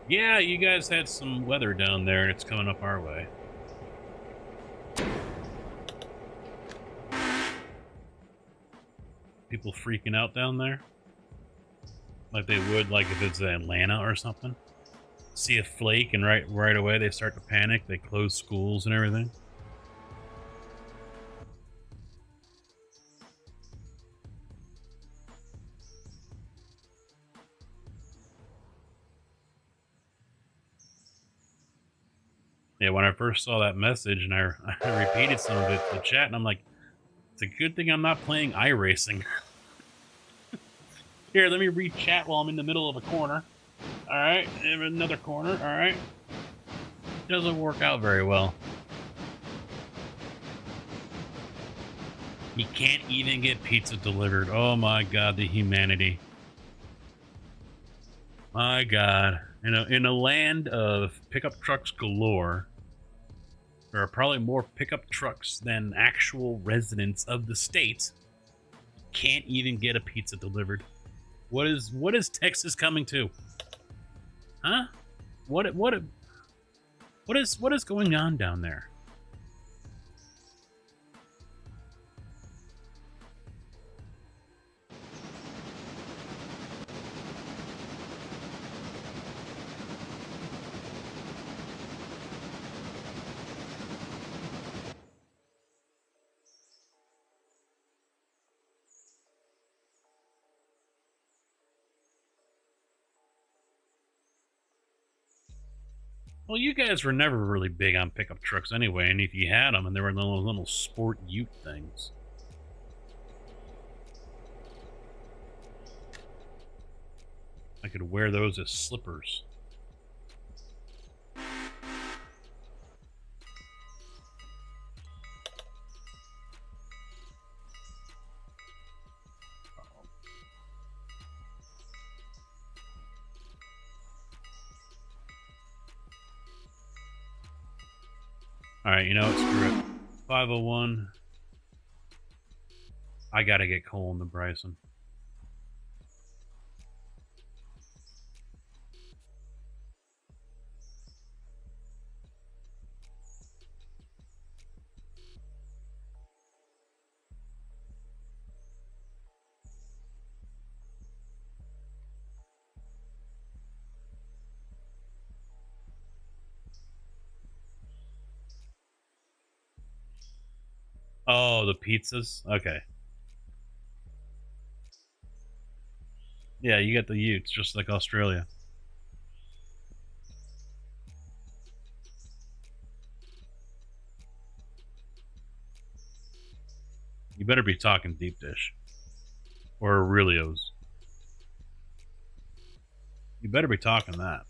Yeah, you guys had some weather down there, and it's coming up our way. People freaking out down there? Like they would, like, if it's Atlanta or something? See a flake, and right away they start to panic. They close schools and everything. Yeah, when I first saw that message and I repeated some of it to the chat, and I'm like, it's a good thing I'm not playing iRacing. Here, let me read chat while I'm in the middle of a corner. Alright, another corner, alright. Doesn't work out very well. He can't even get pizza delivered. Oh my god, the humanity. My god. In a land of pickup trucks galore, there are probably more pickup trucks than actual residents of the state. Can't even get a pizza delivered. What is Texas coming to? Huh? What is going on down there? Well, you guys were never really big on pickup trucks anyway, and if you had them, and they were little sport ute things. I could wear those as slippers. Alright, you know what? Screw it. 501. I gotta get Cole in the Bryson. Oh, the pizzas? Okay. Yeah, you got the utes, just like Australia. You better be talking deep dish. Or Aurelios. You better be talking that.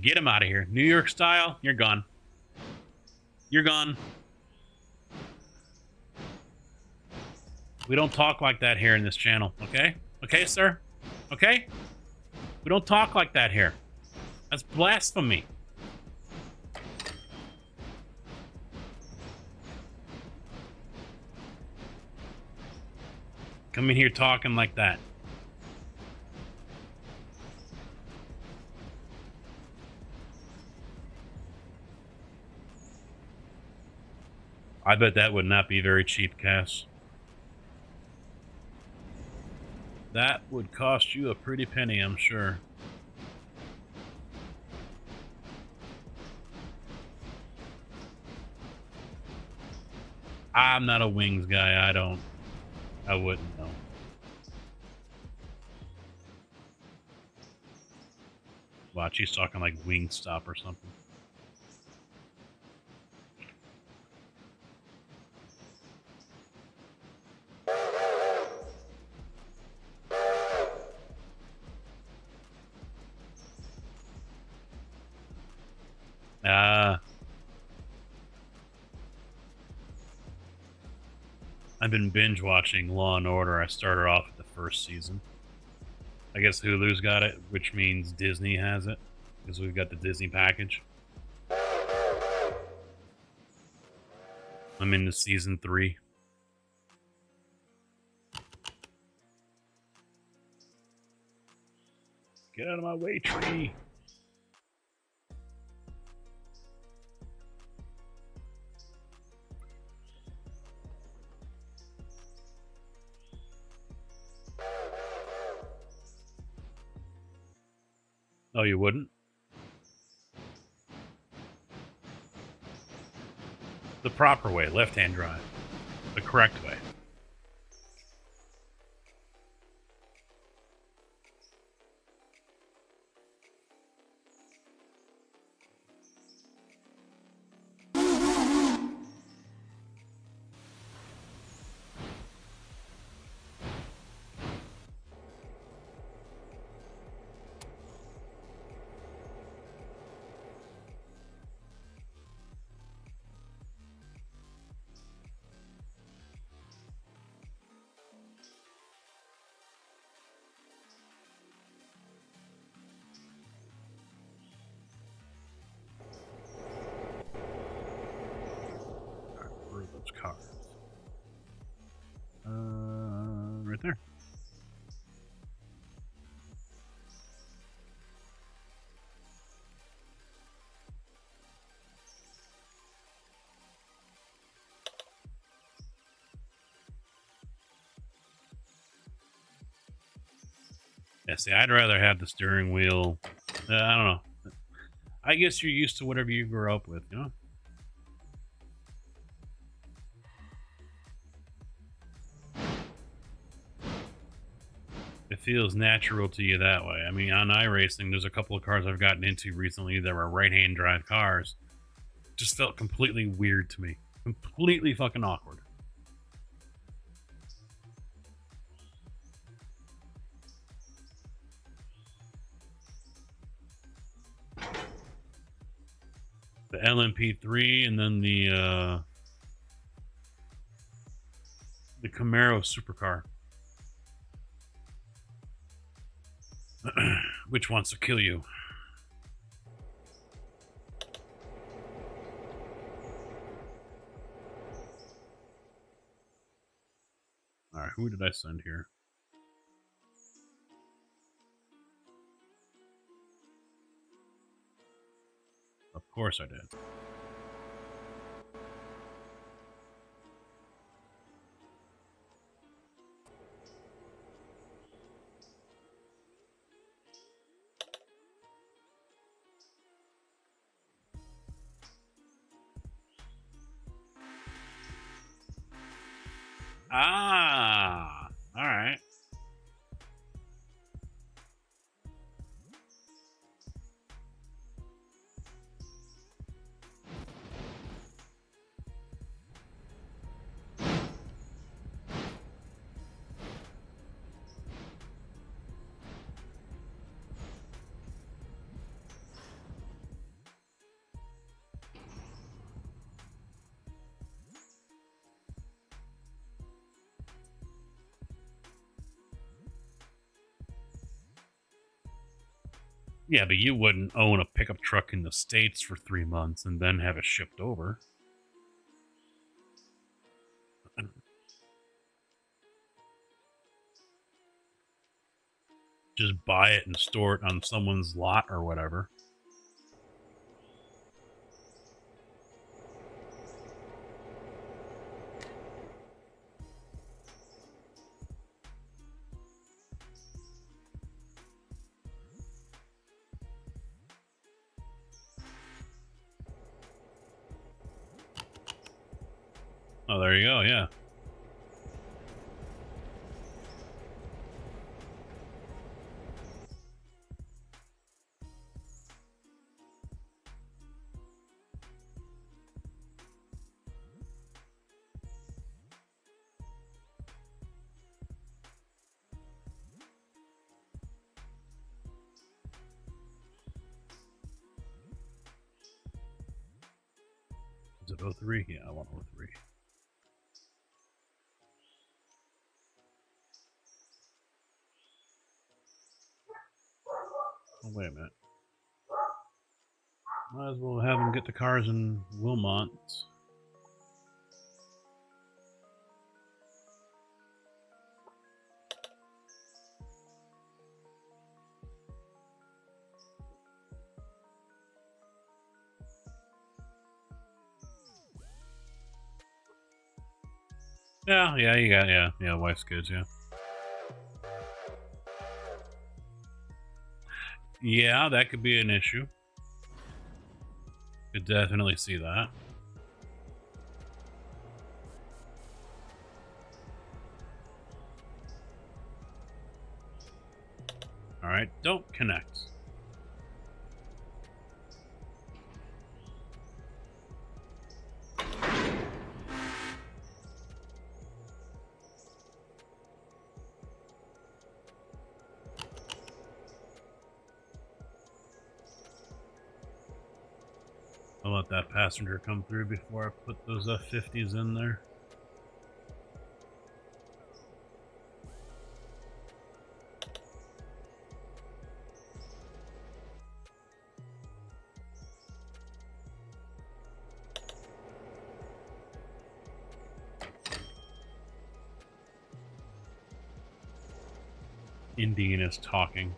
Get him out of here. New York style, you're gone. You're gone. We don't talk like that here in this channel, okay? Okay, sir? Okay? We don't talk like that here. That's blasphemy. Come in here talking like that. I bet that would not be very cheap, Cass. That would cost you a pretty penny, I'm sure. I'm not a wings guy. I wouldn't know. Watch, he's talking like Wingstop or something. I've been binge watching Law and Order. I started off with the first season. I guess Hulu's got it, which means Disney has it, because we've got the Disney package. I'm into season 3. Get out of my way, tree. Oh, you wouldn't? The proper way, left-hand drive. The correct way. Where are those cars? Right there. Yeah, see, I'd rather have the steering wheel. I don't know. I guess you're used to whatever you grew up with, you know? It feels natural to you that way. I mean, on iRacing, there's a couple of cars I've gotten into recently that were right-hand drive cars. Just felt completely weird to me. Completely fucking awkward. The LMP3 and then the Camaro supercar. Which wants to kill you? Alright, who did I send here? Of course I did. Ah, all right. Yeah, but you wouldn't own a pickup truck in the States for 3 months and then have it shipped over. Just buy it and store it on someone's lot or whatever. Oh, there you go, yeah. Is it 03? Yeah, I want 03. Wait a minute. Might as well have them get the cars in Wilmot. Yeah, you got, yeah, wife's kids, yeah. Yeah, that could be an issue. Could definitely see that. Alright, don't connect. I'll let that passenger come through before I put those F50s in there. Indian is talking.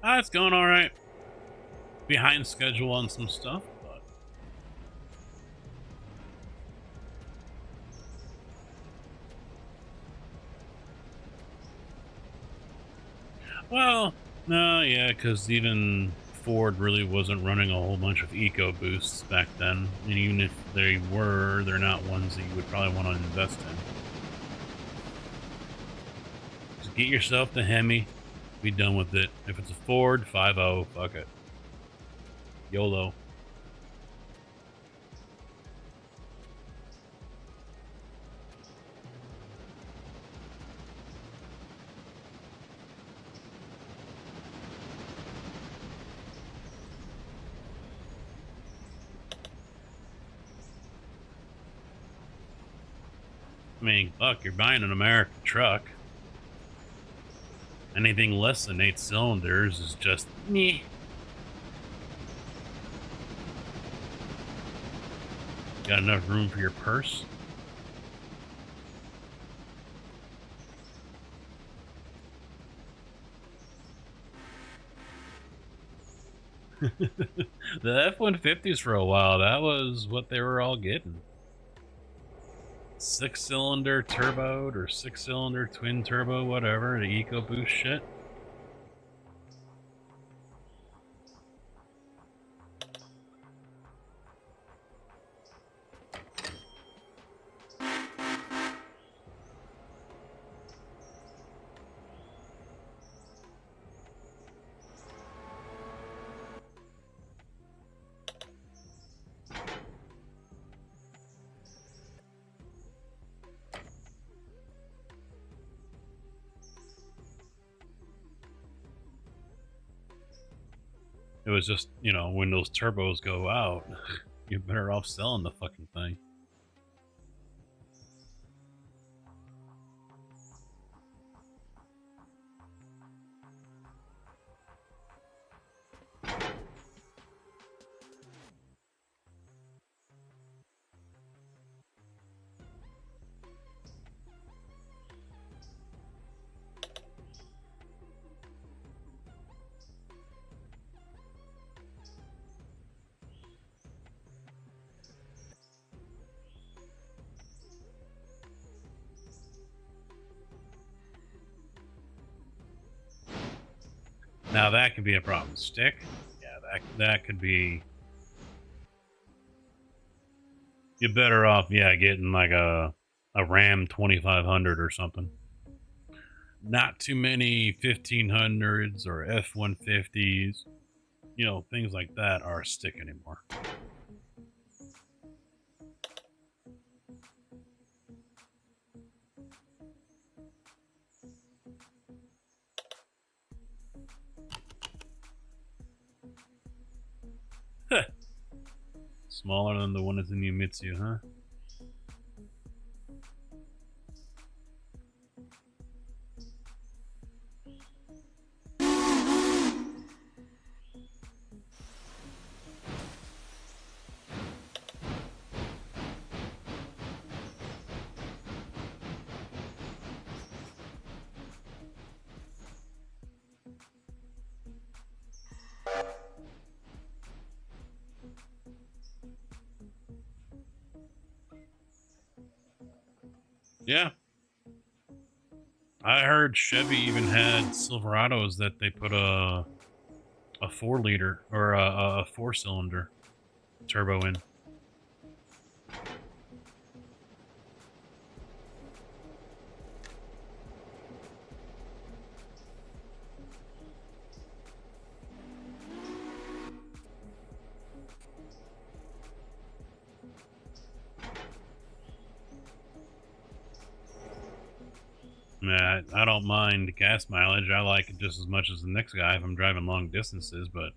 It's going all right. Behind schedule on some stuff, but well, no, yeah, because even Ford really wasn't running a whole bunch of EcoBoosts back then, and even if they were, they're not ones that you would probably want to invest in. Just get yourself the Hemi. Be done with it. If it's a Ford 5.0, fuck it. YOLO. I mean, fuck, you're buying an American truck. Anything less than 8 cylinders is just meh. Got enough room for your purse? The F-150s for a while, that was what they were all getting. 6-cylinder turboed or 6-cylinder twin turbo, whatever, the EcoBoost shit. It was just, you know, when those turbos go out, you're better off selling the fucking thing. Now that could be a problem. Stick? Yeah, that could be... You're better off, yeah, getting like a Ram 2500 or something. Not too many 1500s or F-150s. You know, things like that are stick anymore. Smaller than the one that's in Yumitsu, huh? Yeah. I heard Chevy even had Silverados that they put a 4-liter or a 4-cylinder turbo in. Yeah, I don't mind gas mileage. I like it just as much as the next guy if I'm driving long distances, but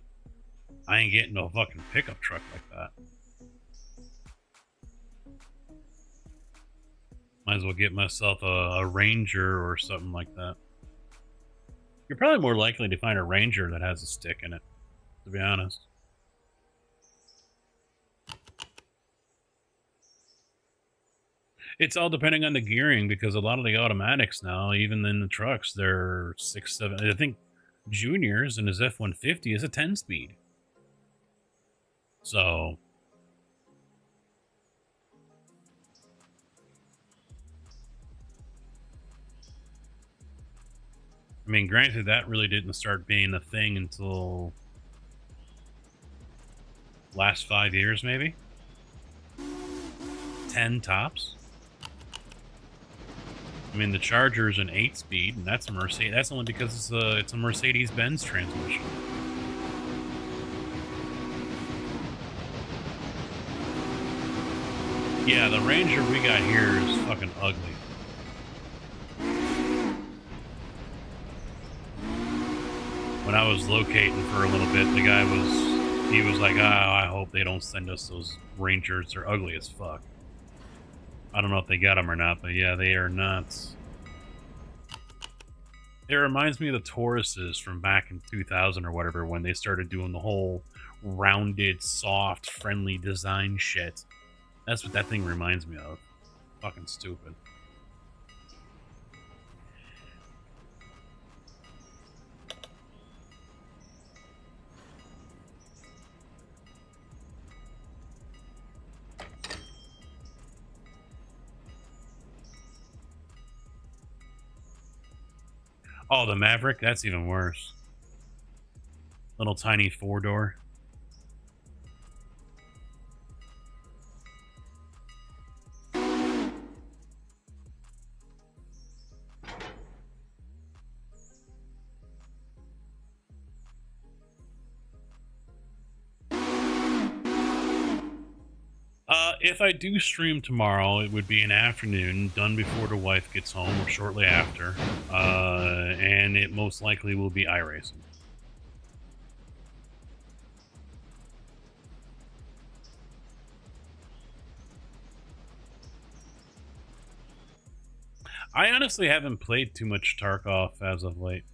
I ain't getting no fucking pickup truck like that. Might as well get myself a Ranger or something like that. You're probably more likely to find a Ranger that has a stick in it, to be honest. It's all depending on the gearing, because a lot of the automatics now, even in the trucks, they're 6, 7. I think Junior's and his F-150 is a 10-speed. So I mean, granted, that really didn't start being a thing until last 5 years, maybe 10 tops. I mean, the Charger's an 8-speed, and that's a Mercedes. That's only because it's a Mercedes-Benz transmission. Yeah, the Ranger we got here is fucking ugly. When I was locating for a little bit, the guy was like, I hope they don't send us those Rangers. They're ugly as fuck. I don't know if they got them or not, but yeah, they are nuts. It reminds me of the Tauruses from back in 2000 or whatever, when they started doing the whole rounded, soft, friendly design shit. That's what that thing reminds me of. Fucking stupid. Oh, the Maverick? That's even worse. Little tiny 4-door. If I do stream tomorrow, it would be an afternoon, done before the wife gets home or shortly after, and it most likely will be iRacing. I honestly haven't played too much Tarkov as of late.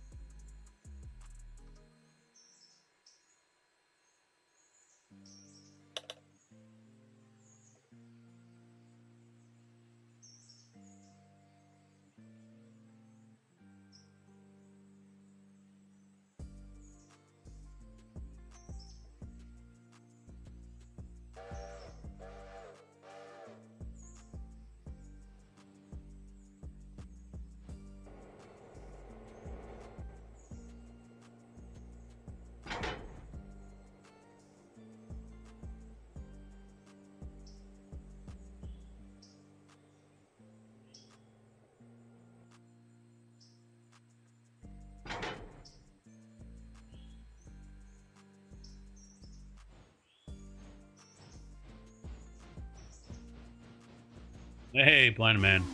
Hey, blind man.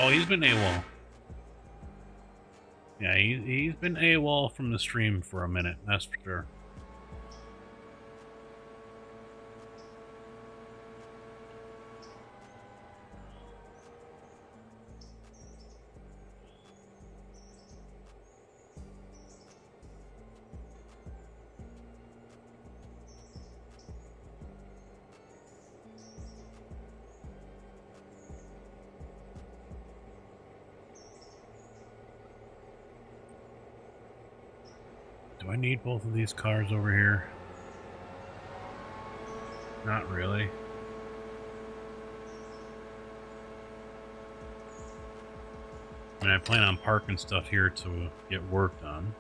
Oh, he's been AWOL. Yeah, he's been AWOL from the stream for a minute, that's for sure. Do I need both of these cars over here? Not really. I mean, I plan on parking stuff here to get work done.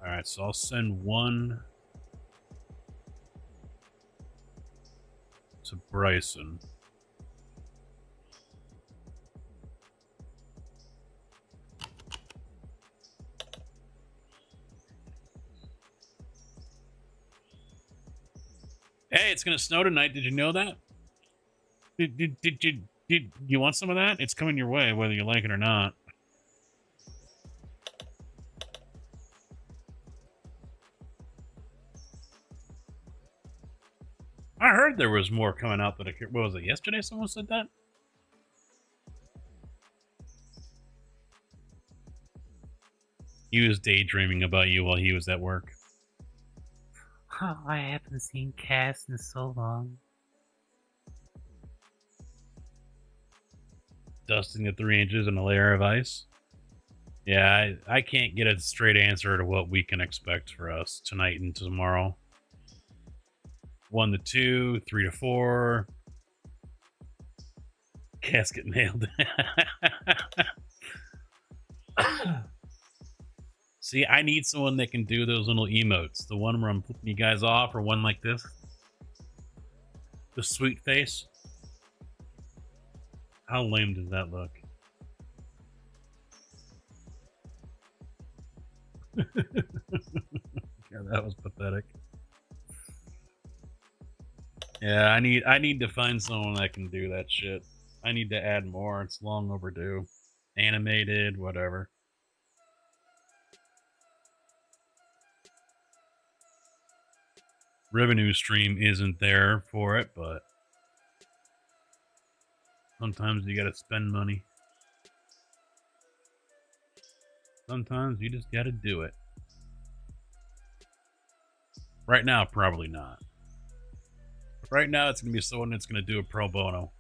Alright, so I'll send one to Bryson. Hey, it's gonna snow tonight. Did you know that? Did you want some of that? It's coming your way, whether you like it or not. I heard there was more coming out that what was it, yesterday someone said that? He was daydreaming about you while he was at work. Oh, I haven't seen Cass in so long. Dusting the 3 inches in a layer of ice. Yeah, I can't get a straight answer to what we can expect for us tonight and tomorrow. 1 to 2, 3 to 4. Casket nailed. See, I need someone that can do those little emotes. The one where I'm flipping you guys off, or one like this. The sweet face. How lame does that look? Yeah, that was pathetic. Yeah, I need to find someone that can do that shit. I need to add more. It's long overdue. Animated, whatever. Revenue stream isn't there for it, but sometimes you gotta spend money. Sometimes you just gotta do it. Right now, probably not. Right now, it's gonna be someone that's gonna do a pro bono.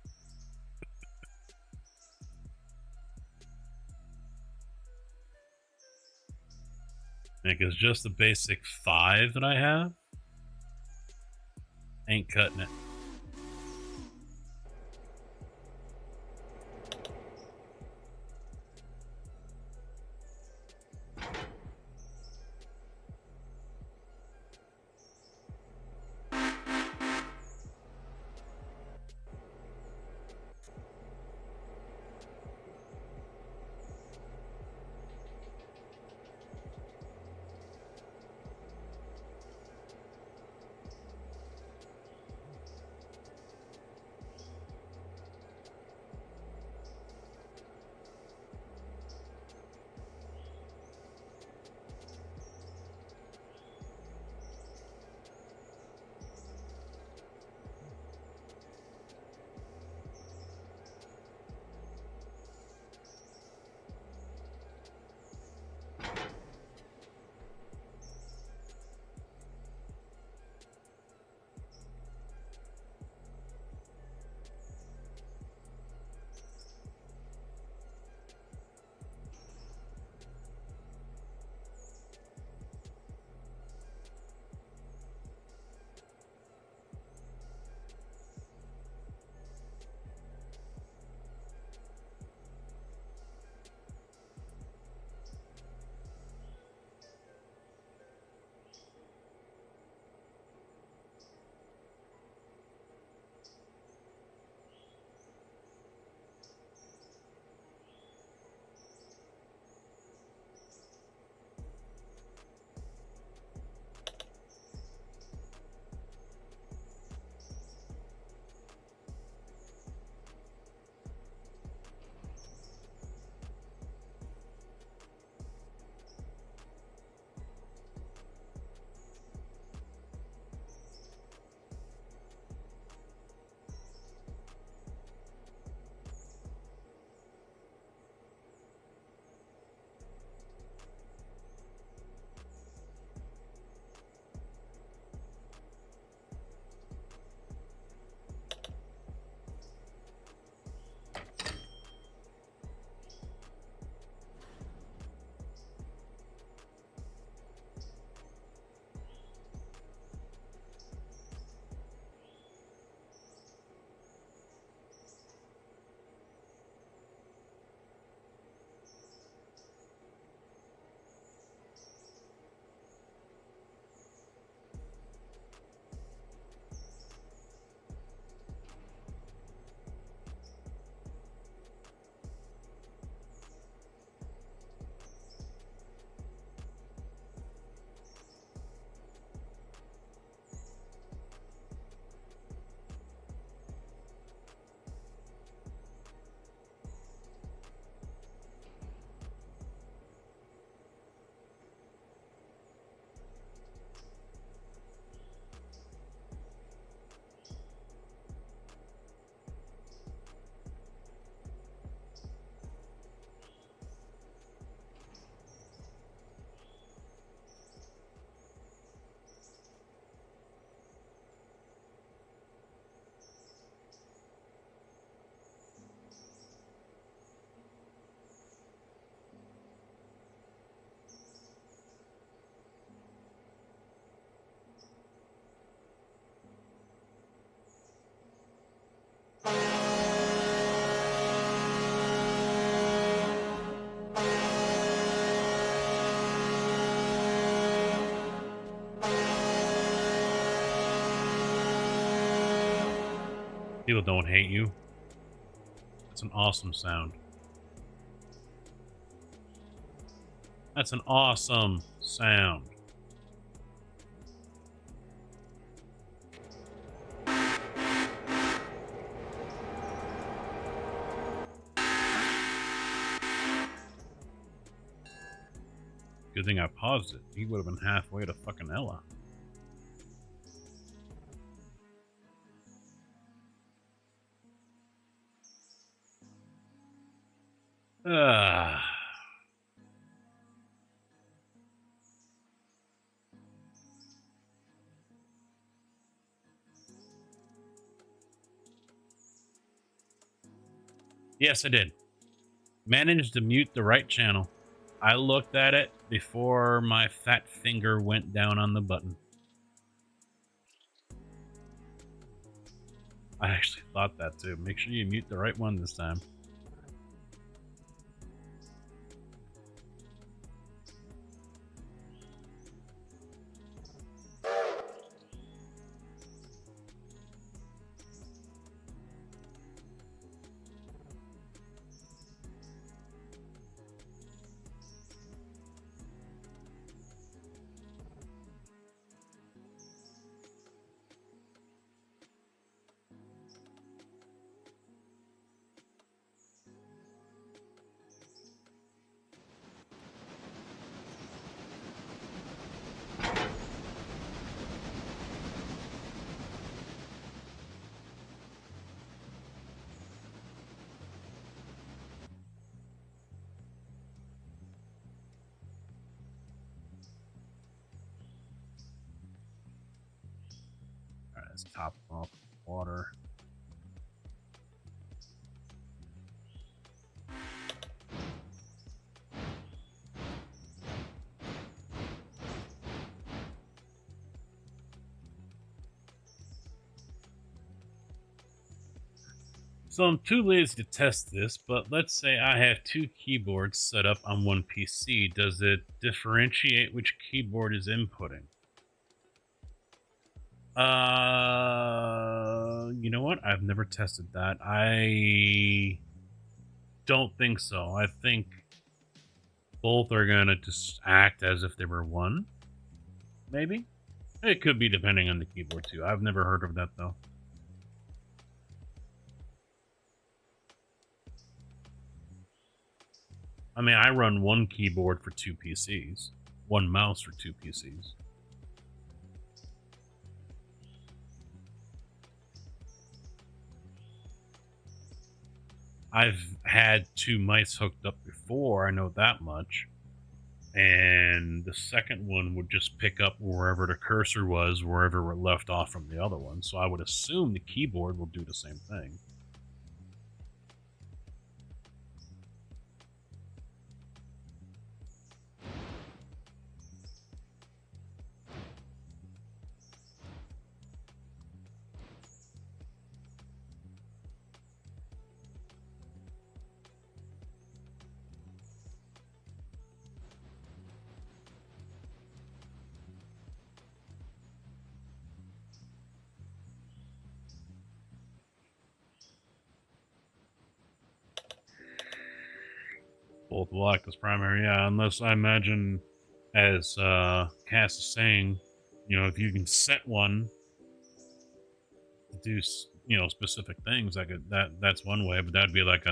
Because just the basic 5 that I have ain't cutting it. People don't hate you. It's an awesome sound. That's an awesome sound. Good thing I paused it. He would have been halfway to fucking Ella. Ah. Yes, I did. Managed to mute the right channel. I looked at it before my fat finger went down on the button. I actually thought that too. Make sure you mute the right one this time. Alright, let's top them off with water. So I'm too lazy to test this, but let's say I have two keyboards set up on one PC. Does it differentiate which keyboard is inputting? You know what? I've never tested that. I don't think so. I think both are gonna just act as if they were one. Maybe? It could be depending on the keyboard too. I've never heard of that though. I mean, I run one keyboard for two PCs, one mouse for two PCs. I've had two mice hooked up before, I know that much. And the second one would just pick up wherever the cursor was, wherever we're left off from the other one. So I would assume the keyboard will do the same thing. Both will act as primary, yeah, unless I imagine, as Cass is saying, you know, if you can set one to do, you know, specific things, like that's one way, but that'd be like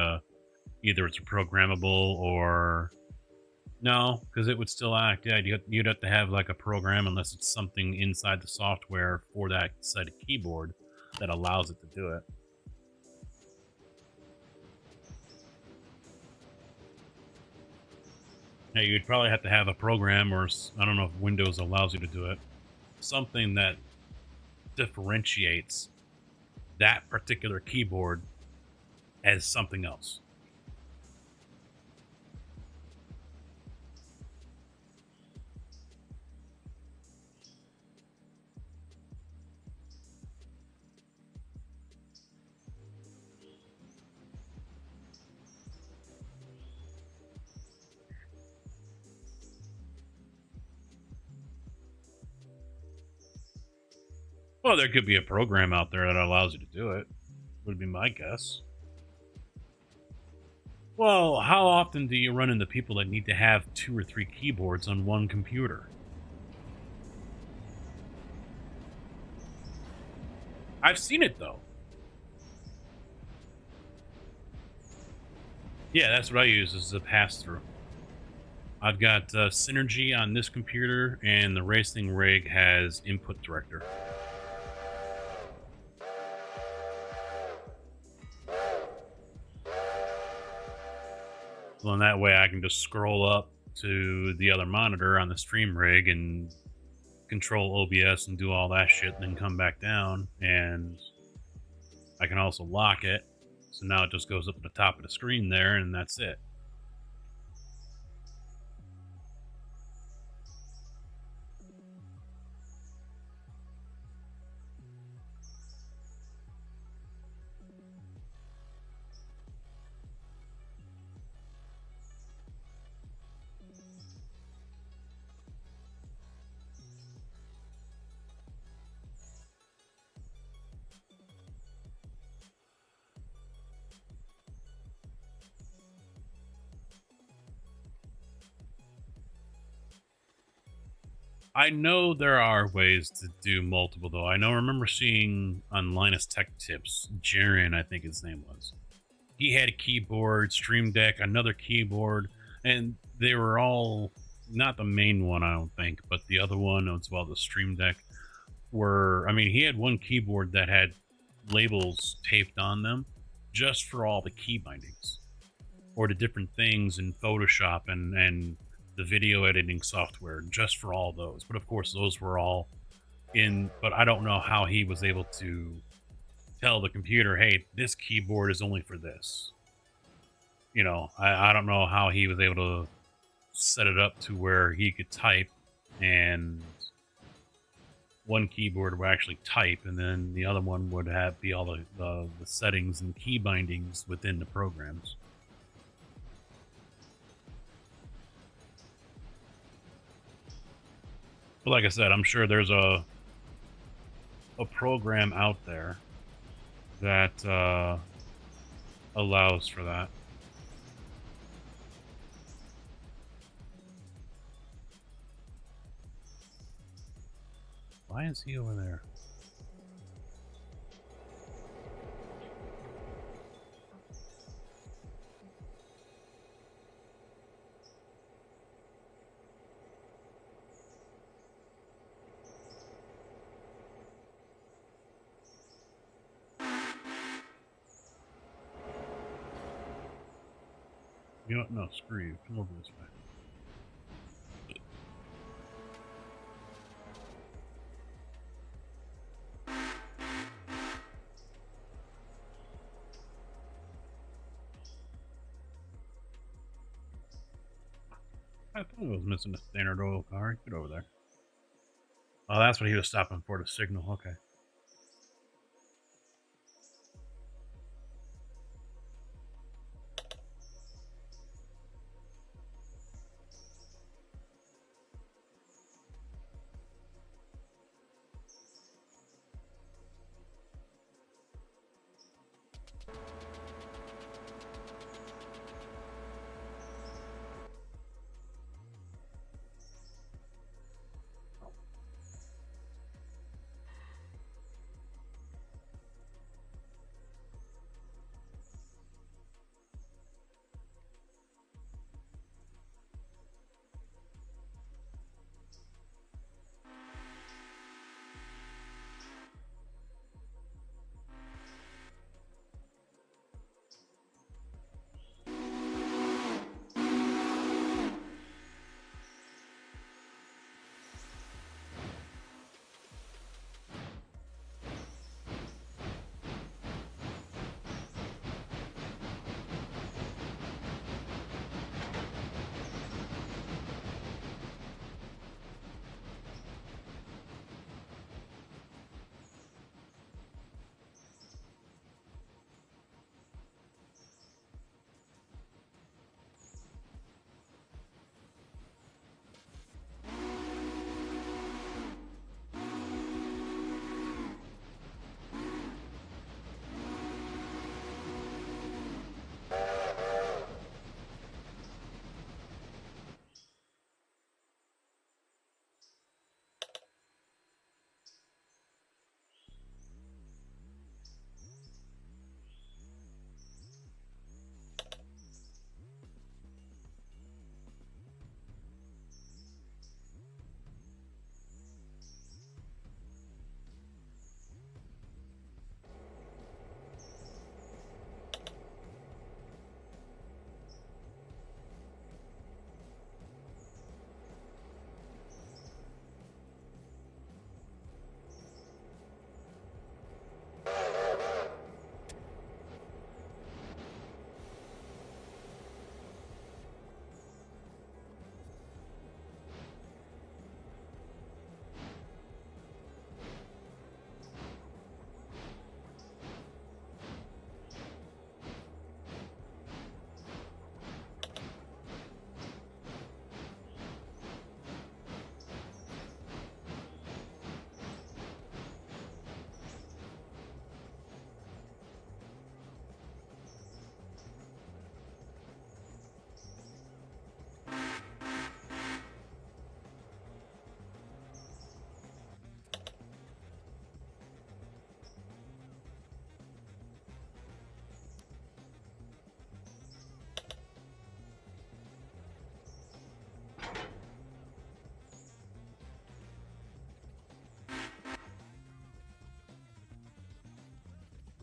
either it's a programmable or no, because it would still act. Yeah, you'd have to have like a program, unless it's something inside the software for that set of keyboard that allows it to do it. Yeah, you'd probably have to have a program, or I don't know if Windows allows you to do it. Something that differentiates that particular keyboard as something else. Well, there could be a program out there that allows you to do it. Would be my guess. Well, how often do you run into people that need to have 2 or 3 keyboards on one computer? I've seen it, though. Yeah, that's what I use as a pass-through. I've got Synergy on this computer, and the racing rig has Input Director. So in that way, I can just scroll up to the other monitor on the stream rig and control OBS and do all that shit, and then come back down. And I can also lock it. So now it just goes up at the top of the screen there, and that's it. I know there are ways to do multiple, though. I remember seeing on Linus Tech Tips, Jaren, I think his name was. He had a keyboard, Stream Deck, another keyboard, and they were all, not the main one, I don't think, but the other one, as well, the Stream Deck, were, I mean, he had one keyboard that had labels taped on them just for all the key bindings, or the different things in Photoshop and the video editing software, just for all those. But of course, those were all in, but I don't know how he was able to tell the computer, hey, this keyboard is only for this. You know, I don't know how he was able to set it up to where he could type, and one keyboard would actually type, and then the other one would be all the settings and key bindings within the programs. But like I said, I'm sure there's a program out there that allows for that. Why is he over there? You know what? No, screw you. Come over this way. I thought I was missing a standard oil car. Get over there. Oh, that's what he was stopping for, the signal. Okay.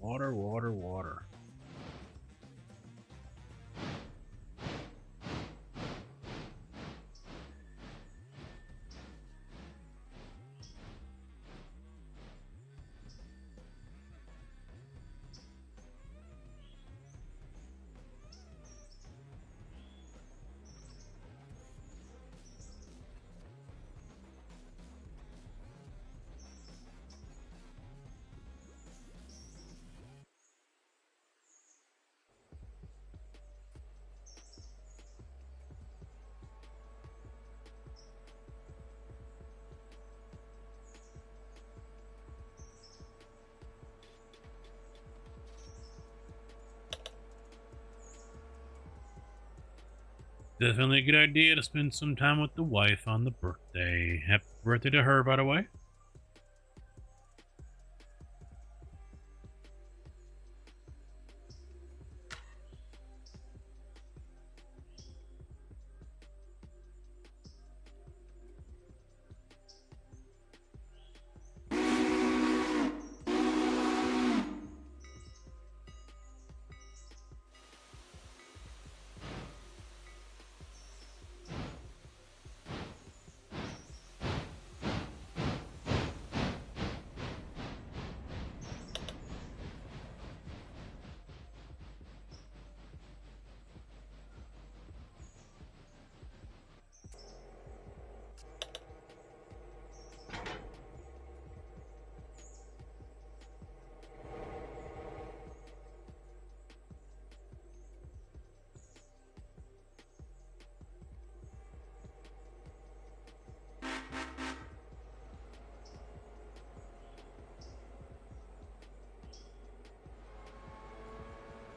Water, water, water. Definitely a good idea to spend some time with the wife on the birthday. Happy birthday to her, by the way.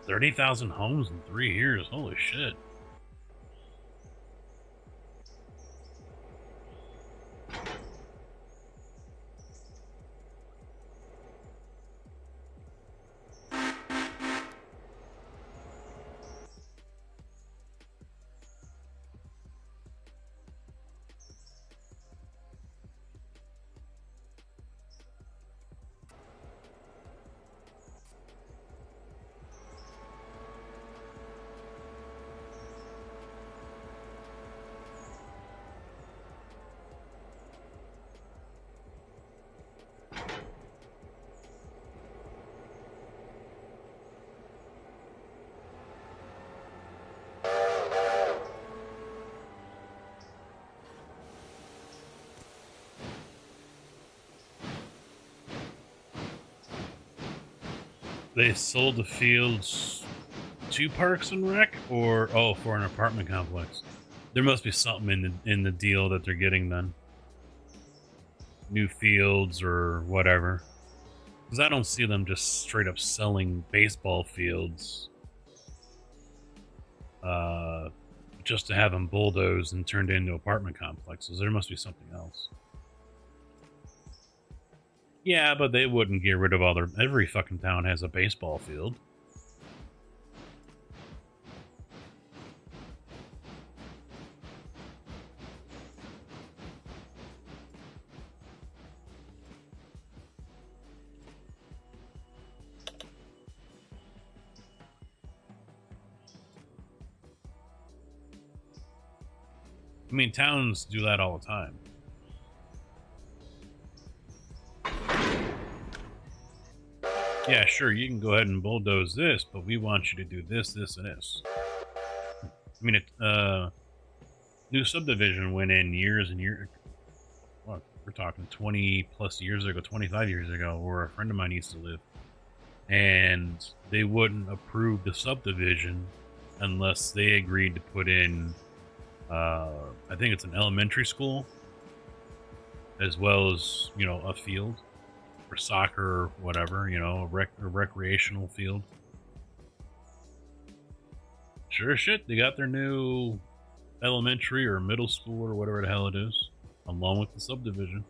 $30,000 homes in 3 years. Holy shit. They sold the fields to Parks and Rec, or for an apartment complex. There must be something in the deal that they're getting then. New fields or whatever. Because I don't see them just straight up selling baseball fields just to have them bulldozed and turned into apartment complexes. There must be something else. Yeah, but they wouldn't get rid of every fucking town has a baseball field. I mean, towns do that all the time. Yeah, sure, you can go ahead and bulldoze this, but we want you to do this, this, and this. I mean, new subdivision went in years and years. Well, we're talking 20 plus years ago, 25 years ago, where a friend of mine used to live. And they wouldn't approve the subdivision unless they agreed to put in, I think it's an elementary school, as well as, a field. For soccer or whatever, a recreational field. Sure shit, they got their new elementary or middle school or whatever the hell it is, along with the subdivision.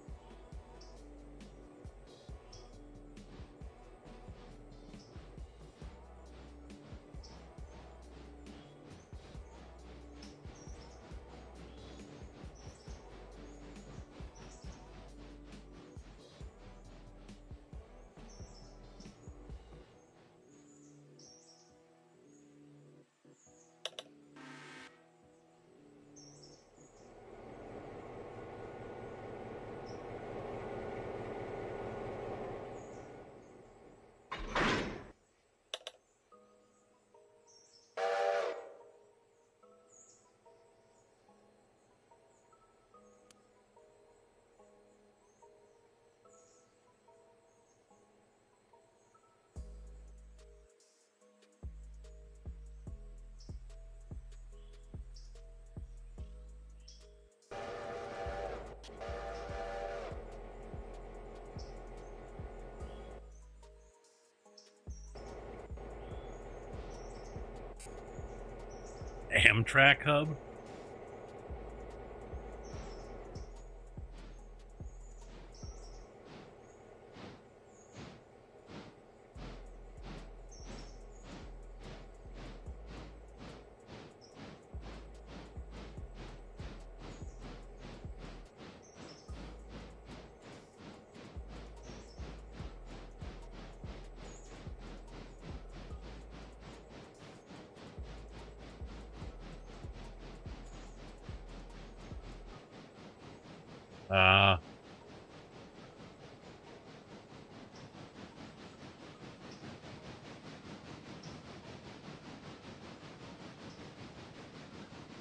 Amtrak hub?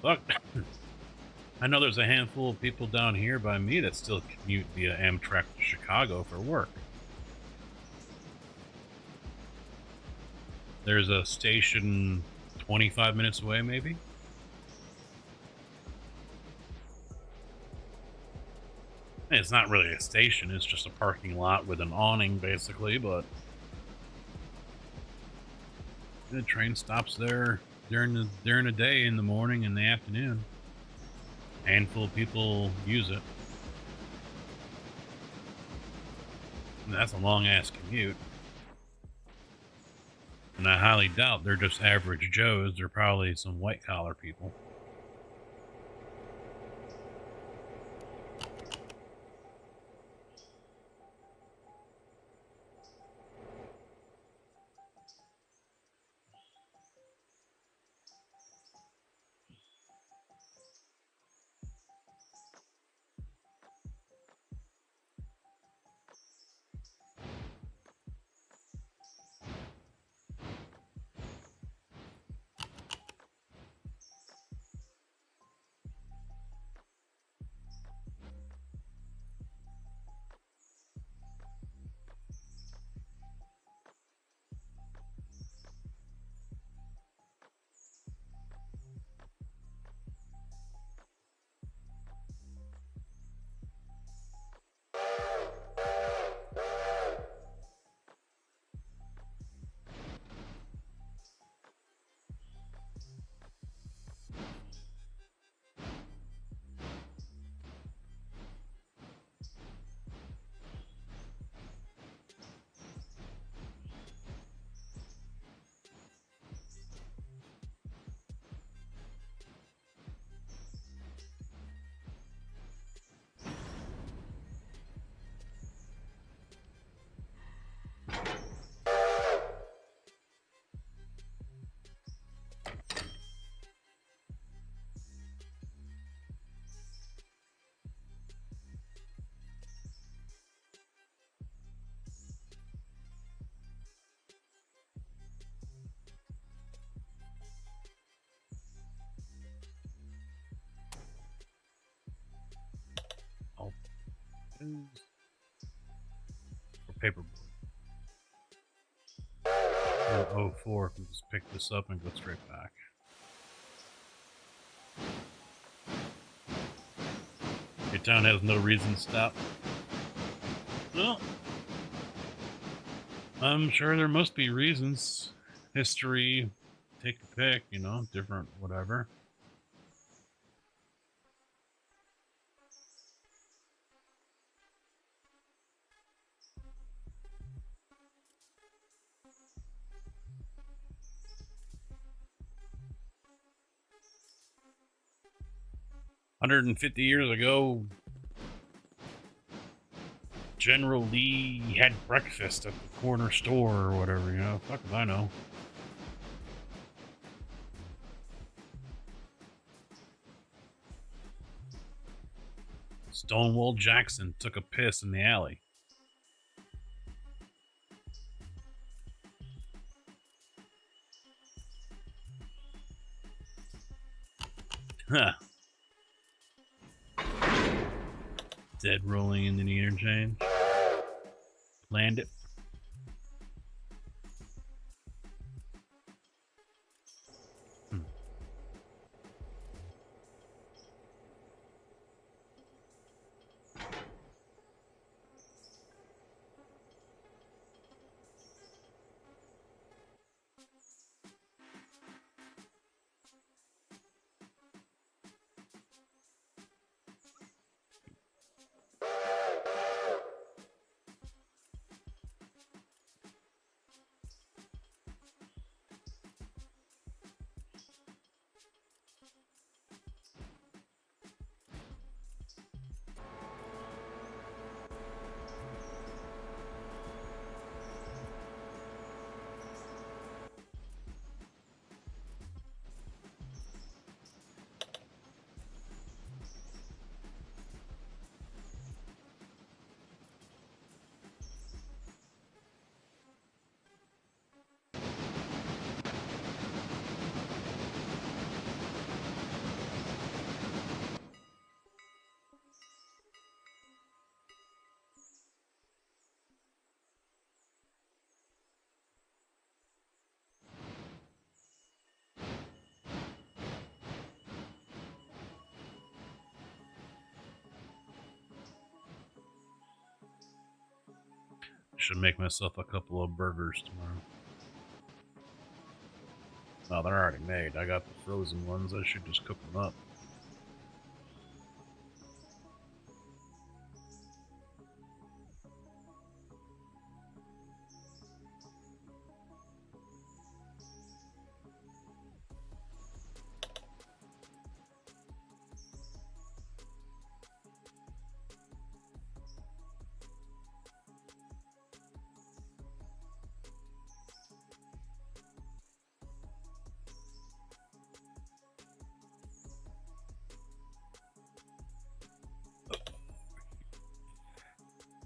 Look, I know there's a handful of people down here by me that still commute via Amtrak to Chicago for work. There's a station 25 minutes away, maybe? It's not really a station, it's just a parking lot with an awning, basically, but the train stops there during the day, in the morning and the afternoon. A handful of people use it. And that's a long-ass commute. And I highly doubt they're just average Joes. They're probably some white-collar people. Or paperboard. Or 04, can just pick this up and go straight back. Your town has no reason to stop. Well, I'm sure there must be reasons. History, take a pick, you know, different whatever. "150 years ago, General Lee had breakfast at the corner store," or whatever, you know. Fuck if I know. Stonewall Jackson took a piss in the alley. Huh. Dead rolling into the interchange. Planned it. Should make myself a couple of burgers tomorrow. No, they're already made. I got the frozen ones. I should just cook them up.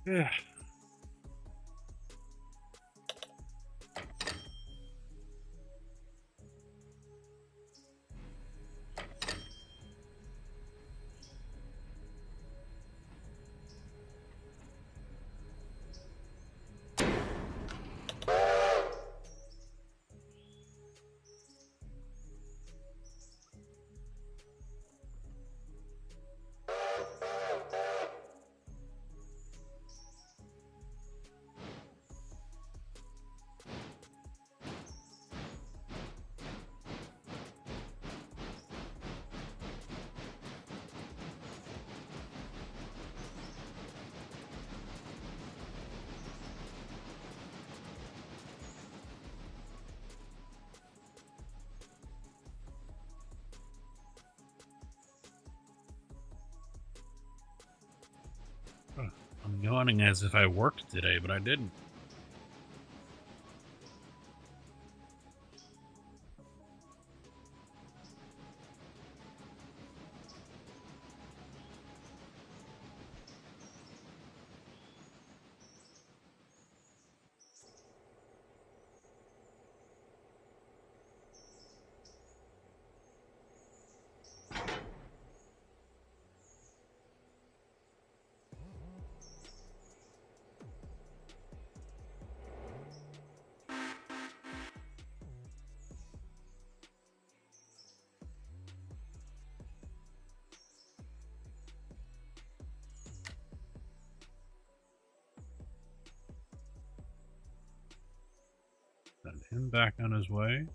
Yeah. I'm yawning as if I worked today, but I didn't. Send him back on his way.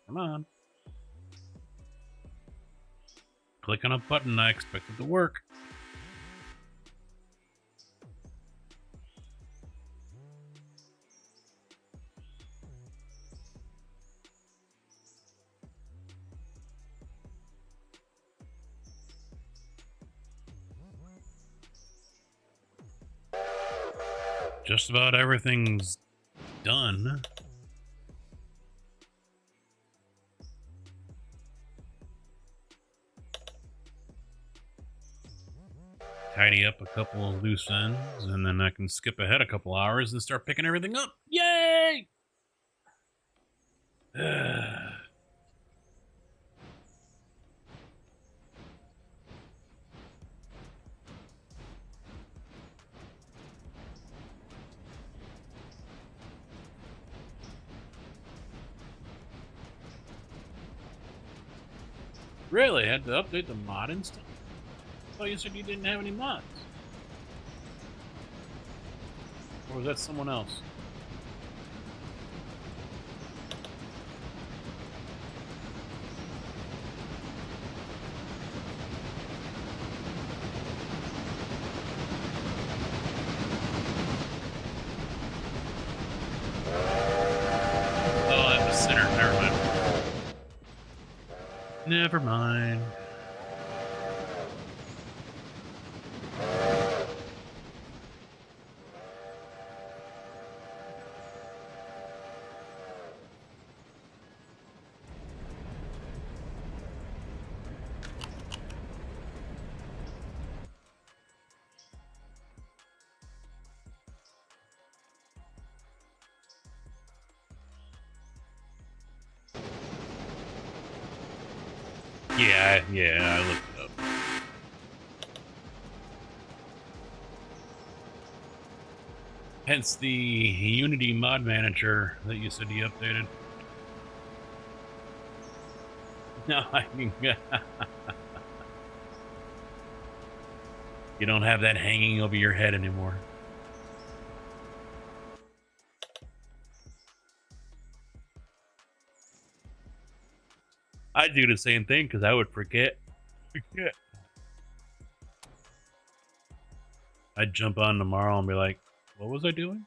Come on. Click on a button I expected to work. Just about everything's done. Tidy up a couple of loose ends, and then I can skip ahead a couple hours and start picking everything up. Yay! Really? Had to update the mod and stuff? Oh, you said you didn't have any mods. Or was that someone else? Never mind. Yeah, I looked it up. Hence the Unity mod manager that you said you updated. No, I mean, you don't have that hanging over your head anymore. I'd do the same thing because I would forget. I'd jump on tomorrow and be like, what was I doing?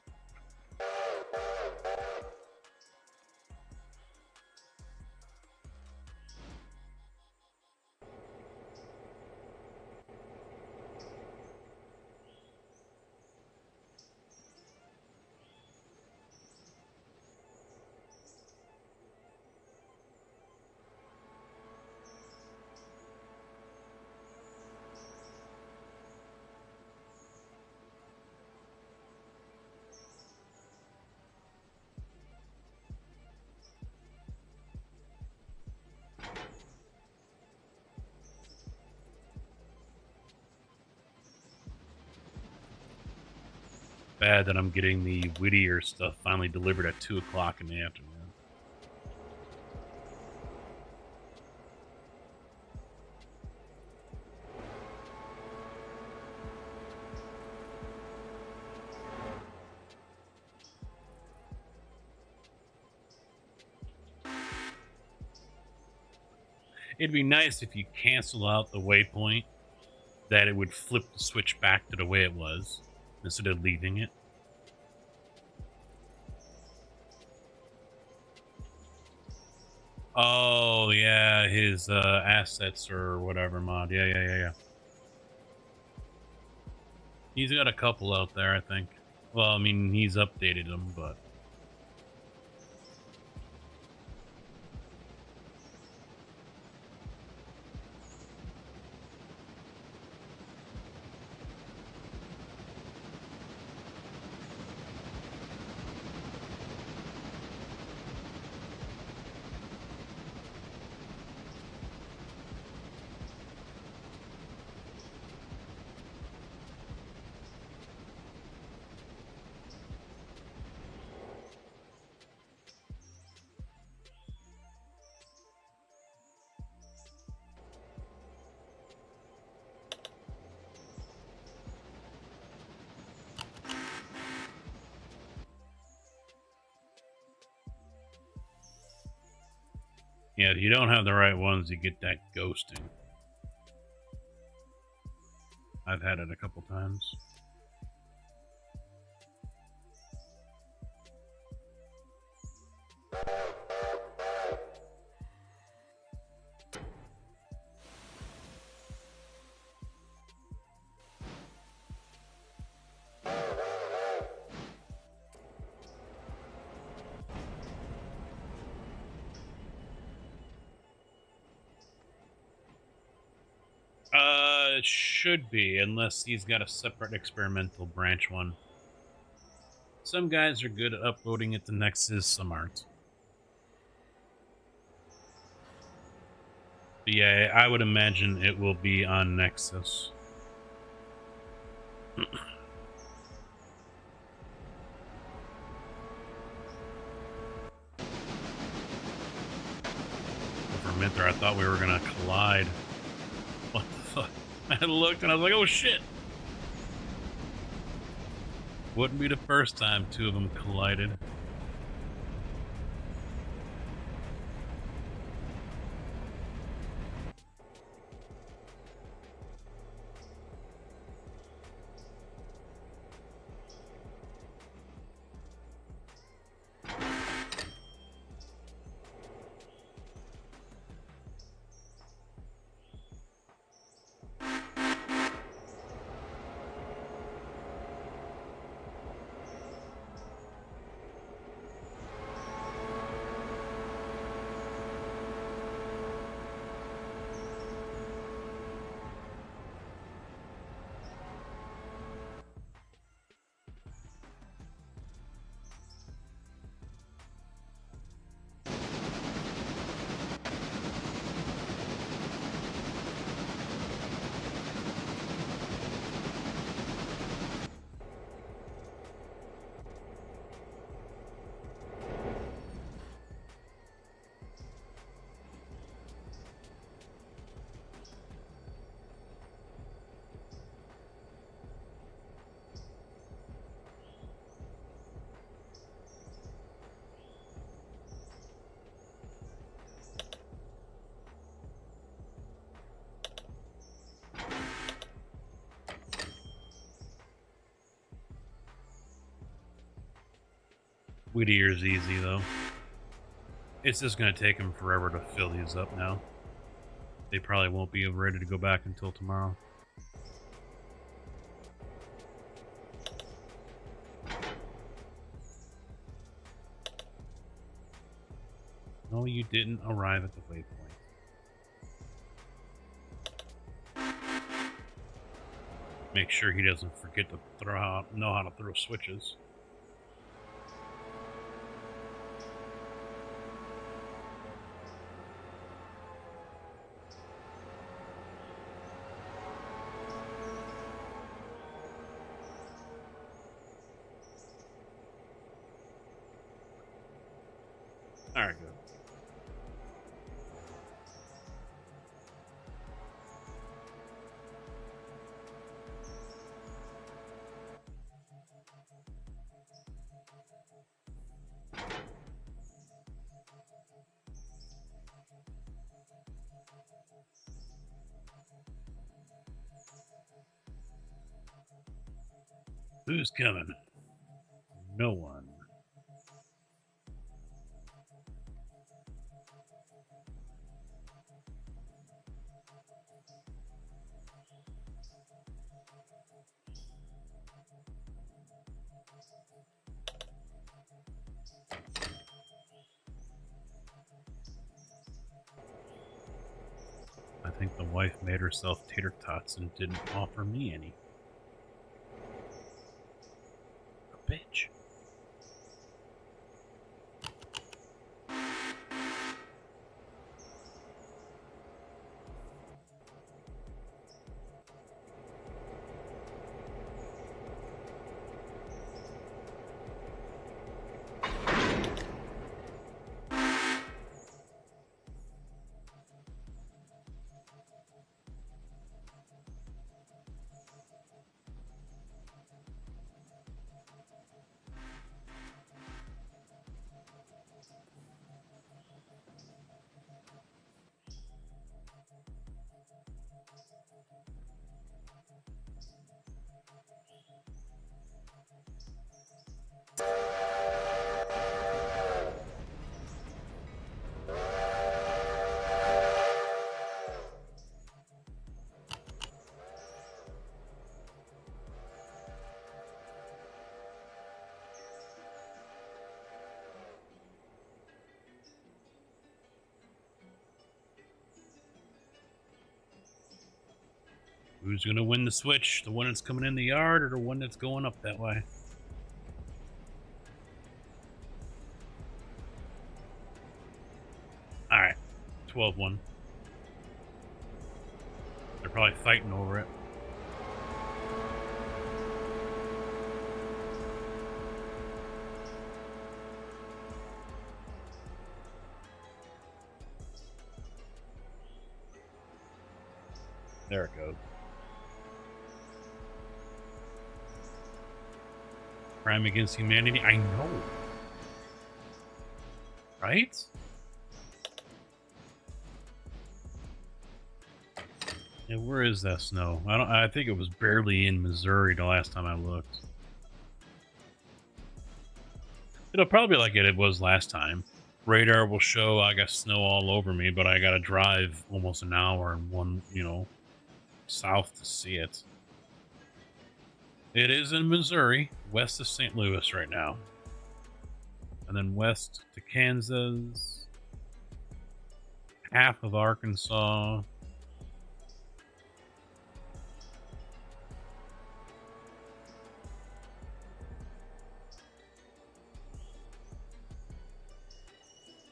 Bad that I'm getting the Whittier stuff finally delivered at 2 o'clock in the afternoon. It'd be nice if you cancel out the waypoint, that it would flip the switch back to the way it was instead of leaving it. Oh yeah, his assets or whatever mod. Yeah. He's got a couple out there, I think. Well, I mean, he's updated them, but yeah, if you don't have the right ones, you get that ghosting. I've had it a couple times. It should be, unless he's got a separate experimental branch one. Some guys are good at uploading it to Nexus, some aren't. But yeah, I would imagine it will be on Nexus. For a minute there, I thought we were gonna collide. What the fuck? I looked and I was like, oh shit! Wouldn't be the first time two of them collided. Whittier's easy, though. It's just going to take them forever to fill these up now. They probably won't be ready to go back until tomorrow. No, you didn't arrive at the waypoint. Make sure he doesn't forget to know how to throw switches. All right, good. Who's coming? No one. I think the wife made herself tater tots and didn't offer me any. A bitch. Who's going to win the switch? The one that's coming in the yard or the one that's going up that way? Alright. 12-1. They're probably fighting over it. There it goes. Crime against humanity. I know. Right? Yeah, where is that snow? I think it was barely in Missouri the last time I looked. It'll probably be like it was last time. Radar will show I got snow all over me, but I gotta drive almost an hour and one, south to see it. It is in Missouri, west of St. Louis right now. And then west to Kansas, half of Arkansas.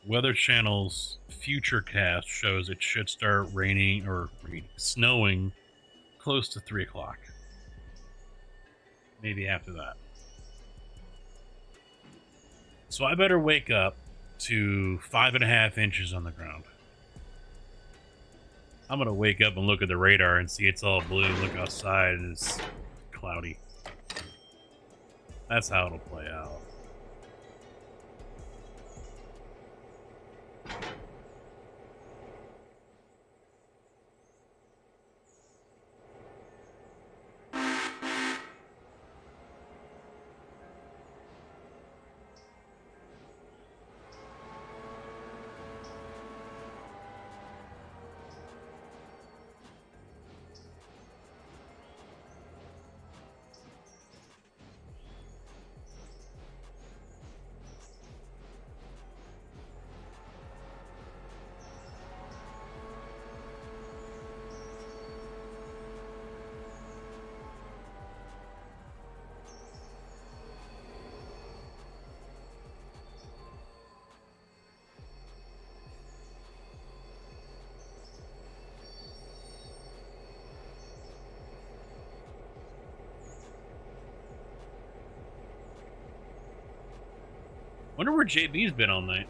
Weather Channel's Futurecast shows it should start raining or snowing close to 3 o'clock. Maybe after that. So I better wake up to 5.5 inches on the ground. I'm gonna wake up and look at the radar and see it's all blue. Look outside and it's cloudy. That's how it'll play out. Wonder where JB's been all night.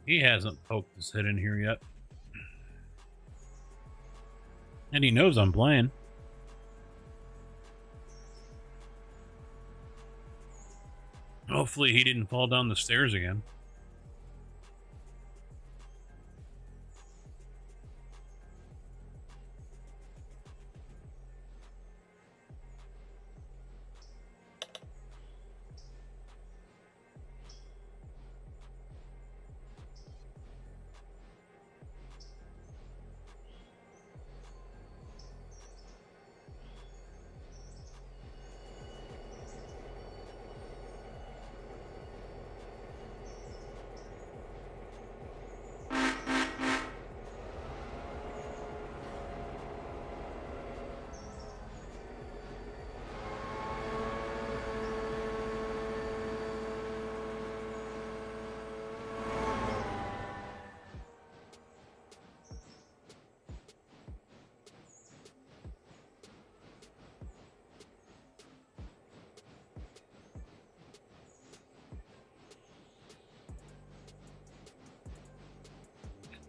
He hasn't poked his head in here yet. And he knows I'm playing. Hopefully he didn't fall down the stairs again.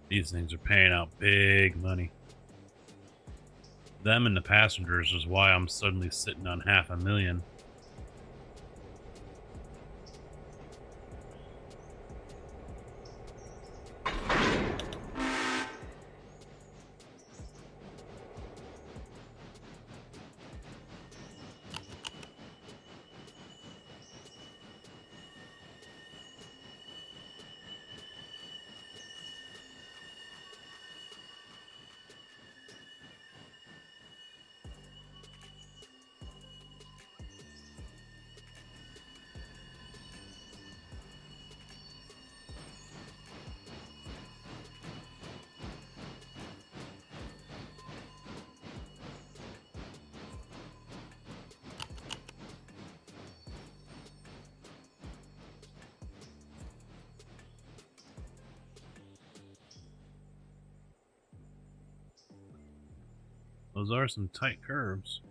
These things are paying out big money. Them and the passengers is why I'm suddenly sitting on $500,000. Those are some tight curves.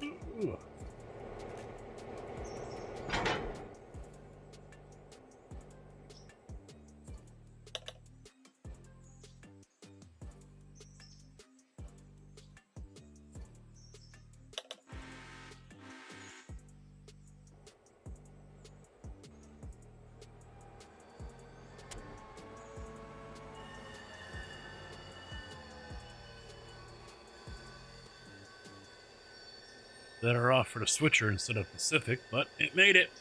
Ooh. Better off for the switcher instead of Pacific, but it made it.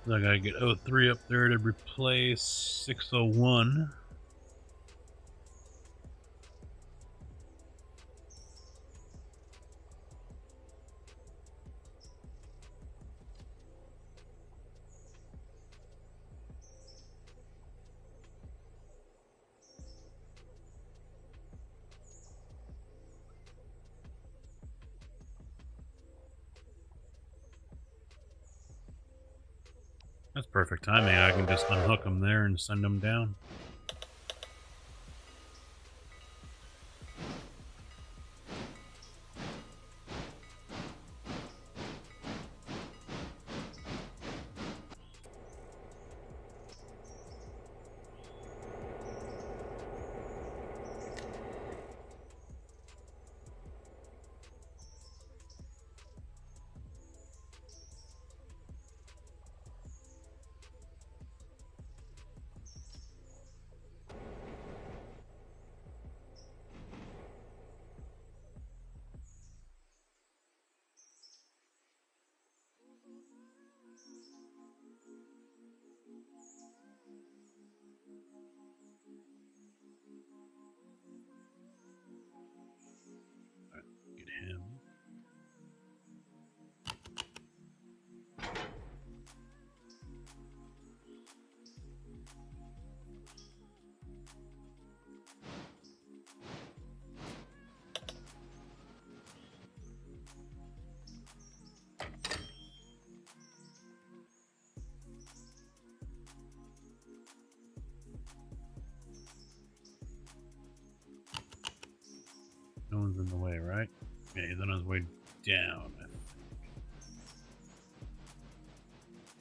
So I gotta get 03 up there to replace 601. That's perfect timing. I can just unhook them there and send them down. Get him. No one's in the way, right? Yeah, he's on his way down.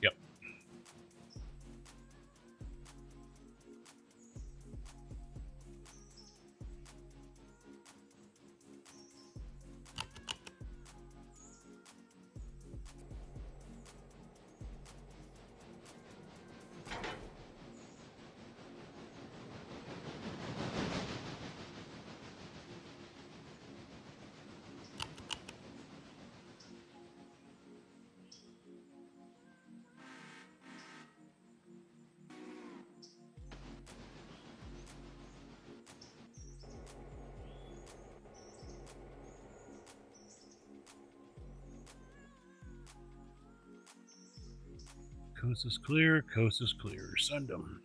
Yep. Coast is clear. Coast is clear. Send them.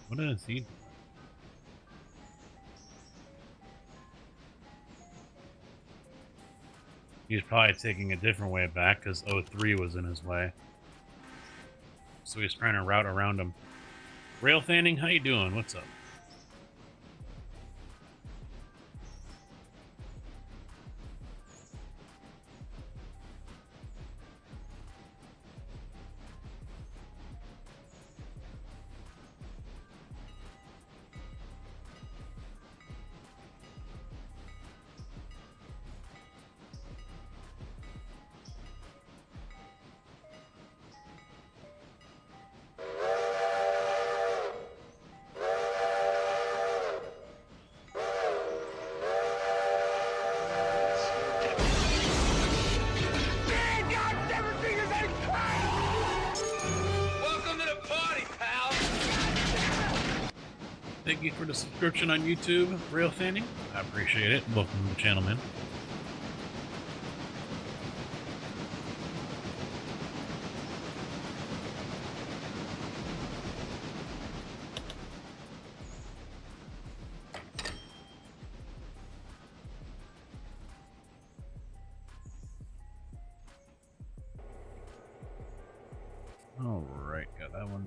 What is he? He's probably taking a different way back because 03 was in his way. So he's trying to route around him. Rail Fanning, how you doing? What's up? Man, I've never seen this any Welcome to the party, pal. Thank you for the subscription on YouTube, Rail Fanning. I appreciate it. Welcome to the channel, man.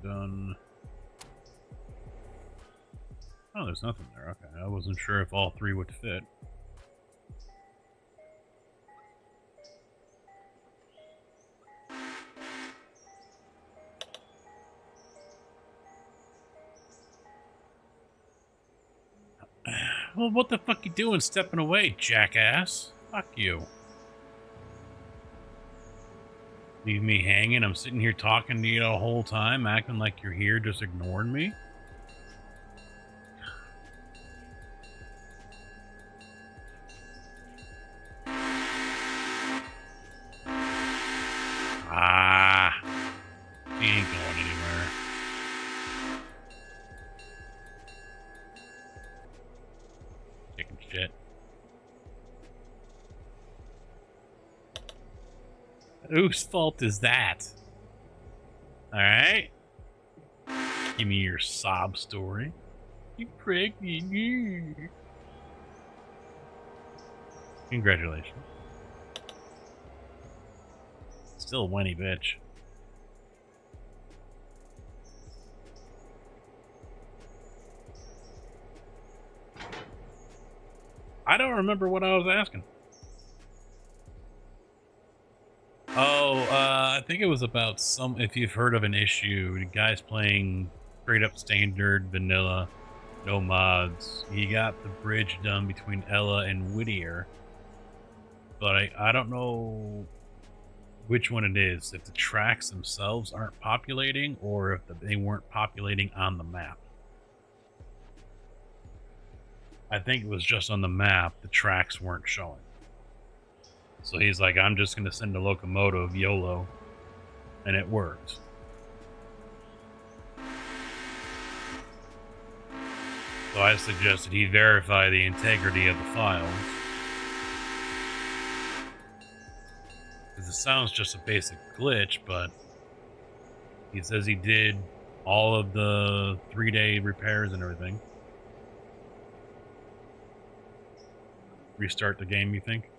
done. Oh, there's nothing there. Okay, I wasn't sure if all three would fit. Well, what the fuck you doing stepping away, jackass? Fuck you. Leave me hanging. I'm sitting here talking to you the whole time, acting like you're here, just ignoring me. Ah, he ain't going anywhere. Chicken shit. Whose fault is that? Alright? Give me your sob story. You pregnant. Congratulations. Still a whiny bitch. I don't remember what I was asking. Oh, I think it was about if you've heard of an issue, the guy's playing straight up standard vanilla, no mods. He got the bridge done between Ella and Whittier, but I don't know which one it is, if the tracks themselves aren't populating or if they weren't populating on the map. I think it was just on the map, the tracks weren't showing. So he's like, I'm just going to send a locomotive, YOLO, and it worked. So I suggested he verify the integrity of the files. Because it sounds just a basic glitch, but he says he did all of the 3-day repairs and everything. Restart the game, you think?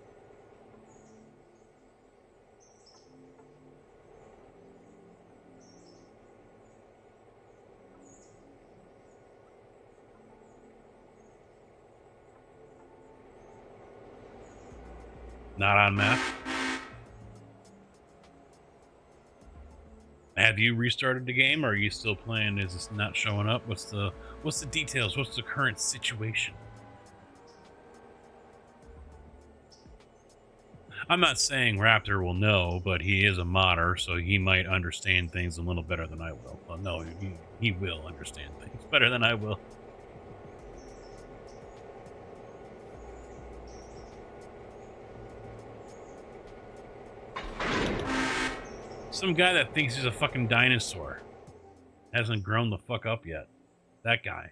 Not on map. Have you restarted the game, or are you still playing? Is this not showing up? What's the details? What's the current situation? I'm not saying Raptor will know, but he is a modder, so he might understand things a little better than I will. Well, no, he will understand things better than I will. Some guy that thinks he's a fucking dinosaur. Hasn't grown the fuck up yet. That guy.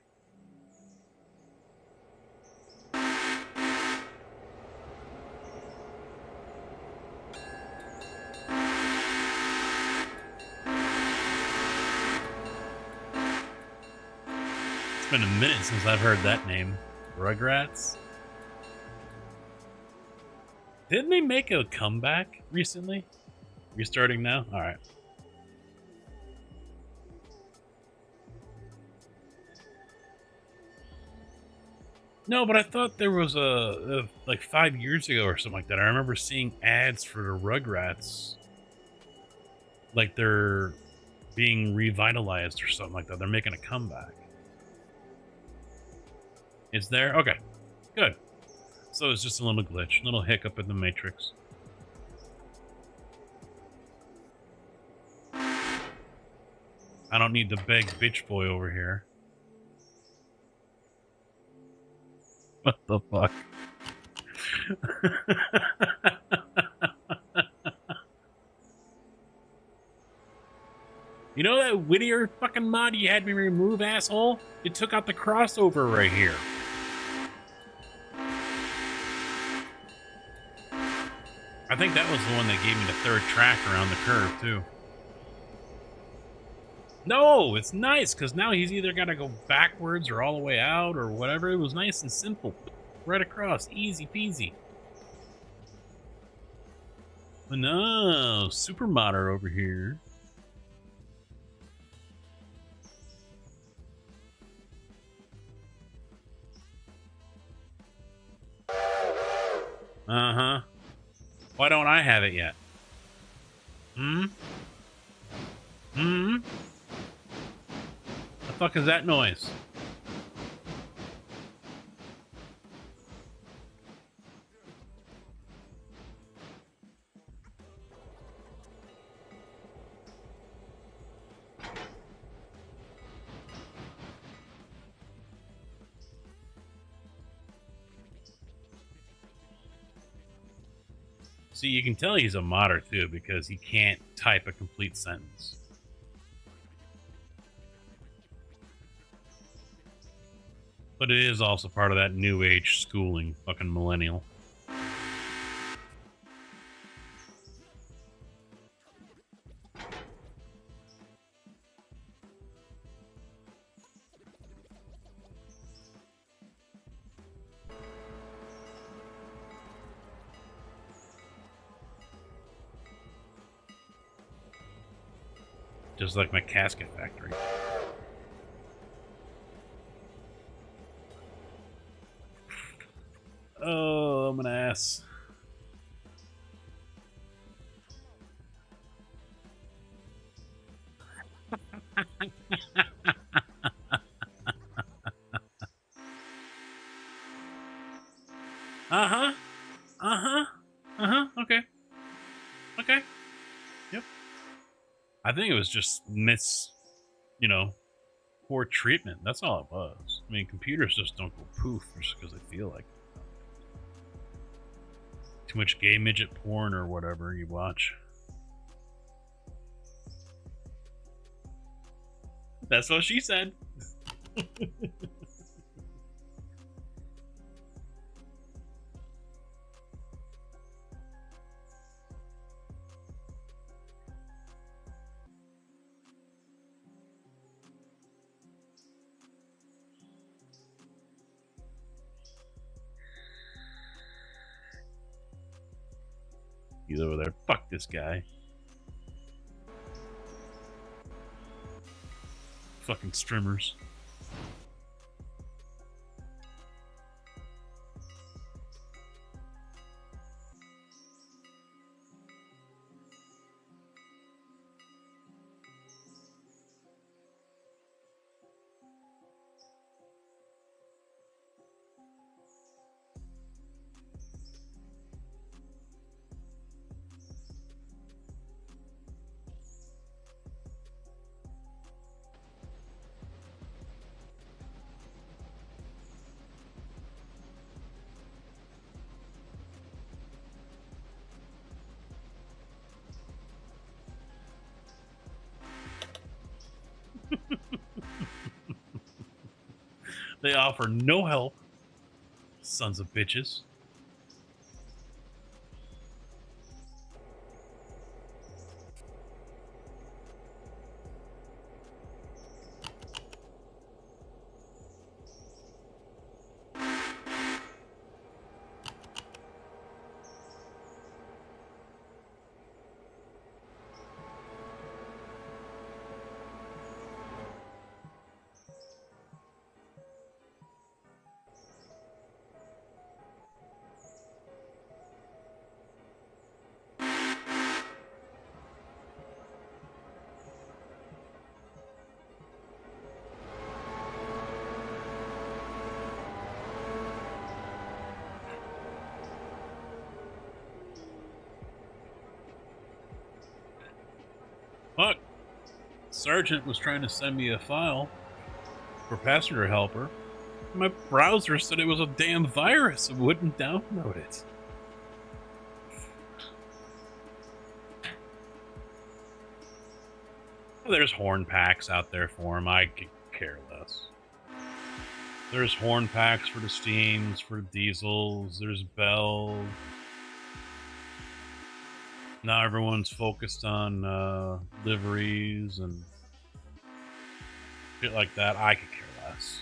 It's been a minute since I've heard that name. Rugrats? Didn't they make a comeback recently? Restarting now? Alright. No, but I thought there was like 5 years ago or something like that. I remember seeing ads for the Rugrats. Like they're being revitalized or something like that. They're making a comeback. It's there? Okay. Good. So it's just a little glitch. A little hiccup in the matrix. I don't need to beg bitch boy over here. What the fuck? You know that Whittier fucking mod you had me remove, asshole? It took out the crossover right here. I think that was the one that gave me the third track around the curve, too. No, it's nice, because now he's either got to go backwards or all the way out or whatever. It was nice and simple. Right across. Easy peasy. But no, super modder over here. Uh-huh. Why don't I have it yet? Hmm? Hmm? The fuck is that noise? See, you can tell he's a modder too because he can't type a complete sentence. But it is also part of that new age schooling, fucking millennial. Just like my casket factory. Oh, I'm an ass. Uh-huh. Uh-huh. Uh-huh. Okay. Okay. Yep. I think it was just poor treatment. That's all it was. I mean, computers just don't go poof just because they feel like it. Too much gay midget porn or whatever you watch. That's what she said. He's over there. Fuck this guy. Fucking streamers. They offer no help. Sons of bitches. Fuck. Sergeant was trying to send me a file for passenger helper. My browser said it was a damn virus and wouldn't download it. There's horn packs out there for him. I could care less. There's horn packs for the Steams, for diesels. There's Bell. Now everyone's focused on liveries and shit like that. I could care less.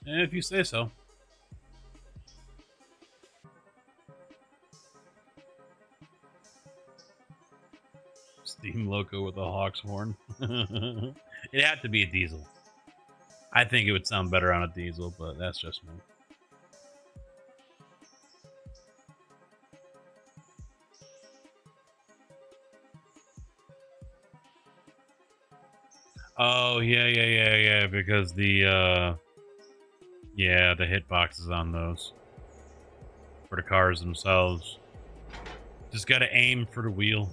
If you say so. steam loco with a hawk's horn. It had to be a diesel. I think it would sound better on a diesel, but that's just me. Oh, yeah, because the hitboxes on those for the cars themselves. Just gotta aim for the wheel.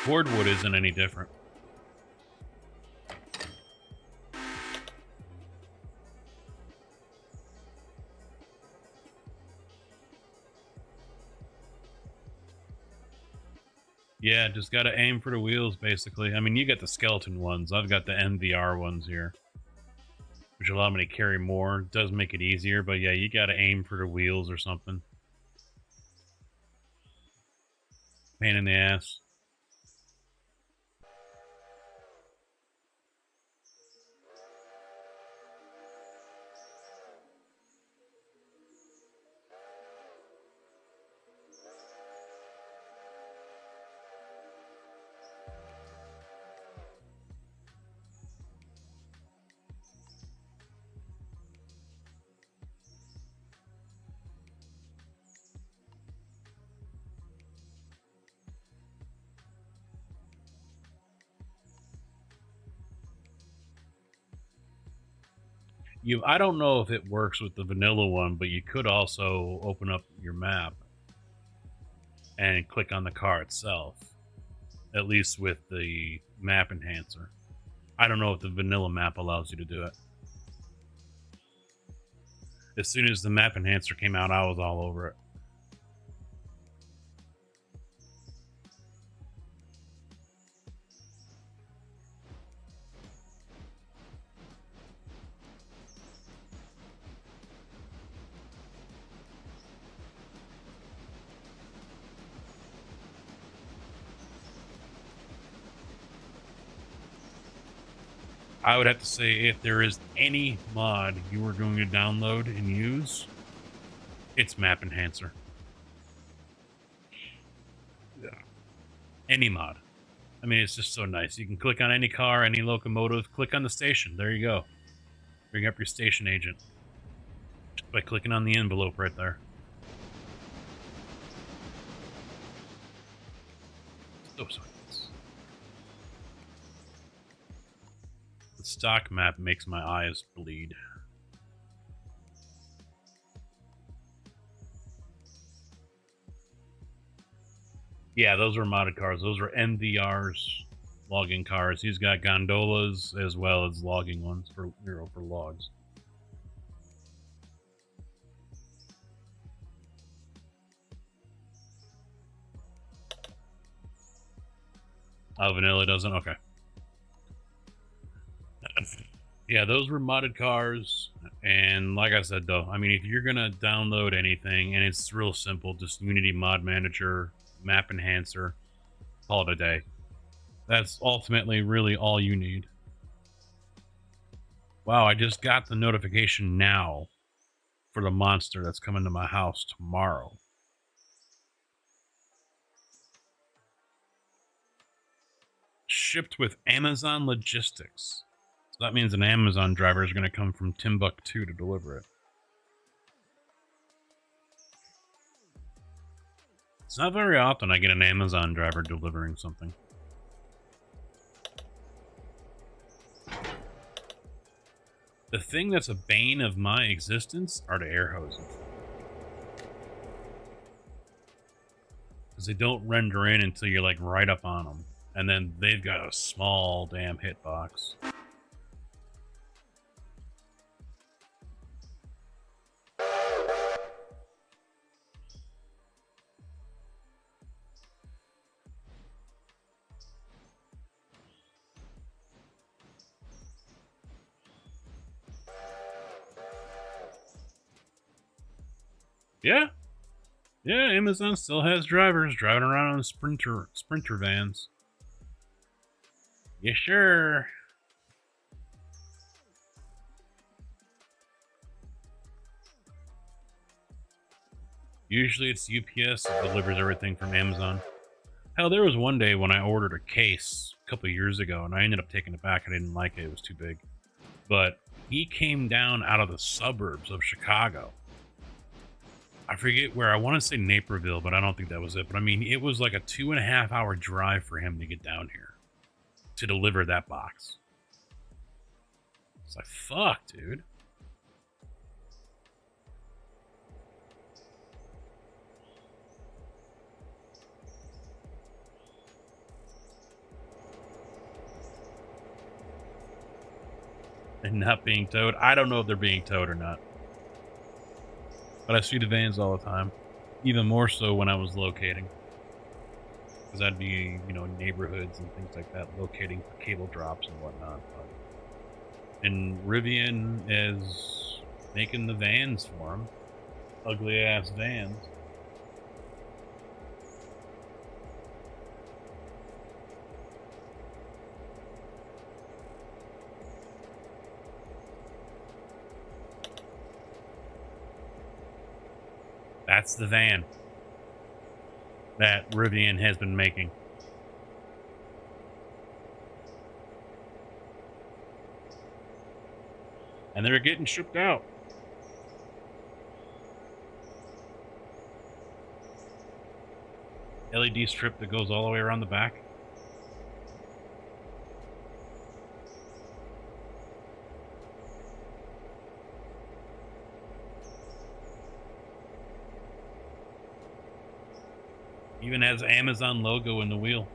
Cordwood isn't any different. Yeah, just gotta aim for the wheels, basically. I mean, you got the skeleton ones. I've got the MVR ones here, which allow me to carry more. It does make it easier, but yeah, you gotta aim for the wheels or something. Pain in the ass. I don't know if it works with the vanilla one, but you could also open up your map and click on the car itself, at least with the map enhancer. I don't know if the vanilla map allows you to do it. As soon as the map enhancer came out, I was all over it. I would have to say, if there is any mod you are going to download and use, it's Map Enhancer. Yeah. Any mod. I mean, it's just so nice. You can click on any car, any locomotive, click on the station. There you go. Bring up your station agent. Just by clicking on the envelope right there. So nice. The stock map makes my eyes bleed. Yeah, those are modded cars. Those are MVR's logging cars. He's got gondolas as well as logging ones for for logs. Oh, vanilla doesn't? Okay. Yeah, those were modded cars, and like I said, though, I mean, if you're gonna download anything, and it's real simple, just Unity Mod Manager, Map Enhancer, call it a day. That's ultimately really all you need. Wow, I just got the notification now for the monster that's coming to my house tomorrow. Shipped with Amazon Logistics. That means an Amazon driver is going to come from Timbuktu to deliver it. It's not very often I get an Amazon driver delivering something. The thing that's a bane of my existence are the air hoses. Because they don't render in until you're like right up on them. And then they've got a small damn hitbox. Yeah. Yeah, Amazon still has drivers driving around on Sprinter vans. Yeah, sure. Usually it's UPS that delivers everything from Amazon. Hell, there was one day when I ordered a case a couple of years ago, and I ended up taking it back. I didn't like it. It was too big. But he came down out of the suburbs of Chicago. I forget where. I want to say Naperville, but I don't think that was it. But I mean, it was like a 2.5 hour drive for him to get down here to deliver that box. It's like, fuck, dude. And not being towed. I don't know if they're being towed or not. But I see the vans all the time. Even more so when I was locating. Because I'd be, you know, in neighborhoods and things like that, locating for cable drops and whatnot. But, and Rivian is making the vans for them. Ugly ass vans. That's the van that Rivian has been making. And they're getting shipped out. LED strip that goes all the way around the back. Even has Amazon logo in the wheel.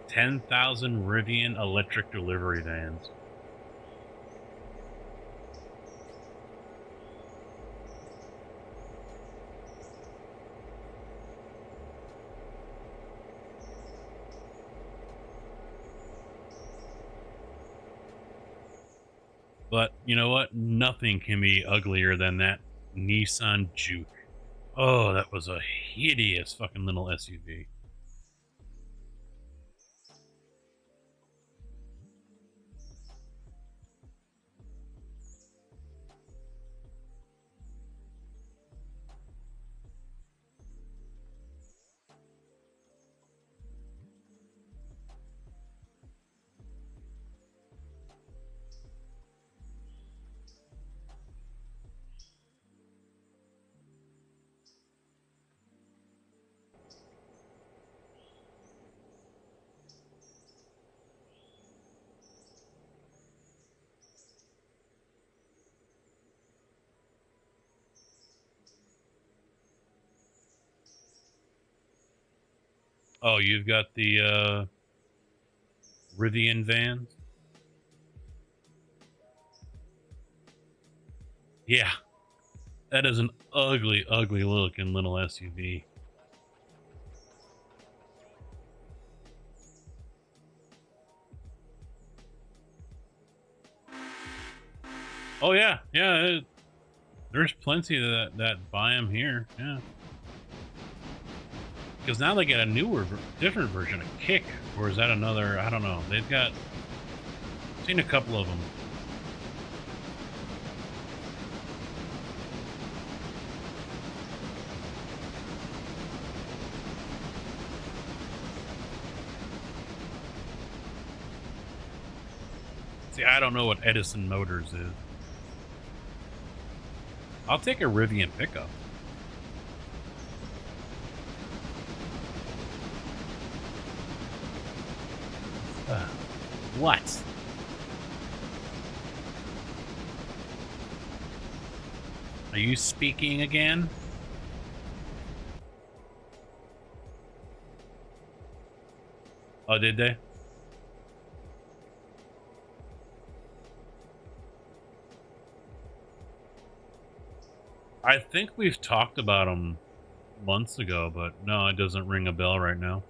$10,000 Rivian electric delivery vans. But you know what? Nothing can be uglier than that Nissan Juke. Oh, that was a hideous fucking little SUV. Oh, you've got the Rivian vans? Yeah. That is an ugly, ugly looking little SUV. Oh yeah, yeah. There's plenty of that buy them here. Yeah. Because now they get a newer, different version of Kick, or is that another? I don't know. They've got. I've seen a couple of them. See, I don't know what Edison Motors is. I'll take a Rivian pickup. What? Are you speaking again? Oh, did they? I think we've talked about them months ago, but no, it doesn't ring a bell right now.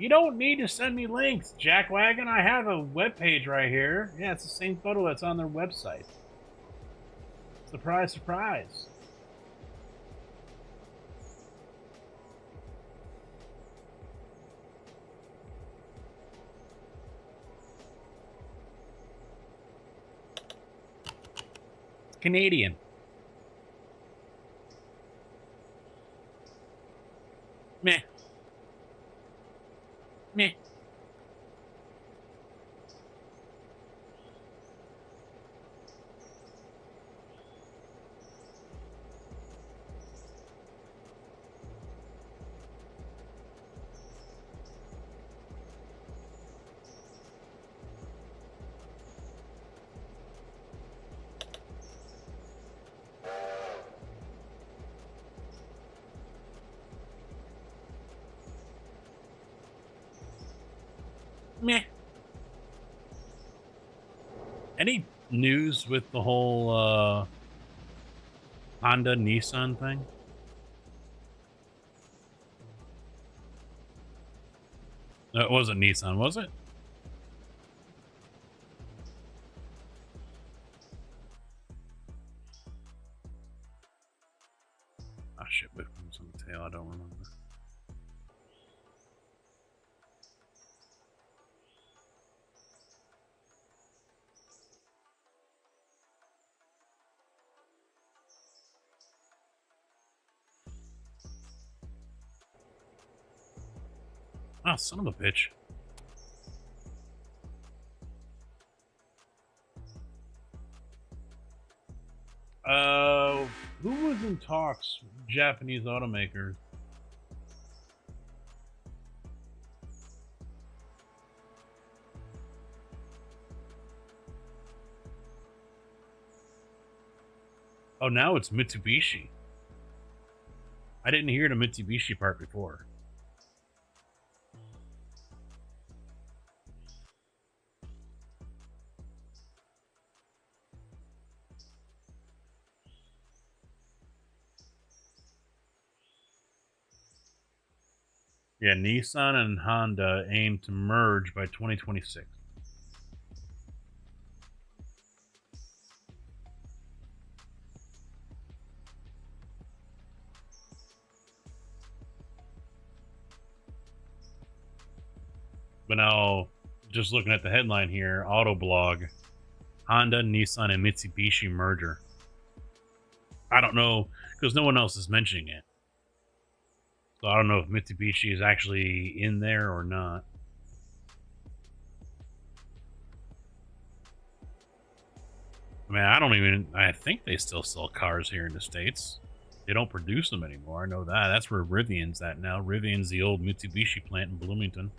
You don't need to send me links, Jackwagon. I have a webpage right here. Yeah, it's the same photo that's on their website. Surprise, surprise. Canadian. Meh. Meh. Meh. Any news with the whole Honda Nissan thing? No, it wasn't Nissan, was it? Ah, shit, which one's on the tail? I don't remember. Oh, son of a bitch. Who was in talks? Japanese automakers. Oh, now it's Mitsubishi. I didn't hear the Mitsubishi part before. Yeah, Nissan and Honda aim to merge by 2026. But now, just looking at the headline here, Autoblog, Honda, Nissan, and Mitsubishi merger. I don't know, because no one else is mentioning it. So I don't know if Mitsubishi is actually in there or not. I mean, I think they still sell cars here in the States. They don't produce them anymore. I know that. That's where Rivian's at now. Rivian's the old Mitsubishi plant in Bloomington.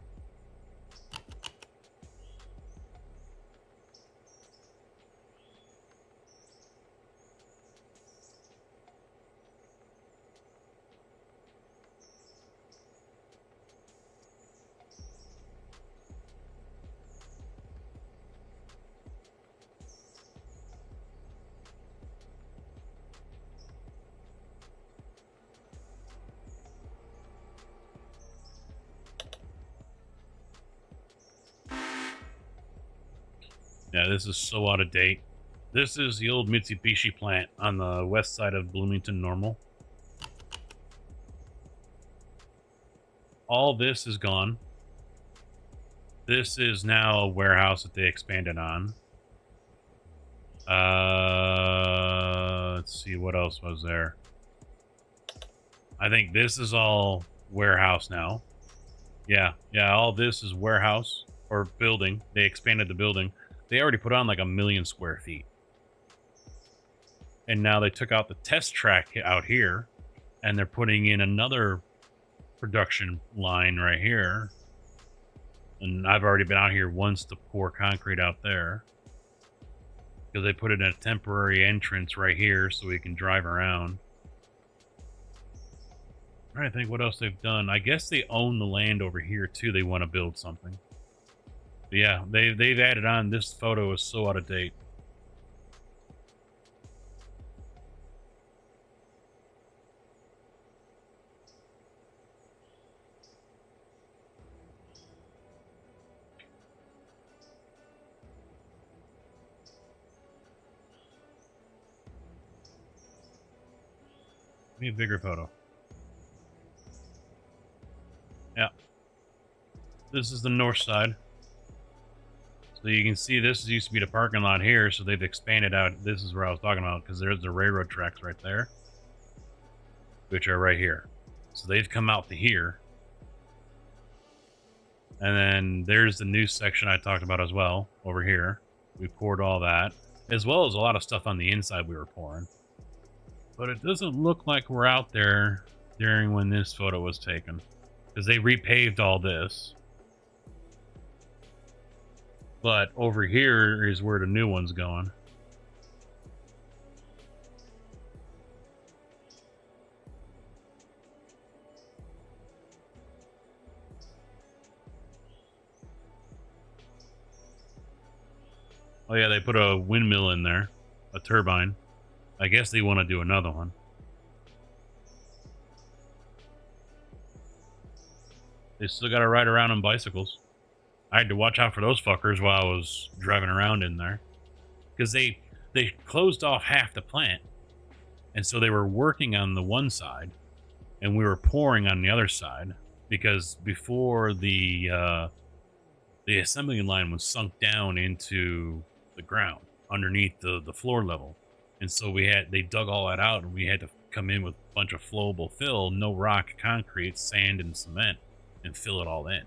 Yeah, this is so out of date. This is the old Mitsubishi plant on the west side of Bloomington Normal. All this is gone. This is now a warehouse that they expanded on. Let's see, what else was there? I think this is all warehouse now. Yeah, all this is warehouse or building. They expanded the building. They already put on like 1 million square feet. And now they took out the test track out here, and they're putting in another production line right here. And I've already been out here once to pour concrete out there, because they put in a temporary entrance right here so we can drive around. I'm trying to think what else they've done. I guess they own the land over here too. They want to build something. But yeah, they've added on. This photo is so out of date. me a bigger photo. Yeah. This is the north side. So you can see this used to be the parking lot here, so they've expanded out. This is where I was talking about, because there's the railroad tracks right there, which are right here. So they've come out to here. And then there's the new section I talked about as well, over here. We poured all that, as well as a lot of stuff on the inside we were pouring. But it doesn't look like we're out there during when this photo was taken, because they repaved all this. But over here is where the new one's going. Oh yeah, they put a windmill in there, a turbine. I guess they want to do another one. They still got to ride around on bicycles. I had to watch out for those fuckers while I was driving around in there, because they closed off half the plant, and so they were working on the one side, and we were pouring on the other side, because before the assembly line was sunk down into the ground underneath the floor level, and so they dug all that out, and we had to come in with a bunch of flowable fill, no rock, concrete, sand, and cement, and fill it all in.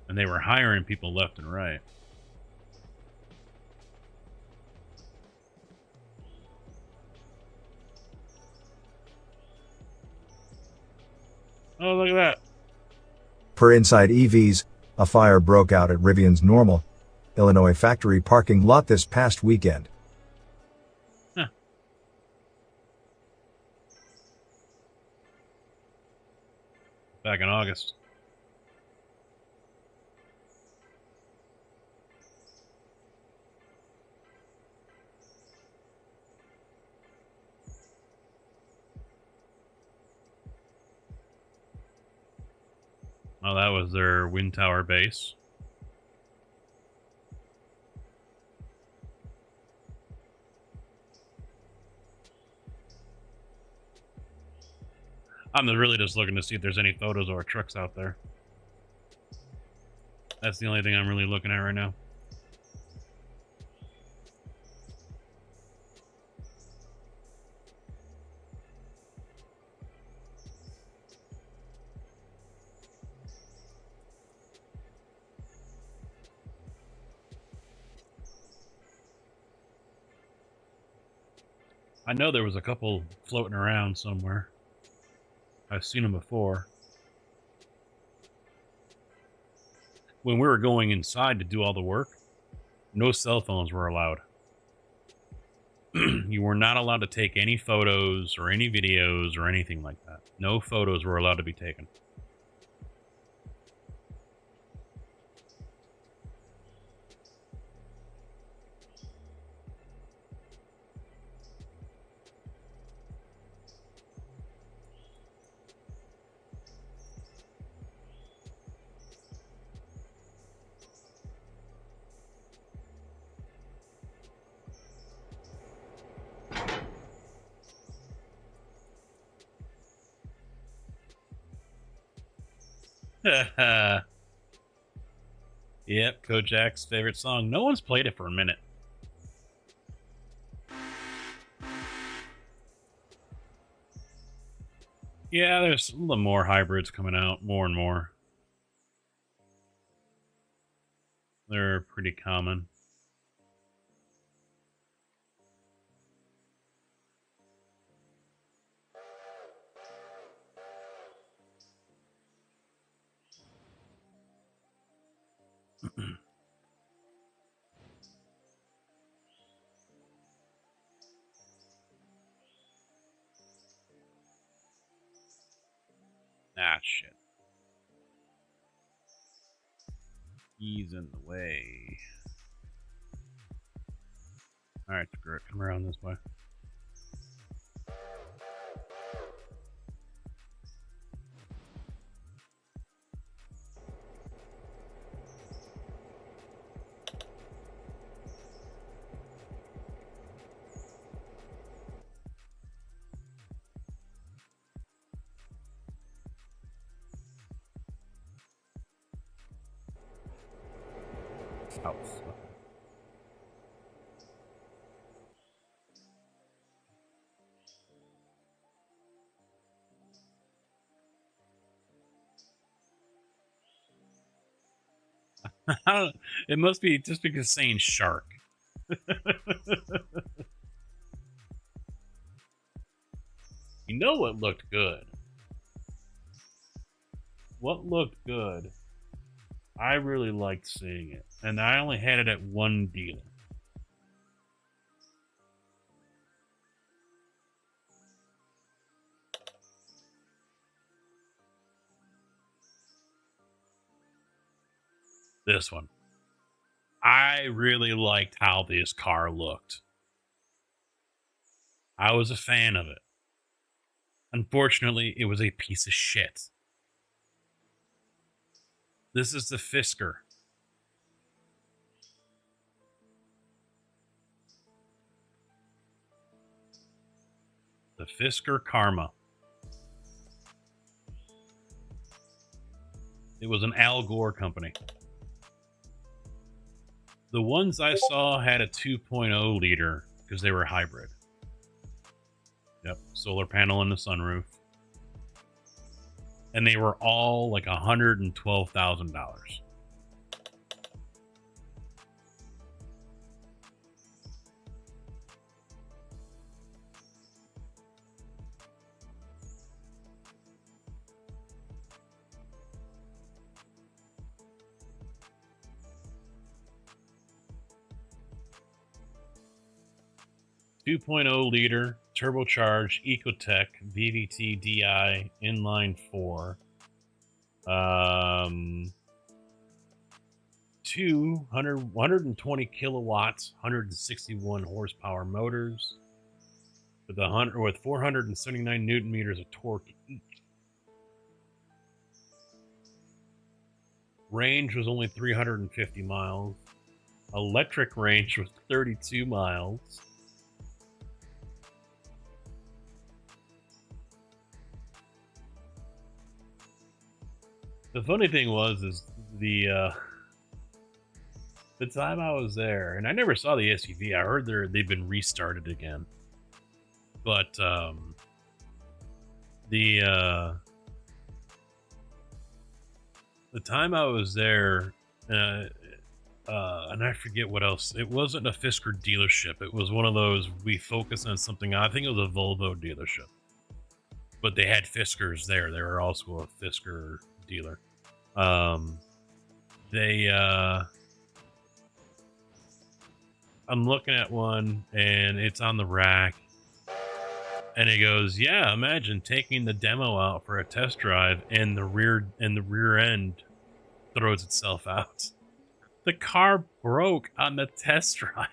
And they were hiring people left and right. Oh, look at that. Per Inside EVs, a fire broke out at Rivian's Normal, Illinois factory parking lot this past weekend. Huh. Back in August. Well, that was their wind tower base. I'm really just looking to see if there's any photos or trucks out there. That's the only thing I'm really looking at right now. I know there was a couple floating around somewhere. I've seen them before. When we were going inside to do all the work, no cell phones were allowed. You were not allowed to take any photos or any videos or anything like that. No photos were allowed to be taken. Yep, Kojak's favorite song. No one's played it for a minute. Yeah, there's a little more hybrids coming out, more and more. They're pretty common. Ah, shit. He's in the way. Alright, screw it. Come around this way. House. It must be just because saying shark. You know what looked good? What looked good? I really liked seeing it, and I only had it at one dealer. This one. I really liked how this car looked. I was a fan of it. Unfortunately, it was a piece of shit. This is the Fisker. The Fisker Karma. It was an Al Gore company. The ones I saw had a 2.0 liter because they were hybrid. Yep, solar panel in the sunroof. And they were all like $112,000. .0 liter turbocharged Ecotec VVT DI inline 4. 120 kilowatts, 161 horsepower motors with 479 newton meters of torque each. Range was only 350 miles. Electric range was 32 miles. The funny thing is the time I was there, and I never saw the SUV. I heard they've been restarted again. But the time I was there, and I forget what else. It wasn't a Fisker dealership. It was one of those, we focus on something. I think it was a Volvo dealership. But they had Fiskers there. They were also a Fisker dealer. I'm looking at one and it's on the rack, and it goes, yeah, imagine taking the demo out for a test drive and the rear end throws itself out. The car broke on the test drive.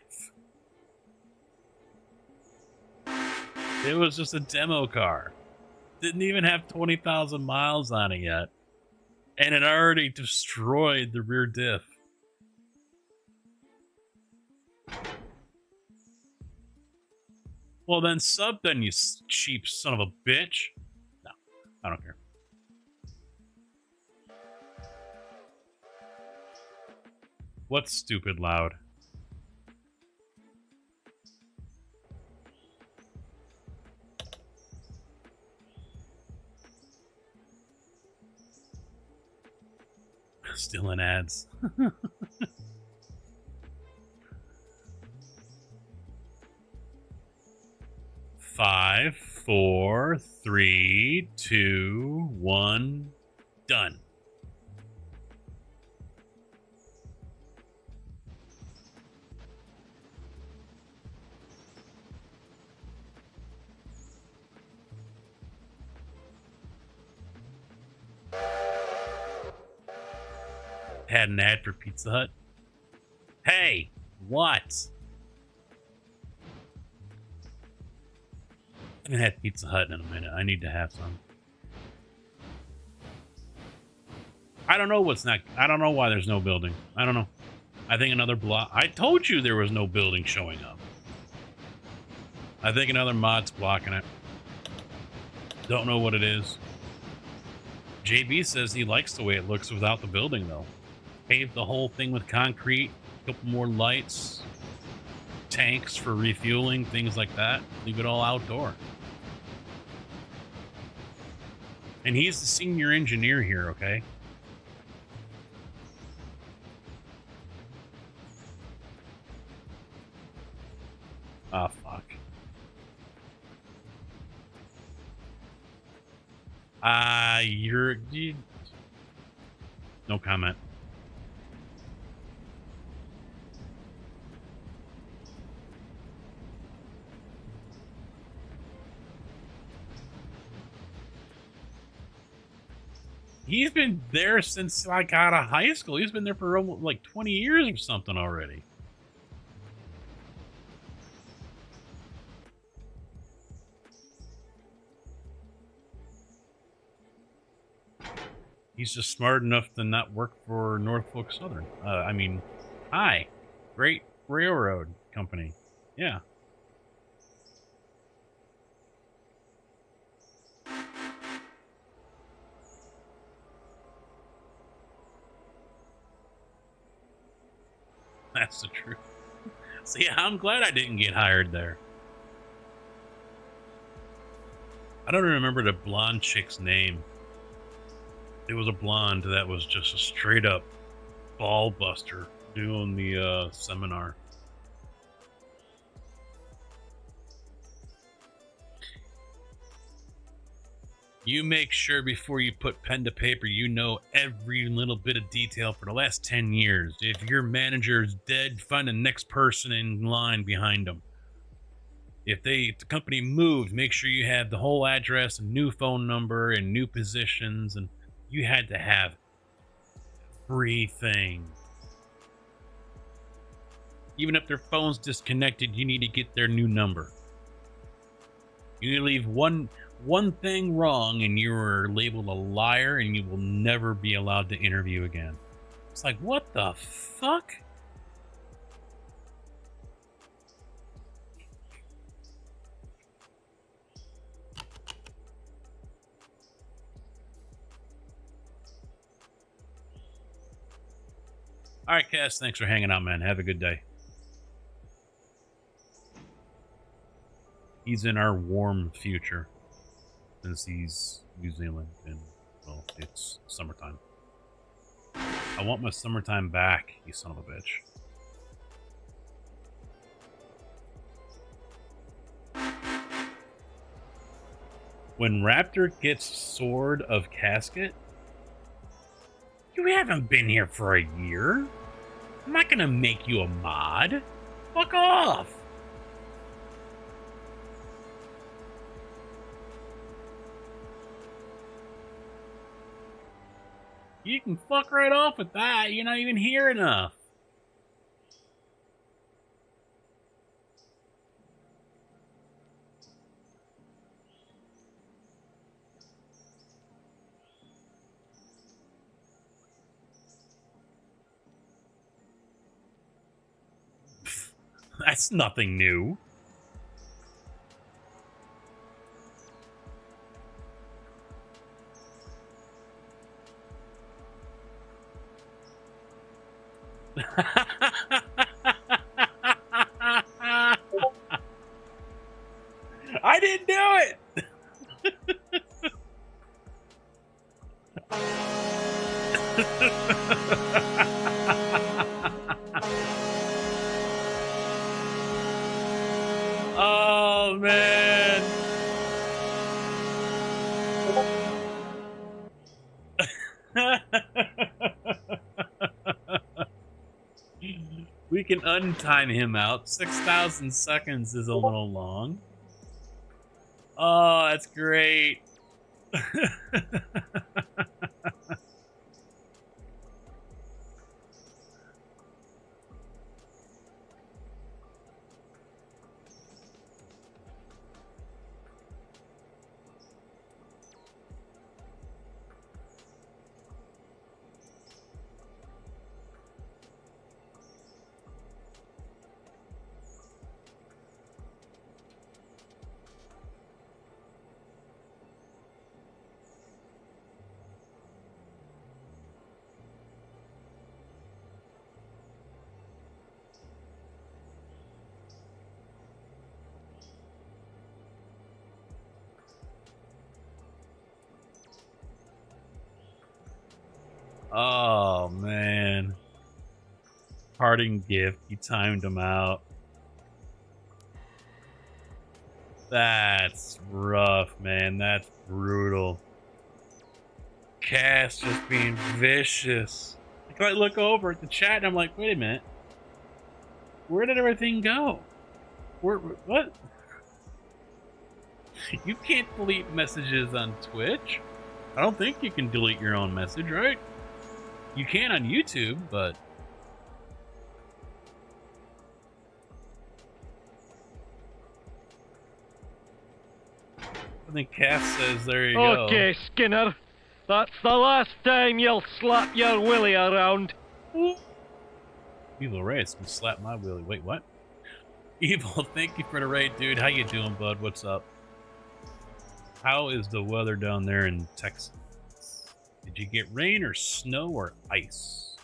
It was just a demo car. Didn't even have 20,000 miles on it yet. And it already destroyed the rear diff. Well, then sub then, you cheap son of a bitch. No, I don't care. What's stupid loud? Still in ads. 5, 4, 3, 2, 1, done. Had an ad for Pizza Hut. Hey, what? I haven't had Pizza Hut in a minute. I need to have some. I don't know what's not. I don't know why there's no building. I don't know. I think another block. I told you there was no building showing up. I think another mod's blocking it. Don't know what it is. JB says he likes the way it looks without the building, though. Pave the whole thing with concrete, a couple more lights, tanks for refueling, things like that. Leave it all outdoor. And he's the senior engineer here, okay? Ah, fuck. No comment. He's been there since I got out of high school. He's been there for almost like 20 years or something already. He's just smart enough to not work for Norfolk Southern. Hi. Great railroad company. Yeah. That's the truth. See, I'm glad I didn't get hired there. I don't remember the blonde chick's name. It was a blonde that was just a straight up ball buster doing the seminar. You make sure before you put pen to paper, you know every little bit of detail for the last 10 years. If your manager is dead, find the next person in line behind them. If the company moved, make sure you have the whole address, and new phone number, and new positions, and you had to have everything. Even if their phone's disconnected, you need to get their new number. You leave one thing wrong and you are labeled a liar and you will never be allowed to interview again. It's like, what the fuck? All right, Cass, thanks for hanging out, man. Have a good day. He's in our warm future since he's New Zealand and, well, it's summertime. I want my summertime back, you son of a bitch. When Raptor gets Sword of Casket, you haven't been here for a year. I'm not gonna make you a mod. Fuck off. You can fuck right off with that. You're not even here enough. That's nothing new. I didn't do it. Oh man. We can untime him out. 6,000 seconds is a little long. Oh, that's great. Oh, man. Parting gift. You timed him out. That's rough, man. That's brutal. Cass just being vicious. Like, I look over at the chat and I'm like, wait a minute. Where did everything go? What? You can't delete messages on Twitch. I don't think you can delete your own message, right? You can on YouTube, but... I think Cass says, there you go. Okay, Skinner. That's the last time you'll slap your willy around. Evil Ray, it's gonna slap my willy. Wait, what? Evil, thank you for the raid, dude. How you doing, bud? What's up? How is the weather down there in Texas? Did you get rain or snow or ice?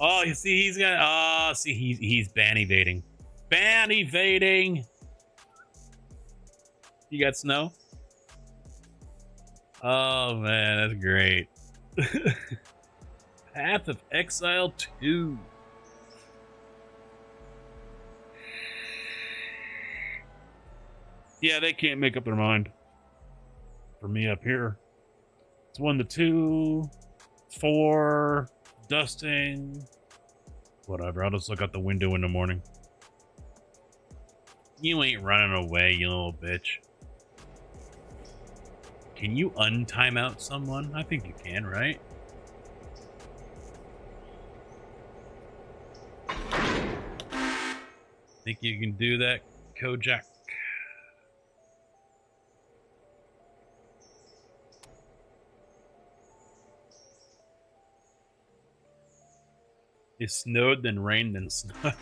Oh, you see, he's got... Oh, see, he's ban evading. Ban evading! You got snow? Oh, man, that's great. Path of Exile 2. Yeah, they can't make up their mind. For me up here. It's 1 to 2, 4, dusting. Whatever, I'll just look out the window in the morning. You ain't running away, you little bitch. Can you untime out someone? I think you can, right? Think you can do that, Kojak? It snowed, then rained, then snowed.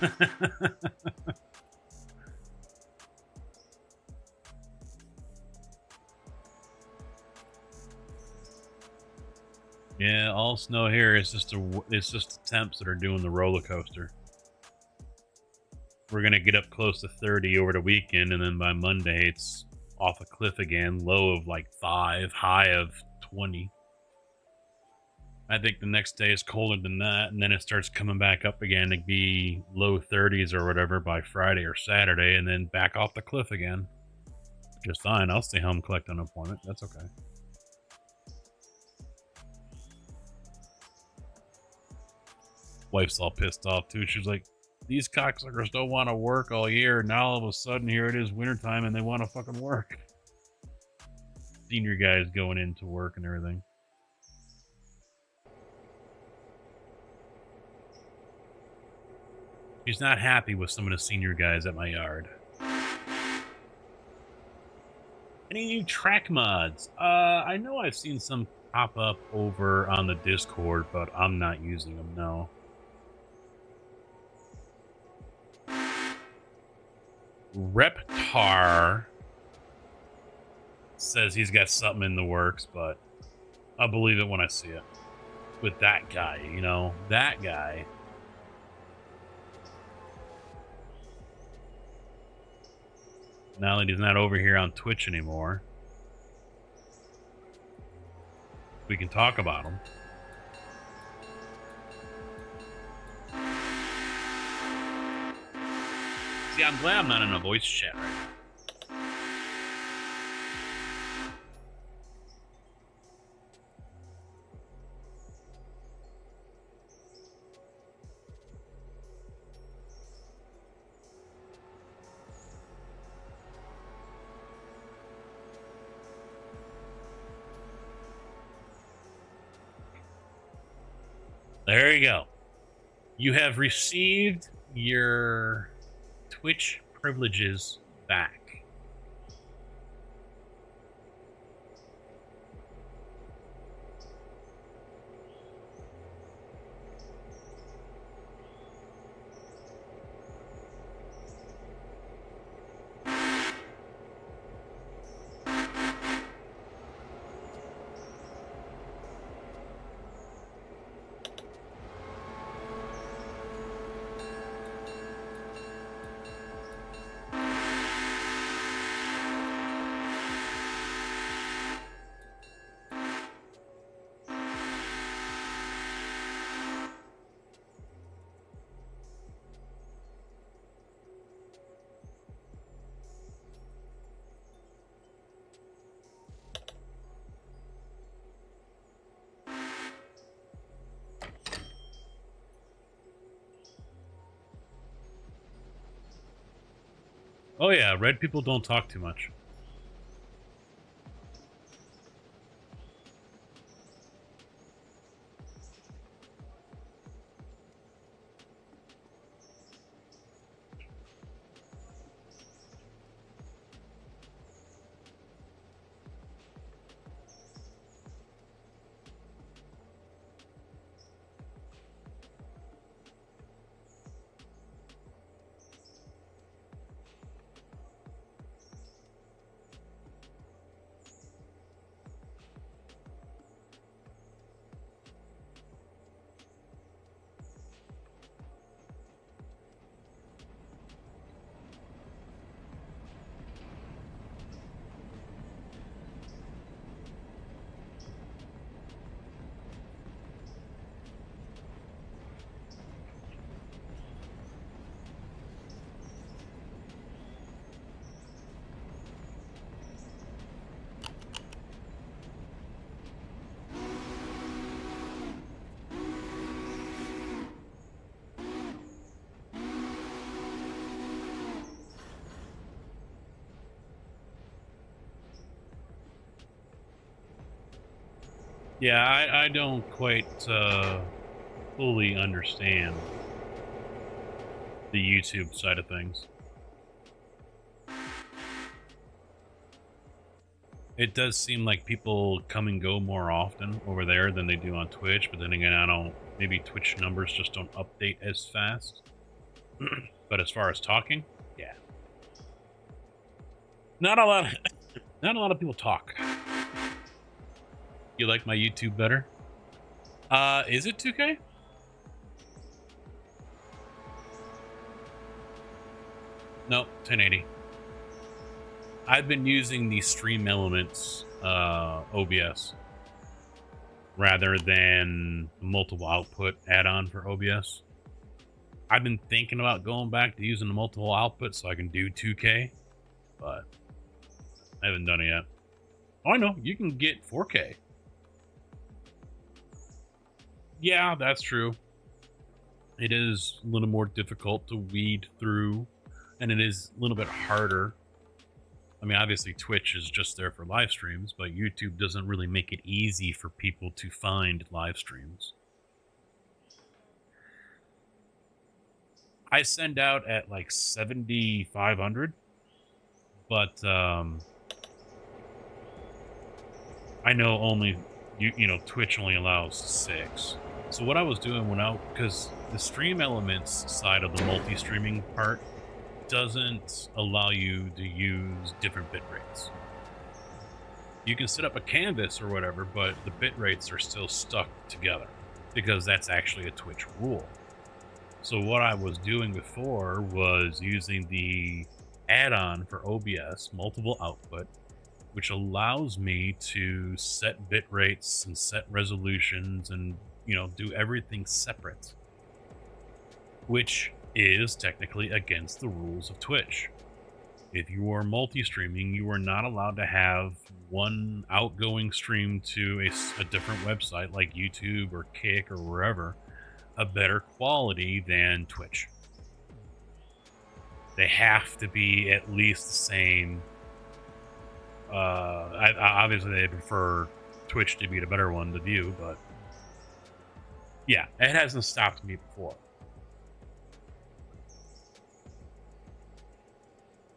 Yeah, all snow here is just the temps that are doing the roller coaster. We're gonna get up close to 30 over the weekend, and then by Monday it's off a cliff again. Low of like 5, high of 20. I think the next day is colder than that, and then it starts coming back up again to be low 30s or whatever by Friday or Saturday, and then back off the cliff again. Just fine. I'll stay home, collect unemployment. That's okay. Wife's all pissed off too. She's like, these cocksuckers don't want to work all year. Now all of a sudden here it is wintertime and they want to fucking work. Senior guys going into work and everything. She's not happy with some of the senior guys at my yard. Any new track mods? I know I've seen some pop up over on the Discord, but I'm not using them, no. Reptar says he's got something in the works, but I'll believe it when I see it. With that guy, you know, that guy. Now that he's not over here on Twitch anymore, we can talk about him. See, I'm glad I'm not in a voice chat right now. There you go. You have received your Twitch privileges back. Oh yeah, red people don't talk too much. Yeah, I don't quite fully understand the YouTube side of things. It does seem like people come and go more often over there than they do on Twitch, but then again, I don't. Maybe Twitch numbers just don't update as fast. But as far as talking, yeah, not a lot. Not a lot of people talk. You like my YouTube better? Is it 2K? No, 1080. I've been using the Stream Elements OBS rather than multiple output add-on for OBS. I've been thinking about going back to using the multiple output so I can do 2K, but I haven't done it yet. Oh, I know, you can get 4K. Yeah, that's true. It is a little more difficult to weed through, and it is a little bit harder. I mean, obviously Twitch is just there for live streams, but YouTube doesn't really make it easy for people to find live streams. I send out at like 7,500, but I know only you know Twitch only allows 6. So what I was doing because the Stream Elements side of the multi-streaming part doesn't allow you to use different bit rates. You can set up a canvas or whatever, but the bit rates are still stuck together because that's actually a Twitch rule. So what I was doing before was using the add-on for OBS, multiple output, which allows me to set bit rates and set resolutions and, you know, do everything separate, which is technically against the rules of Twitch. If you are multi-streaming, you are not allowed to have one outgoing stream to a different website like YouTube or Kick or wherever a better quality than Twitch. They have to be at least the same. Obviously, they prefer Twitch to be the better one to view, but yeah, it hasn't stopped me before.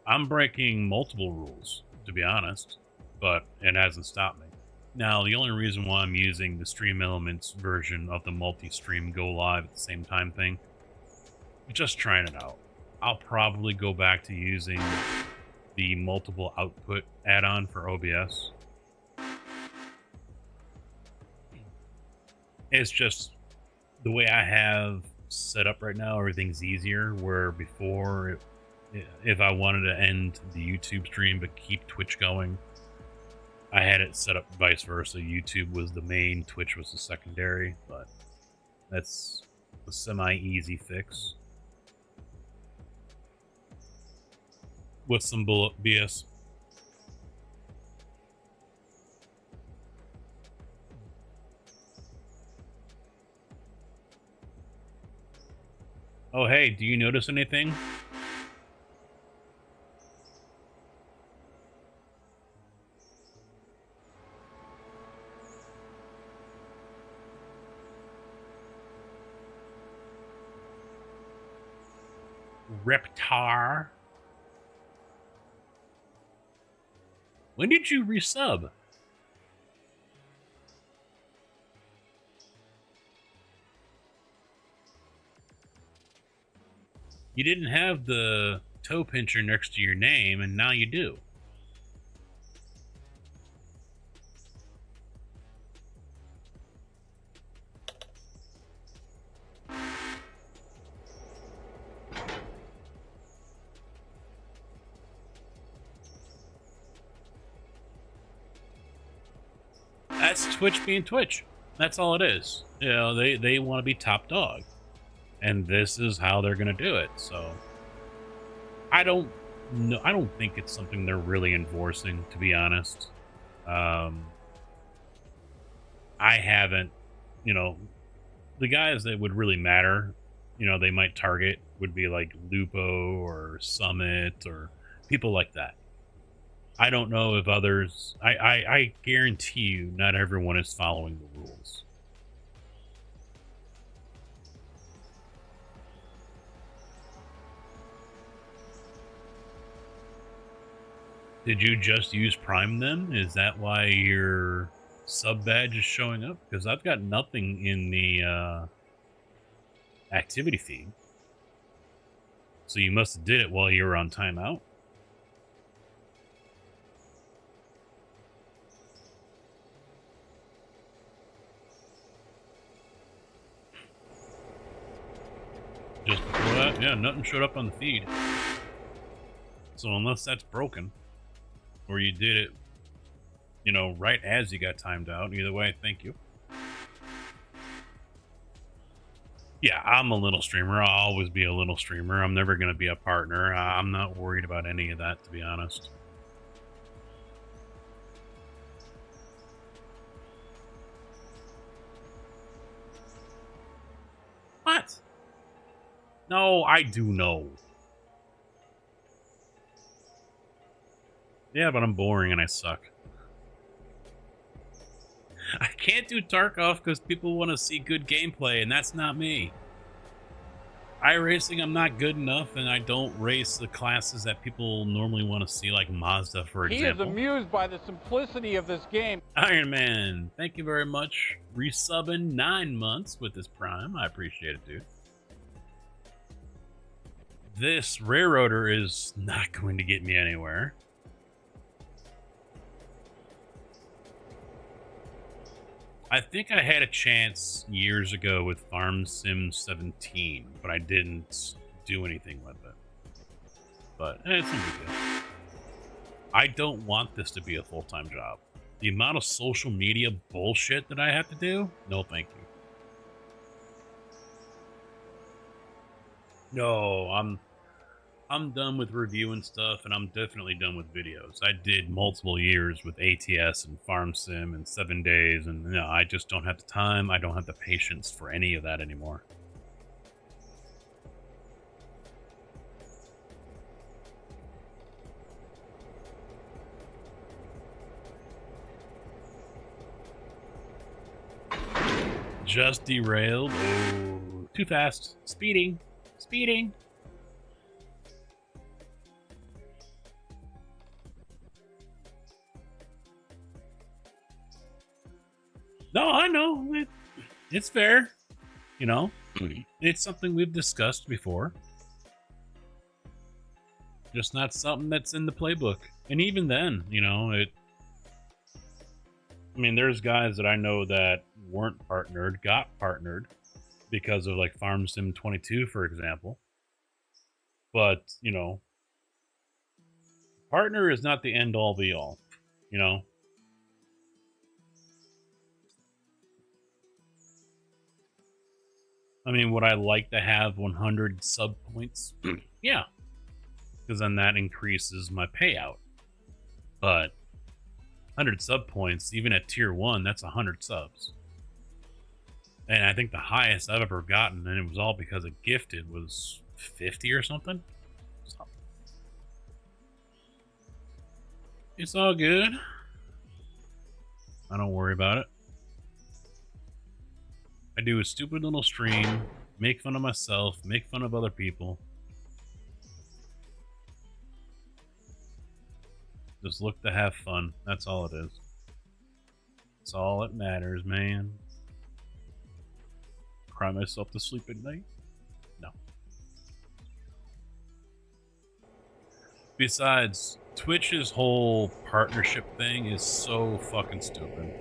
I'm breaking multiple rules, to be honest, but it hasn't stopped me. Now, the only reason why I'm using the Stream Elements version of the multi-stream go live at the same time thing, just trying it out. I'll probably go back to using the multiple output add-on for OBS. It's just the way I have set up right now, everything's easier, where before, if I wanted to end the YouTube stream but keep Twitch going, I had it set up vice versa. YouTube was the main, Twitch was the secondary, but that's a semi-easy fix. With some bullet BS. Oh, hey, do you notice anything? Reptar. When did you resub? You didn't have the toe pincher next to your name, and now you do. That's Twitch being Twitch. That's all it is. You know, they want to be top dog. And this is how they're going to do it. So I don't know. I don't think it's something they're really enforcing, to be honest. I haven't, you know, the guys that would really matter, you know, they might target would be like Lupo or Summit or people like that. I don't know if others, I guarantee you not everyone is following the rules. Did you just use Prime then? Is that why your sub badge is showing up? Because I've got nothing in the activity feed. So you must have did it while you were on timeout. Just before that, yeah, nothing showed up on the feed. So unless that's broken, or you did it, you know, right as you got timed out, either way, thank you. Yeah, I'm a little streamer. I'll always be a little streamer. I'm never going to be a partner. I'm not worried about any of that, to be honest. What? No, I do know. Yeah, but I'm boring and I suck. I can't do Tarkov because people want to see good gameplay, and that's not me. iRacing, I'm not good enough, and I don't race the classes that people normally want to see, like Mazda, for example. He is amused by the simplicity of this game. Iron Man, thank you very much. Resubbing 9 months with this Prime. I appreciate it, dude. This railroader is not going to get me anywhere. I think I had a chance years ago with Farm Sim 17, but I didn't do anything with it. But it's no big deal. I don't want this to be a full-time job. The amount of social media bullshit that I have to do? No, thank you. No, I'm done with reviewing stuff, and I'm definitely done with videos. I did multiple years with ATS and Farm Sim and 7 days, and no, I just don't have the time. I don't have the patience for any of that anymore. Just derailed. Oh, too fast. Speeding. Speeding. No, I know. It's fair. You know, it's something we've discussed before. Just not something that's in the playbook. And even then, you know, I mean, there's guys that I know that weren't partnered, got partnered because of like Farm Sim 22, for example. But, you know, partner is not the end all be all, you know. I mean, would I like to have 100 sub points? Yeah. Because then that increases my payout. But 100 sub points, even at tier 1, that's 100 subs. And I think the highest I've ever gotten, and it was all because of gifted, was 50 or something. So, it's all good. I don't worry about it. I do a stupid little stream, make fun of myself, make fun of other people, Just look to have fun. That's all it is. That's all that matters, man. Cry myself to sleep at night? No. Besides, Twitch's whole partnership thing is so fucking stupid.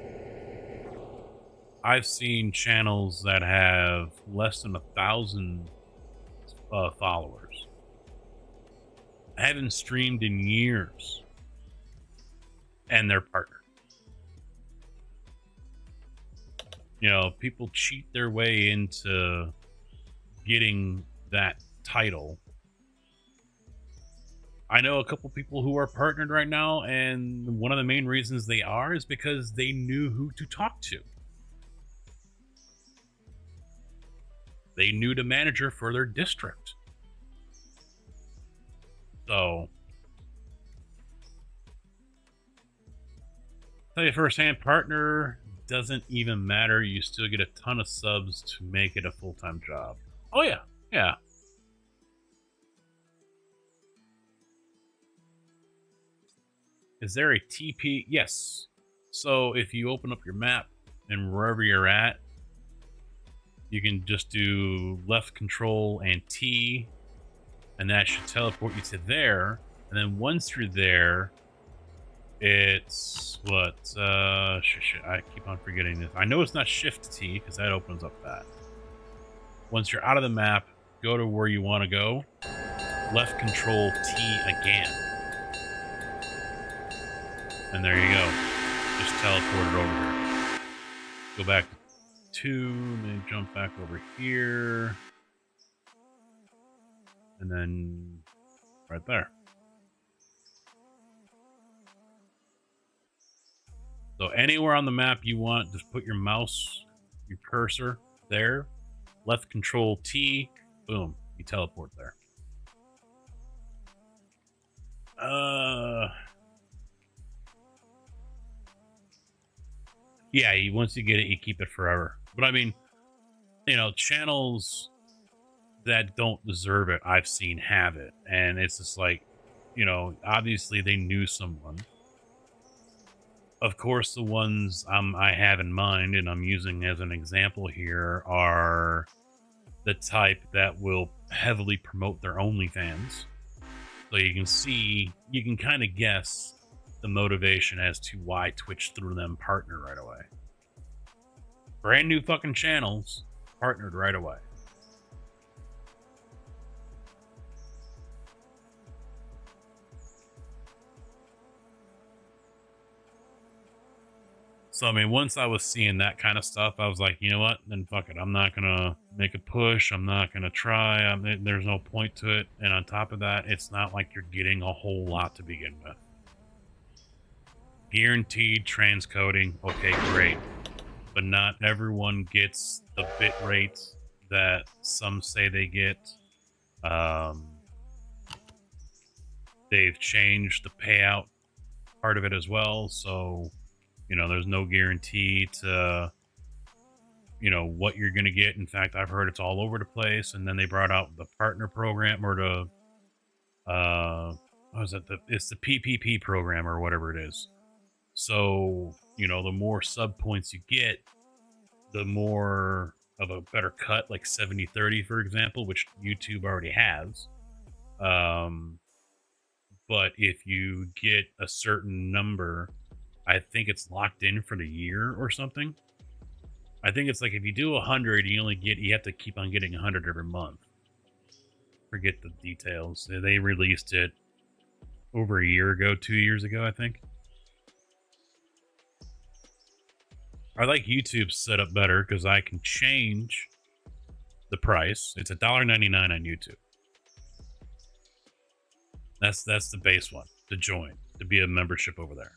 I've seen channels that have less than 1,000 followers. I haven't streamed in years, and they're partnered. You know, people cheat their way into getting that title. I know a couple people who are partnered right now, and one of the main reasons they are is because they knew who to talk to. They knew the manager for their district. So, tell you firsthand, partner doesn't even matter. You still get a ton of subs to make it a full-time job. Oh yeah, yeah. Is there a TP? Yes. So if you open up your map and wherever you're at, you can just do left control and T, and that should teleport you to there. And then once you're there, it's what? Shit, I keep on forgetting this. I know it's not Shift T because that opens up that. Once you're out of the map, go to where you want to go. Left control T again. And there you go. Just teleport it over here. Go back to 2, then jump back over here. And then right there. So anywhere on the map you want, just put your mouse, your cursor there. Left control T, boom, you teleport there. Yeah, once you get it, you keep it forever. But I mean, you know, channels that don't deserve it, I've seen have it. And it's just like, you know, obviously they knew someone. Of course, the ones I have in mind and I'm using as an example here are the type that will heavily promote their OnlyFans. So you can see, you can kind of guess the motivation as to why Twitch threw them partner right away. Brand new fucking channels, partnered right away. So, I mean, once I was seeing that kind of stuff, I was like, you know what? Then fuck it. I'm not going to make a push. I'm not going to try. There's no point to it. And on top of that, it's not like you're getting a whole lot to begin with. Guaranteed transcoding. Okay, great. But not everyone gets the bit rates that some say they get. They've changed the payout part of it as well. So, you know, there's no guarantee to, you know, what you're going to get. In fact, I've heard it's all over the place. And then they brought out the partner program or the, what was it? It's the PPP program or whatever it is. So, you know, the more sub points you get, the more of a better cut, like 70-30, for example, which YouTube already has. But if you get a certain number, I think it's locked in for the year or something. I think it's like if you do 100, you have to keep on getting 100 every month. Forget the details. They released it over a year ago, 2 years ago, I think. I like YouTube's setup better because I can change the price. It's $1.99 on YouTube. That's the base one to join, to be a membership over there.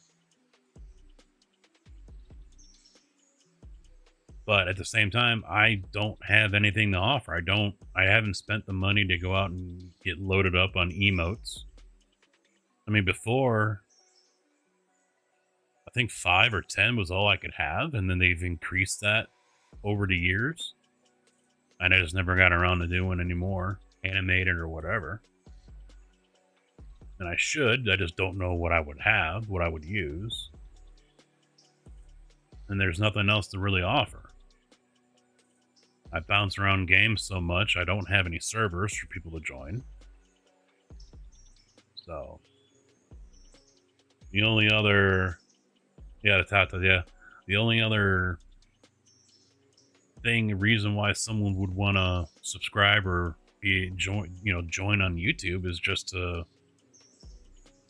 But at the same time, I don't have anything to offer. I haven't spent the money to go out and get loaded up on emotes. I mean, before, I think 5 or 10 was all I could have, and then they've increased that over the years. And I just never got around to doing any more, animated or whatever. And I should. I just don't know what I would have, what I would use. And there's nothing else to really offer. I bounce around games so much, I don't have any servers for people to join. So, the only other, the only other reason why someone would want to subscribe or join on YouTube is just to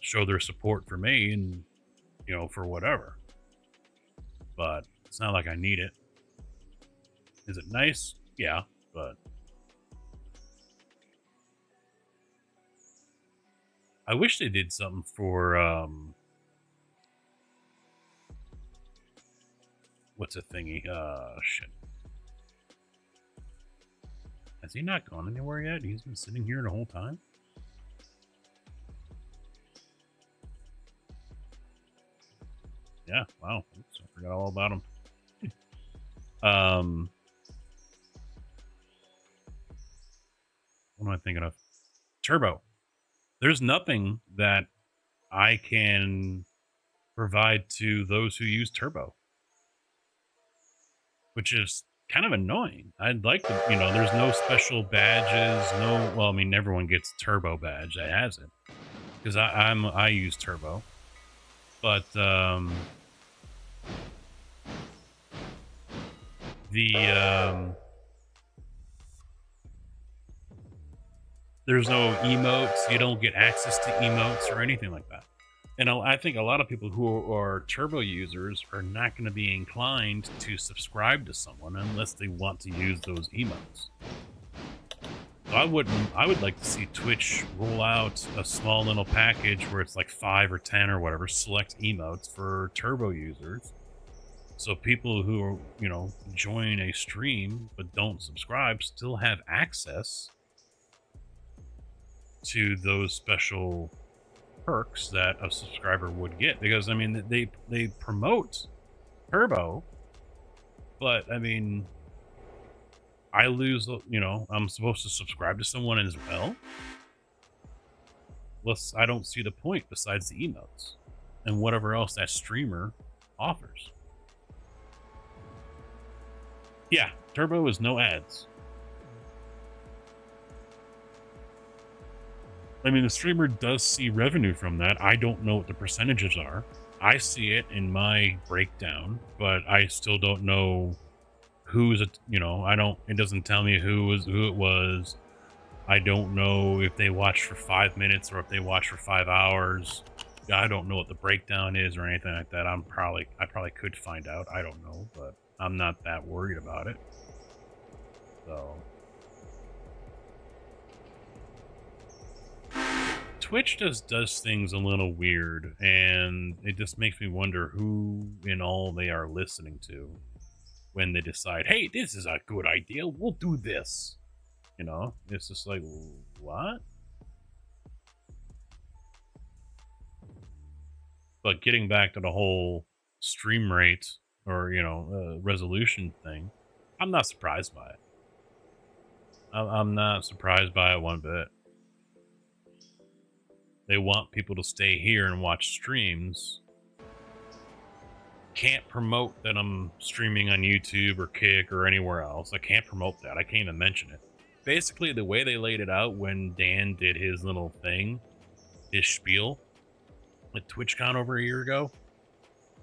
show their support for me and, for whatever. But it's not like I need it. Is it nice? Yeah, but I wish they did something for what's a thingy? Shit. Has he not gone anywhere yet? He's been sitting here the whole time? Yeah, wow. Oops, I forgot all about him. What am I thinking of? Turbo. There's nothing that I can provide to those who use Turbo, which is kind of annoying. I'd like to, there's no special badges, everyone gets a Turbo badge that has it, because I use Turbo, but there's no emotes. You don't get access to emotes or anything like that. And I think a lot of people who are Turbo users are not going to be inclined to subscribe to someone unless they want to use those emotes. So I would like to see Twitch roll out a small little package where it's like 5 or 10 or whatever select emotes for Turbo users. So people who join a stream but don't subscribe still have access to those special perks that a subscriber would get, because they promote Turbo, but I lose, I'm supposed to subscribe to someone as well. I don't see the point besides the emotes and whatever else that streamer offers. Yeah, Turbo is no ads. The streamer does see revenue from that. I don't know what the percentages are. I see it in my breakdown, but I still don't know who's it. It doesn't tell me who it was. I don't know if they watched for 5 minutes or if they watched for 5 hours. I don't know what the breakdown is or anything like that. I probably could find out. I don't know, but I'm not that worried about it. So Twitch just does things a little weird, and it just makes me wonder who in all they are listening to when they decide, hey, this is a good idea, we'll do this. It's just like, what? But getting back to the whole stream rate or, resolution thing, I'm not surprised by it. I'm not surprised by it one bit. They want people to stay here and watch streams. Can't promote that I'm streaming on YouTube or Kick or anywhere else. I can't promote that. I can't even mention it. Basically, the way they laid it out when Dan did his little thing, his spiel at TwitchCon over a year ago,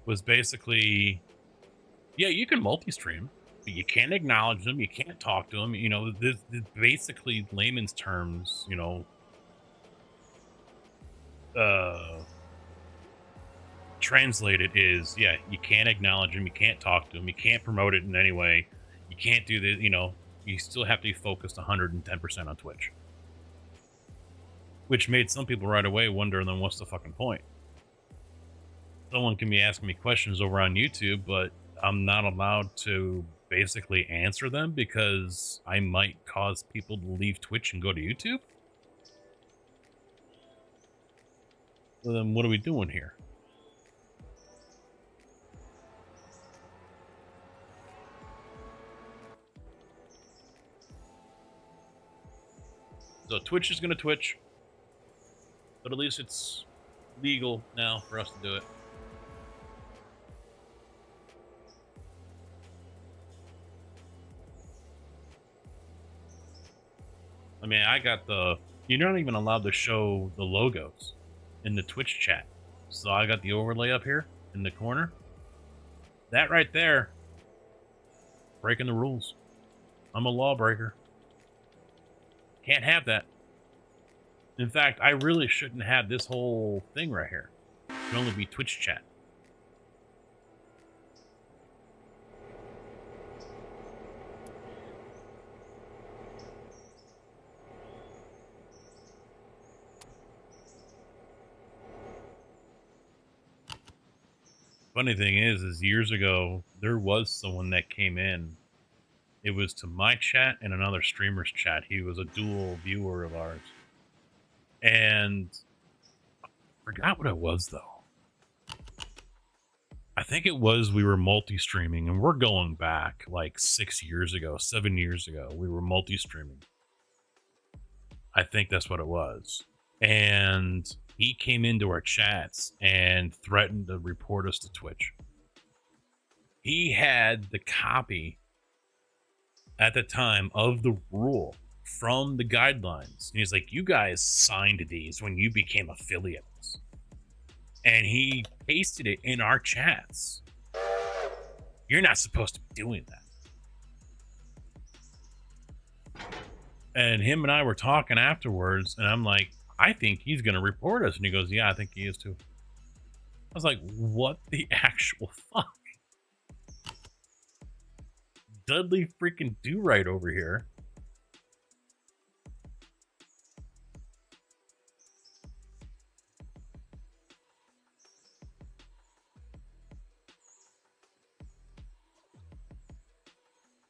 was basically, yeah, you can multi-stream, but you can't acknowledge them. You can't talk to them. This basically layman's terms, translated is, yeah, you can't acknowledge them, you can't talk to them, you can't promote it in any way, you can't do this, you still have to be focused 110% on Twitch. Which made some people right away wonder, then what's the fucking point? Someone can be asking me questions over on YouTube, but I'm not allowed to basically answer them because I might cause people to leave Twitch and go to YouTube? Well, then what are we doing here? So Twitch is going to Twitch. But at least it's legal now for us to do it. I mean, I got the... You're not even allowed to show the logos in the Twitch chat. So I got the overlay up here in the corner. That right there, breaking the rules. I'm a lawbreaker. Can't have that. In fact, I really shouldn't have this whole thing right here. It can only be Twitch chat. Funny thing is years ago, there was someone that came in. It was to my chat and another streamer's chat. He was a dual viewer of ours. And I forgot what it was, though. I think it was we were multi-streaming, and we're going back like 6 years ago, 7 years ago. We were multi-streaming. I think that's what it was. And he came into our chats and threatened to report us to Twitch. He had the copy at the time of the rule from the guidelines. And he's like, you guys signed these when you became affiliates. And he pasted it in our chats. You're not supposed to be doing that. And him and I were talking afterwards, and I'm like, I think he's going to report us. And he goes, yeah, I think he is too. I was like, what the actual fuck? Dudley freaking Do-Right over here.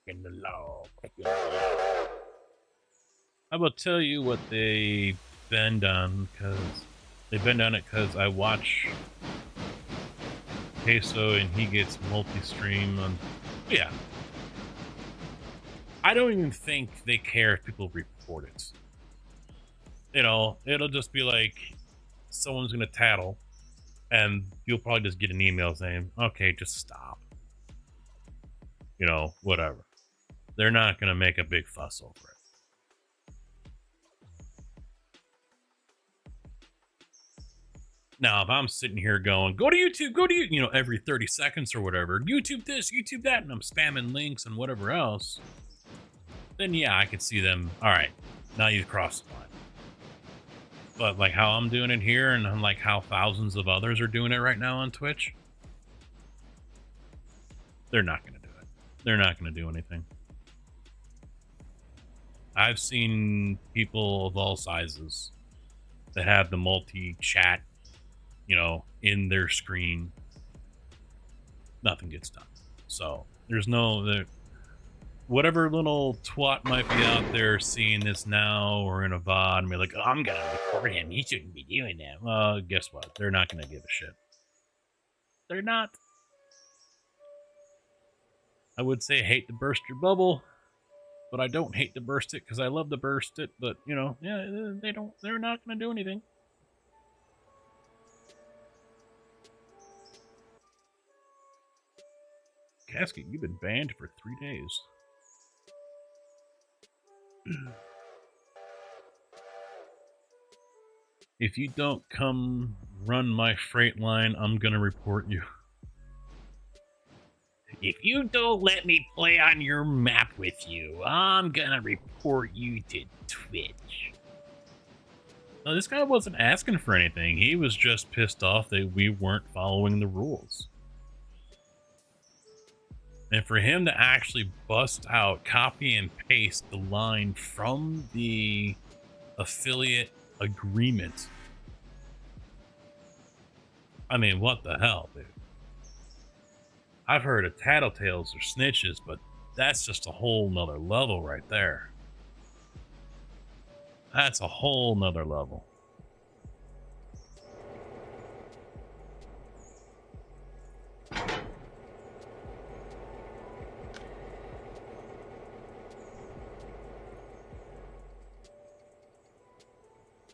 In the law. I will tell you what they've been done, because they've been done it because I watch Queso and he gets multi-stream on. Yeah. I don't even think they care if people report it. You know, it'll just be like someone's gonna tattle, and you'll probably just get an email saying, okay, just stop. You know, whatever. They're not gonna make a big fuss over it. Now, if I'm sitting here going, go to YouTube, you know, every 30 seconds or whatever, YouTube this, YouTube that, and I'm spamming links and whatever else, then yeah, I could see them, all right, now you've crossed the line. But like how I'm doing it here, and like how thousands of others are doing it right now on Twitch, they're not going to do it. They're not going to do anything. I've seen people of all sizes that have the multi-chat, you know, in their screen. Nothing gets done. So there's no... Whatever little twat might be out there seeing this now or in a VOD and be like, oh, I'm going to report him. He shouldn't be doing that. Well, guess what? They're not going to give a shit. They're not. I would say hate to burst your bubble, but I don't hate to burst it because I love to burst it. But, you know, yeah, they're not going to do anything. Casket, you've been banned for 3 days. If you don't come run my freight line, I'm gonna report you. If you don't let me play on your map with you, I'm gonna report you to Twitch. No, this guy wasn't asking for anything. He was just pissed off that we weren't following the rules. And for him to actually bust out, copy and paste the line from the affiliate agreement. I mean, what the hell, dude? I've heard of tattletales or snitches, but that's just a whole nother level right there. That's a whole nother level.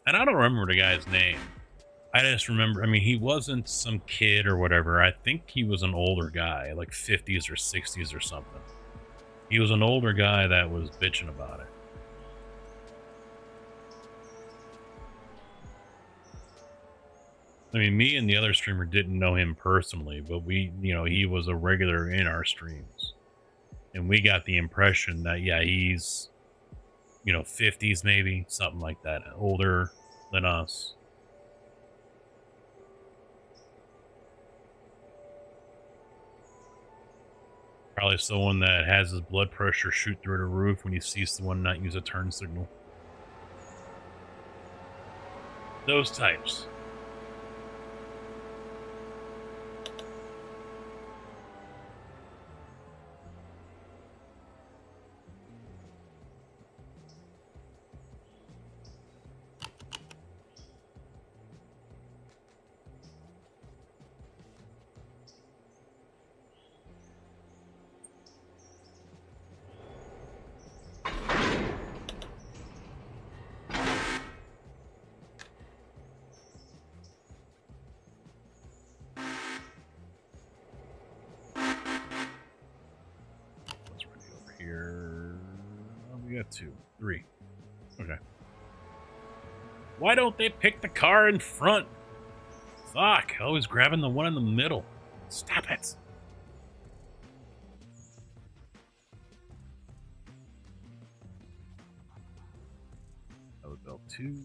And I don't remember the guy's name. I just remember, I mean, he wasn't some kid or whatever. I think he was an older guy, like 50s or 60s or something. He was an older guy that was bitching about it. I mean, me and the other streamer didn't know him personally, but we, you know, he was a regular in our streams. And we got the impression that, yeah, he's, you know, 50s maybe, something like that, older than us. Probably someone that has his blood pressure shoot through the roof when he sees someone not use a turn signal. Those types. We got 2, 3. Okay. Why don't they pick the car in front? Fuck, always grabbing the one in the middle. Stop it. Belt 2.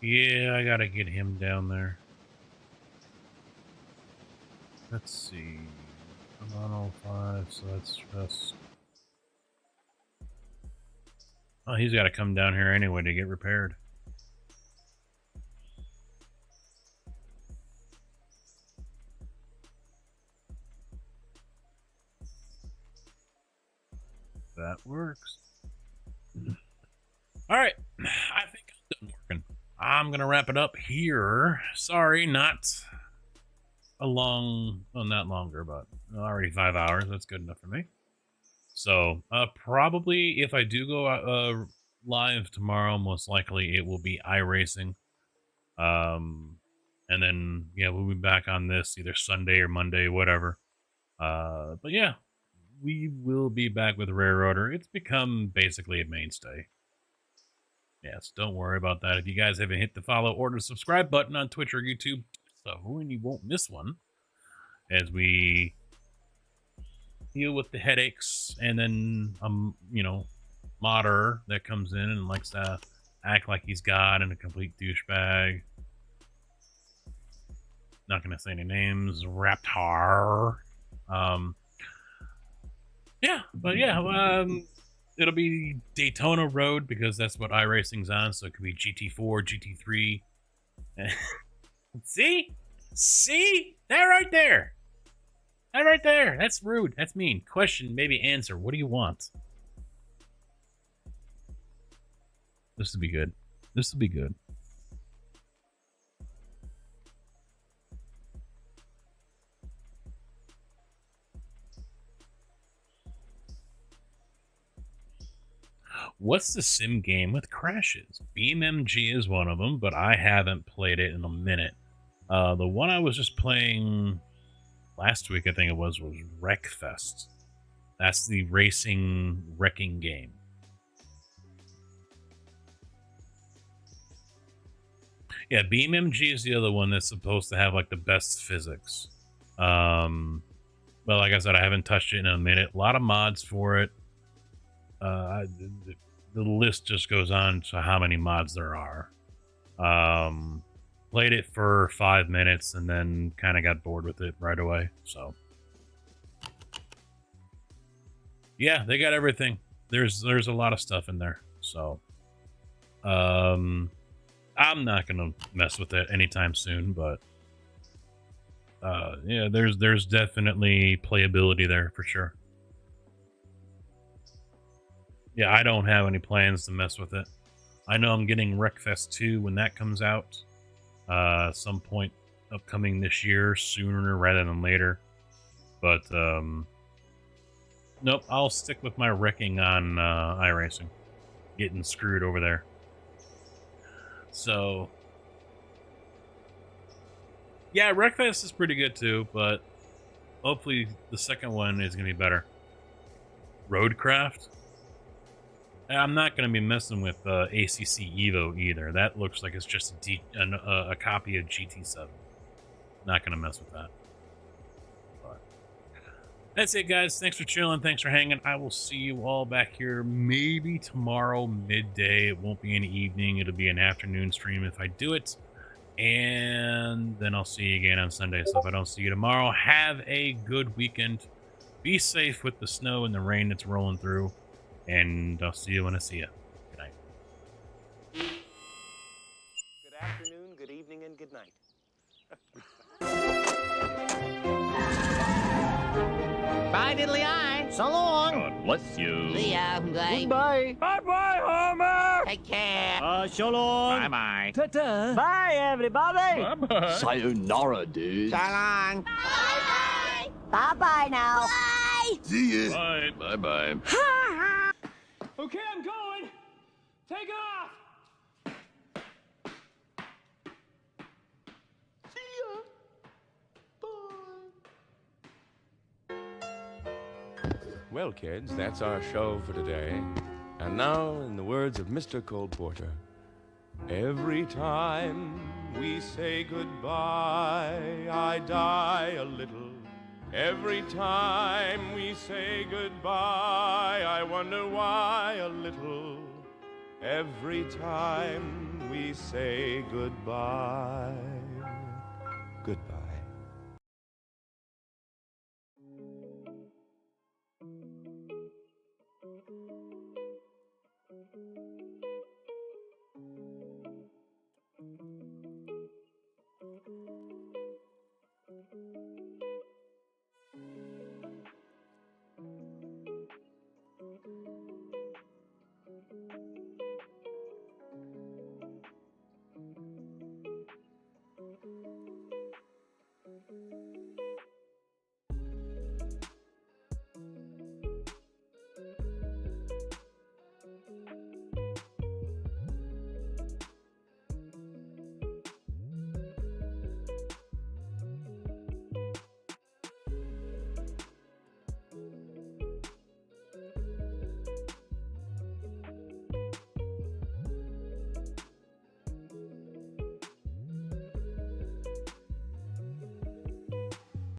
Yeah, I gotta get him down there. Let's see. I'm on 05, so that's just... Oh, he's gotta come down here anyway to get repaired. That works. Alright, I think I'm done working. I'm gonna wrap it up here. Sorry, not a long, well, not longer, but already 5 hours. That's good enough for me. So, probably if I do go live tomorrow, most likely it will be iRacing. And then, yeah, we'll be back on this either Sunday or Monday, whatever. But yeah, we will be back with Railroader. It's become basically a mainstay. Yes, don't worry about that. If you guys haven't hit the follow or the subscribe button on Twitch or YouTube, so and you won't miss one as we deal with the headaches, and then you know, modder that comes in and likes to act like he's God and a complete douchebag. Not gonna say any names. Raptor. Yeah, but yeah, it'll be Daytona Road because that's what iRacing's on. So it could be GT4, GT3. See that right there. That right there. That's rude. That's mean. Question, maybe answer. What do you want? This will be good. This will be good. What's the sim game with crashes? BeamNG is one of them, but I haven't played it in a minute. The one I was just playing last week, I think it was Wreckfest. That's the racing wrecking game. Yeah, BeamMG is the other one that's supposed to have like the best physics. But like I said, I haven't touched it in a minute. A lot of mods for it. The list just goes on to how many mods there are. Played it for 5 minutes and then kind of got bored with it right away. So yeah, they got everything. There's a lot of stuff in there. So I'm not gonna mess with it anytime soon, but yeah, there's definitely playability there for sure. Yeah, I don't have any plans to mess with it. I know I'm getting Wreckfest 2 when that comes out, some point upcoming this year, sooner rather than later. But nope, I'll stick with my wrecking on iRacing, getting screwed over there. So yeah, Wreckfest is pretty good too, but hopefully the second one is going to be better. Roadcraft? I'm not going to be messing with ACC Evo either. That looks like it's just a copy of GT7. Not going to mess with that. But that's it, guys. Thanks for chilling. Thanks for hanging. I will see you all back here maybe tomorrow midday. It won't be an evening. It'll be an afternoon stream if I do it. And then I'll see you again on Sunday. So if I don't see you tomorrow, have a good weekend. Be safe with the snow and the rain that's rolling through. And I'll see you when I see you. Good night. Good afternoon, good evening, and good night. Bye, diddly eye. So long. God bless you. See ya. Bye. Goodbye. Bye-bye, Homer. Take care. So long. Bye-bye. Ta-ta. Bye, everybody. Bye-bye. Sayonara, dude. So long. Bye-bye. Bye-bye now. Bye. See ya. Bye. Bye-bye. Okay, I'm going. Take off. Well, kids, that's our show for today. And now, in the words of Mr. Cole Porter, every time we say goodbye, I die a little. Every time we say goodbye, I wonder why a little. Every time we say goodbye, goodbye.